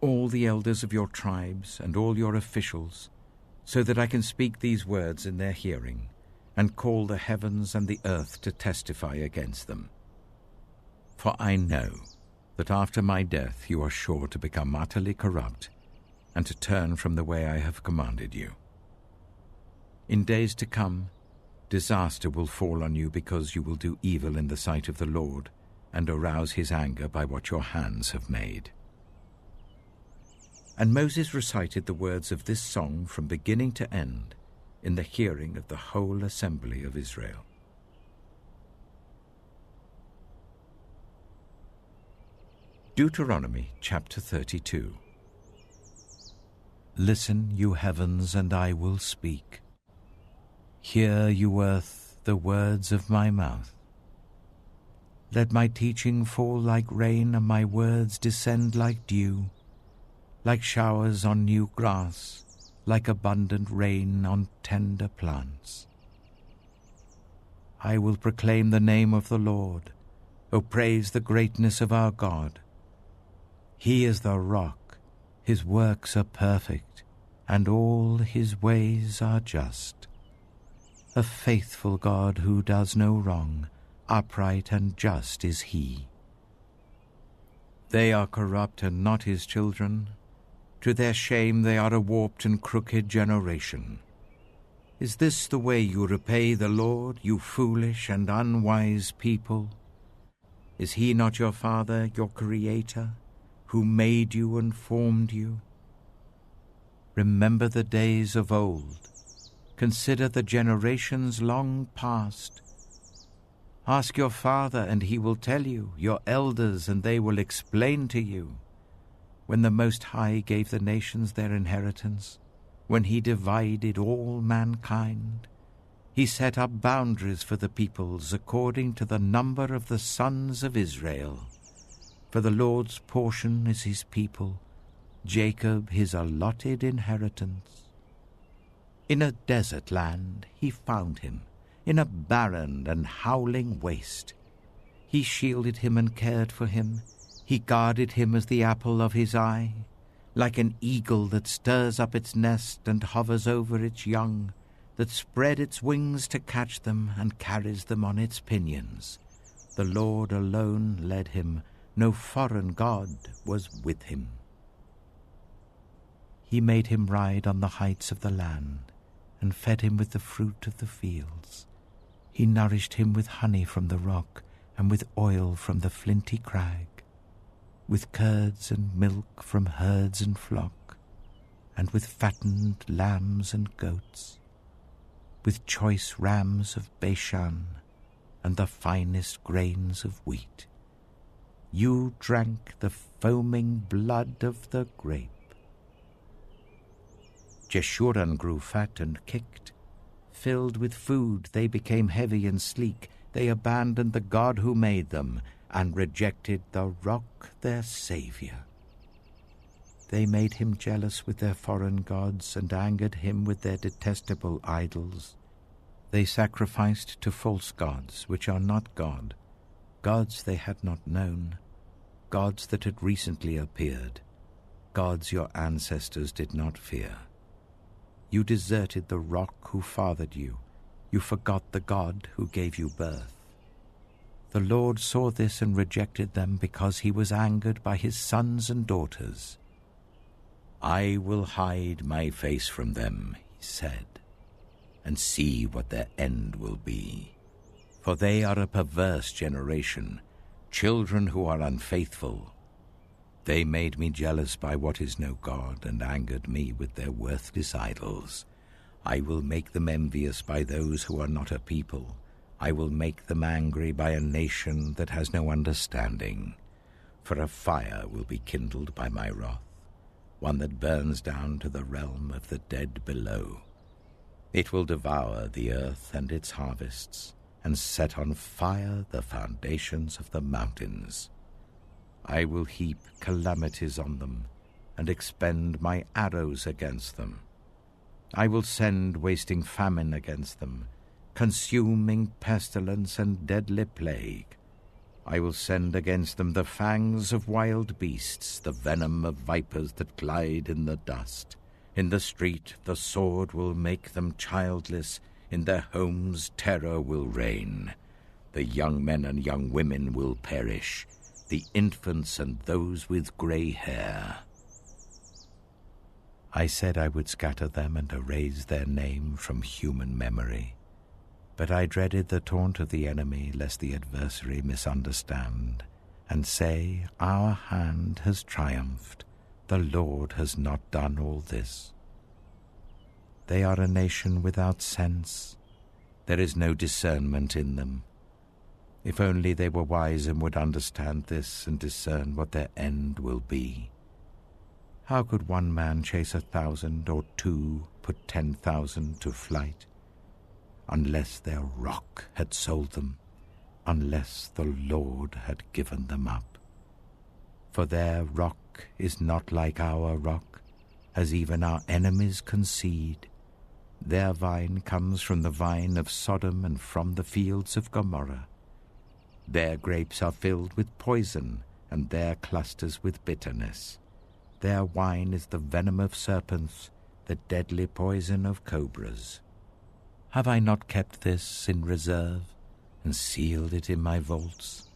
all the elders of your tribes and all your officials, so that I can speak these words in their hearing, and call the heavens and the earth to testify against them. For I know that after my death you are sure to become utterly corrupt, and to turn from the way I have commanded you. In days to come, disaster will fall on you because you will do evil in the sight of the Lord, and arouse his anger by what your hands have made. And Moses recited the words of this song from beginning to end in the hearing of the whole assembly of Israel. Deuteronomy chapter 32. Listen, you heavens, and I will speak. Hear, you earth, the words of my mouth. Let my teaching fall like rain, and my words descend like dew, like showers on new grass, like abundant rain on tender plants. I will proclaim the name of the Lord. O praise the greatness of our God. He is the rock, his works are perfect, and all his ways are just. A faithful God who does no wrong, upright and just is he. They are corrupt and not his children. To their shame they are a warped and crooked generation. Is this the way you repay the Lord, you foolish and unwise people? Is he not your Father, your Creator, who made you and formed you? Remember the days of old. Consider the generations long past. Ask your father, and he will tell you, your elders, and they will explain to you. When the Most High gave the nations their inheritance, when he divided all mankind, he set up boundaries for the peoples according to the number of the sons of Israel. For the Lord's portion is his people, Jacob his allotted inheritance. In a desert land he found him, in a barren and howling waste. He shielded him and cared for him. He guarded him as the apple of his eye. Like an eagle that stirs up its nest and hovers over its young, that spread its wings to catch them and carries them on its pinions. The Lord alone led him. No foreign god was with him. He made him ride on the heights of the land, and fed him with the fruit of the fields. He nourished him with honey from the rock, and with oil from the flinty crag, with curds and milk from herds and flock, and with fattened lambs and goats, with choice rams of Bashan, and the finest grains of wheat. You drank the foaming blood of the grape. Jeshurun grew fat and kicked. Filled with food, they became heavy and sleek. They abandoned the God who made them and rejected the rock, their Savior. They made him jealous with their foreign gods and angered him with their detestable idols. They sacrificed to false gods, which are not God, gods they had not known, gods that had recently appeared, gods your ancestors did not fear. You deserted the rock who fathered you. You forgot the God who gave you birth. The Lord saw this and rejected them because he was angered by his sons and daughters. I will hide my face from them, he said, and see what their end will be. For they are a perverse generation, children who are unfaithful. They made me jealous by what is no God, and angered me with their worthless idols. I will make them envious by those who are not a people. I will make them angry by a nation that has no understanding. For a fire will be kindled by my wrath, one that burns down to the realm of the dead below. It will devour the earth and its harvests, and set on fire the foundations of the mountains. I will heap calamities on them, and expend my arrows against them. I will send wasting famine against them, consuming pestilence and deadly plague. I will send against them the fangs of wild beasts, the venom of vipers that glide in the dust. In the street the sword will make them childless, in their homes terror will reign. The young men and young women will perish, the infants and those with grey hair. I said I would scatter them and erase their name from human memory. But I dreaded the taunt of the enemy, lest the adversary misunderstand, and say, "Our hand has triumphed, the Lord has not done all this." They are a nation without sense. There is no discernment in them. If only they were wise and would understand this and discern what their end will be. How could one man chase 1,000 or two put 10,000 to flight? Unless their rock had sold them, unless the Lord had given them up. For their rock is not like our rock, as even our enemies concede. Their vine comes from the vine of Sodom and from the fields of Gomorrah. Their grapes are filled with poison, and their clusters with bitterness. Their wine is the venom of serpents, the deadly poison of cobras. Have I not kept this in reserve, and sealed it in my vaults?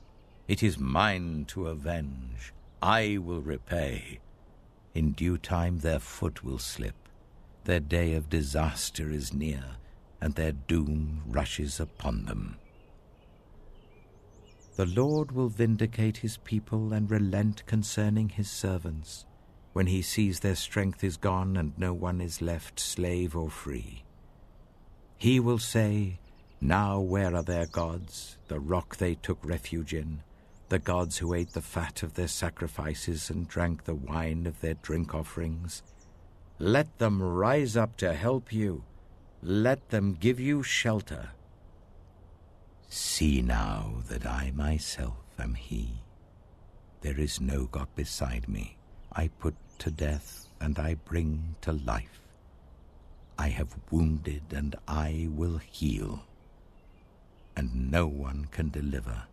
It is mine to avenge. I will repay. In due time their foot will slip. Their day of disaster is near, and their doom rushes upon them. The Lord will vindicate his people and relent concerning his servants, when he sees their strength is gone and no one is left slave or free. He will say, "Now where are their gods, the rock they took refuge in, the gods who ate the fat of their sacrifices and drank the wine of their drink offerings? Let them rise up to help you. Let them give you shelter. See now that I myself am he. There is no God beside me. I put to death and I bring to life. I have wounded and I will heal, and no one can deliver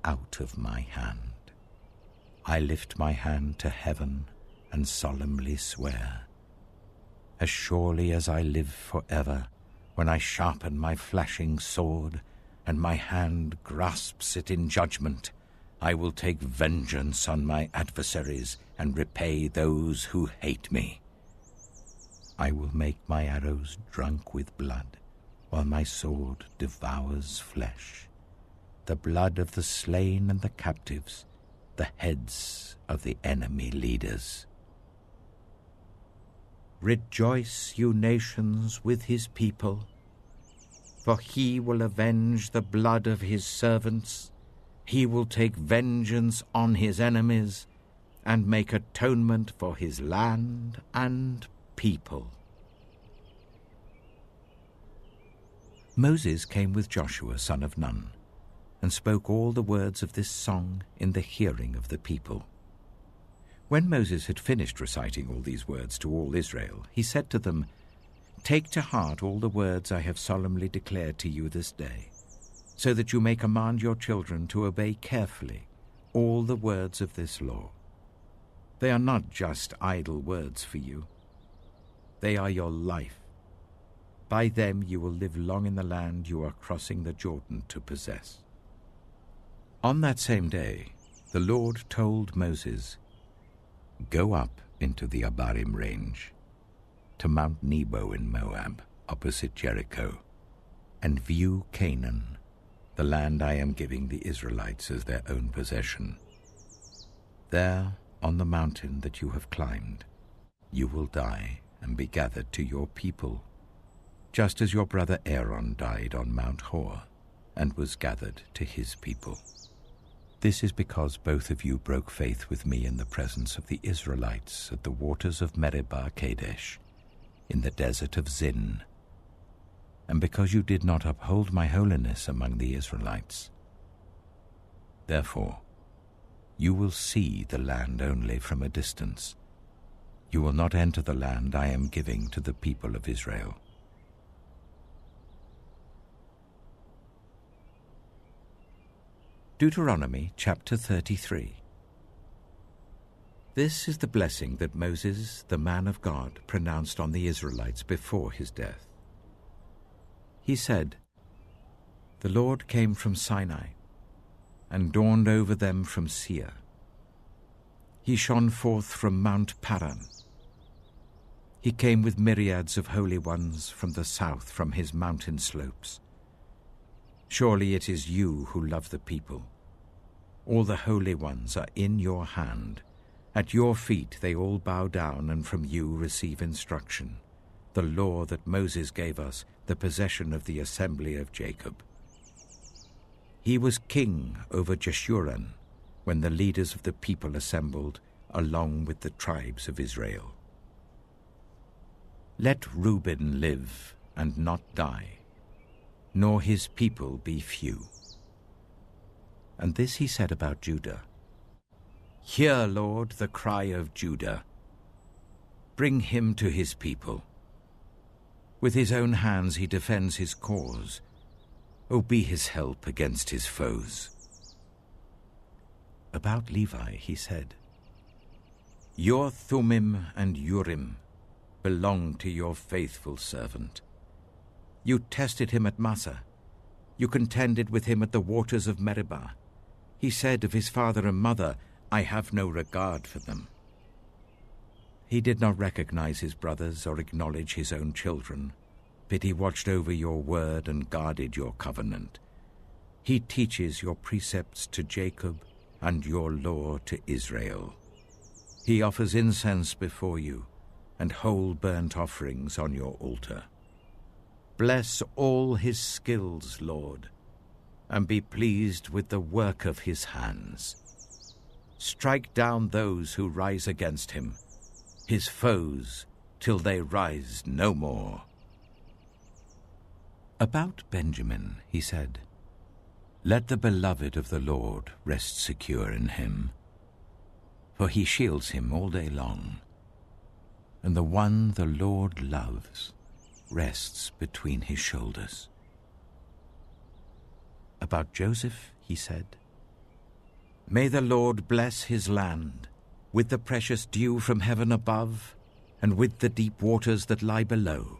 out of my hand. I lift my hand to heaven and solemnly swear, as surely as I live forever, when I sharpen my flashing sword and my hand grasps it in judgment, I will take vengeance on my adversaries and repay those who hate me. I will make my arrows drunk with blood, while my sword devours flesh, the blood of the slain and the captives, the heads of the enemy leaders. Rejoice, you nations, with his people, for he will avenge the blood of his servants. He will take vengeance on his enemies and make atonement for his land and people. Moses came with Joshua, son of Nun, and spoke all the words of this song in the hearing of the people. When Moses had finished reciting all these words to all Israel, he said to them, "Take to heart all the words I have solemnly declared to you this day, so that you may command your children to obey carefully all the words of this law. They are not just idle words for you. They are your life. By them you will live long in the land you are crossing the Jordan to possess." On that same day, the Lord told Moses, "Go up into the Abarim range, to Mount Nebo in Moab, opposite Jericho, and view Canaan, the land I am giving the Israelites as their own possession. There, on the mountain that you have climbed, you will die and be gathered to your people, just as your brother Aaron died on Mount Hor and was gathered to his people. This is because both of you broke faith with me in the presence of the Israelites at the waters of Meribah Kadesh, in the desert of Zin, and because you did not uphold my holiness among the Israelites. Therefore, you will see the land only from a distance. You will not enter the land I am giving to the people of Israel. Deuteronomy chapter 33. This is the blessing that Moses, the man of God, pronounced on the Israelites before his death. He said, "The Lord came from Sinai and dawned over them from Seir. He shone forth from Mount Paran. He came with myriads of holy ones from the south, from his mountain slopes. Surely it is you who love the people. All the holy ones are in your hand. At your feet they all bow down, and from you receive instruction, the law that Moses gave us, the possession of the assembly of Jacob. He was king over Jeshurun when the leaders of the people assembled, along with the tribes of Israel. Let Reuben live and not die, nor his people be few." And this he said about Judah. "Hear, Lord, the cry of Judah. Bring him to his people. With his own hands he defends his cause. O be his help against his foes." About Levi he said, "Your Thummim and Urim belong to your faithful servant. You tested him at Massah. You contended with him at the waters of Meribah. He said of his father and mother, 'I have no regard for them.' He did not recognize his brothers or acknowledge his own children, but he watched over your word and guarded your covenant. He teaches your precepts to Jacob and your law to Israel. He offers incense before you and whole burnt offerings on your altar. Bless all his skills, Lord, and be pleased with the work of his hands. Strike down those who rise against him, his foes, till they rise no more." About Benjamin he said, "Let the beloved of the Lord rest secure in him, for he shields him all day long, and the one the Lord loves rests between his shoulders." About Joseph he said, "May the Lord bless his land with the precious dew from heaven above, and with the deep waters that lie below.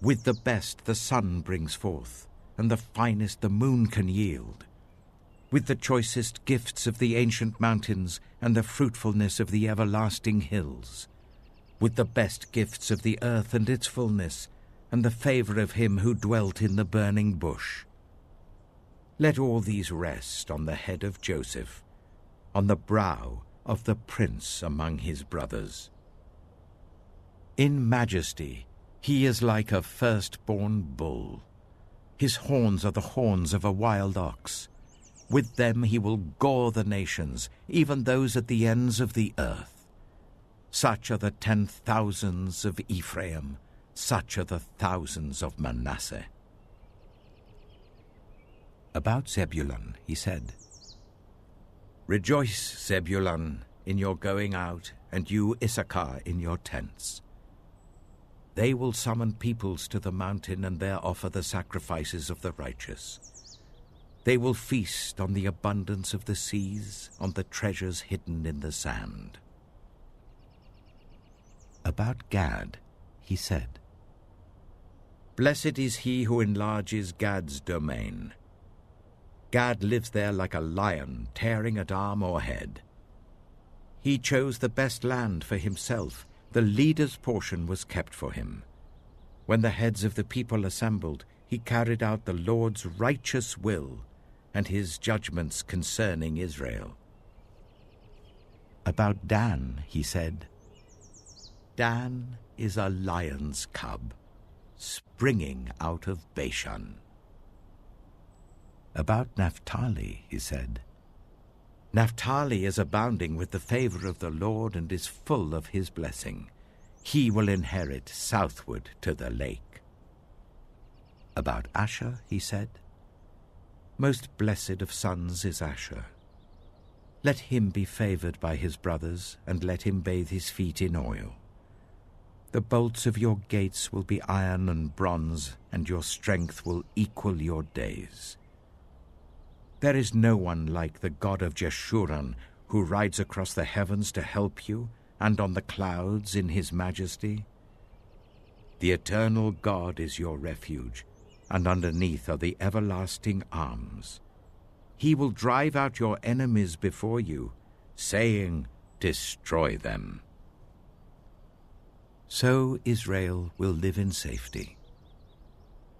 With the best the sun brings forth, and the finest the moon can yield. With the choicest gifts of the ancient mountains, and the fruitfulness of the everlasting hills. With the best gifts of the earth and its fullness, and the favor of him who dwelt in the burning bush. Let all these rest on the head of Joseph, on the brow of the prince among his brothers. In majesty he is like a firstborn bull. His horns are the horns of a wild ox. With them he will gore the nations, even those at the ends of the earth. Such are the 10,000s of Ephraim, such are the thousands of Manasseh." About Zebulun he said, "Rejoice, Zebulun, in your going out, and you, Issachar, in your tents. They will summon peoples to the mountain and there offer the sacrifices of the righteous. They will feast on the abundance of the seas, on the treasures hidden in the sand." About Gad he said, "Blessed is he who enlarges Gad's domain. Gad lives there like a lion, tearing at arm or head. He chose the best land for himself. The leader's portion was kept for him. When the heads of the people assembled, he carried out the Lord's righteous will and his judgments concerning Israel." About Dan he said, "Dan is a lion's cub, springing out of Bashan." About Naphtali he said, "Naphtali is abounding with the favor of the Lord and is full of his blessing. He will inherit southward to the lake." About Asher he said, "Most blessed of sons is Asher. Let him be favored by his brothers, and let him bathe his feet in oil. The bolts of your gates will be iron and bronze, and your strength will equal your days. There is no one like the God of Jeshurun, who rides across the heavens to help you, and on the clouds in his majesty. The eternal God is your refuge, and underneath are the everlasting arms. He will drive out your enemies before you, saying, "Destroy them." So Israel will live in safety.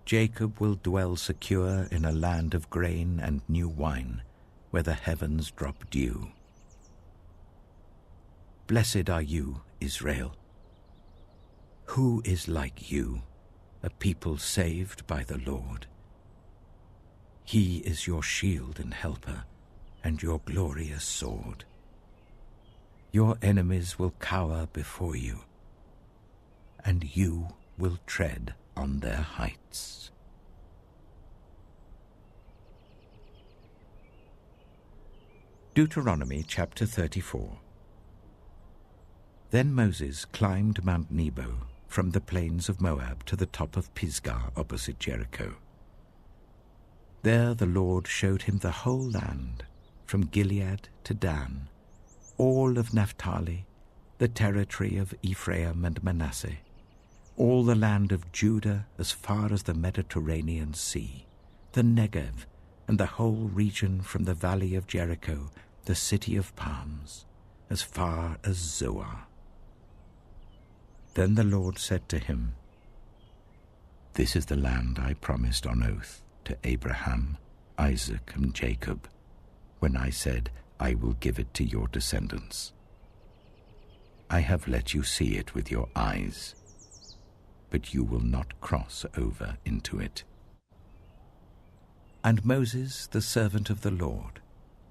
Jacob will dwell secure in a land of grain and new wine, where the heavens drop dew. Blessed are you, Israel. Who is like you, a people saved by the Lord? He is your shield and helper, and your glorious sword. Your enemies will cower before you, and you will tread on their heights. Deuteronomy chapter 34. Then Moses climbed Mount Nebo from the plains of Moab to the top of Pisgah opposite Jericho. There the Lord showed him the whole land, from Gilead to Dan, all of Naphtali, the territory of Ephraim and Manasseh, all the land of Judah as far as the Mediterranean Sea, the Negev, and the whole region from the valley of Jericho, the city of palms, as far as Zoar. Then the Lord said to him, "This is the land I promised on oath to Abraham, Isaac, and Jacob, when I said, I will give it to your descendants. I have let you see it with your eyes, but you will not cross over into it." And Moses, the servant of the Lord,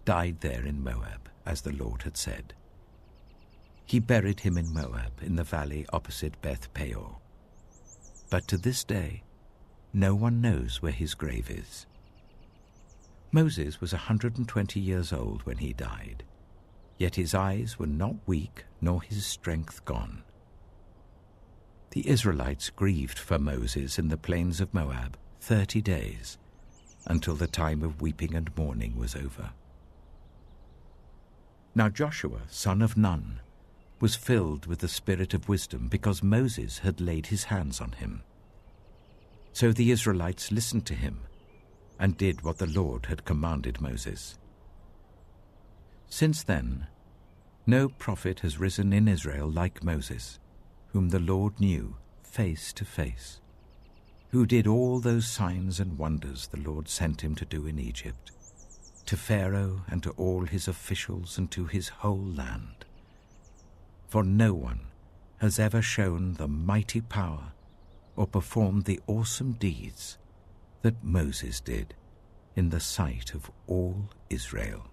died there in Moab, as the Lord had said. He buried him in Moab, in the valley opposite Beth Peor. But to this day, no one knows where his grave is. Moses was 120 years old when he died, yet his eyes were not weak nor his strength gone. The Israelites grieved for Moses in the plains of Moab 30 days, until the time of weeping and mourning was over. Now Joshua, son of Nun, was filled with the spirit of wisdom because Moses had laid his hands on him. So the Israelites listened to him and did what the Lord had commanded Moses. Since then, no prophet has risen in Israel like Moses, whom the Lord knew face to face, who did all those signs and wonders the Lord sent him to do in Egypt, to Pharaoh and to all his officials and to his whole land. For no one has ever shown the mighty power or performed the awesome deeds that Moses did in the sight of all Israel.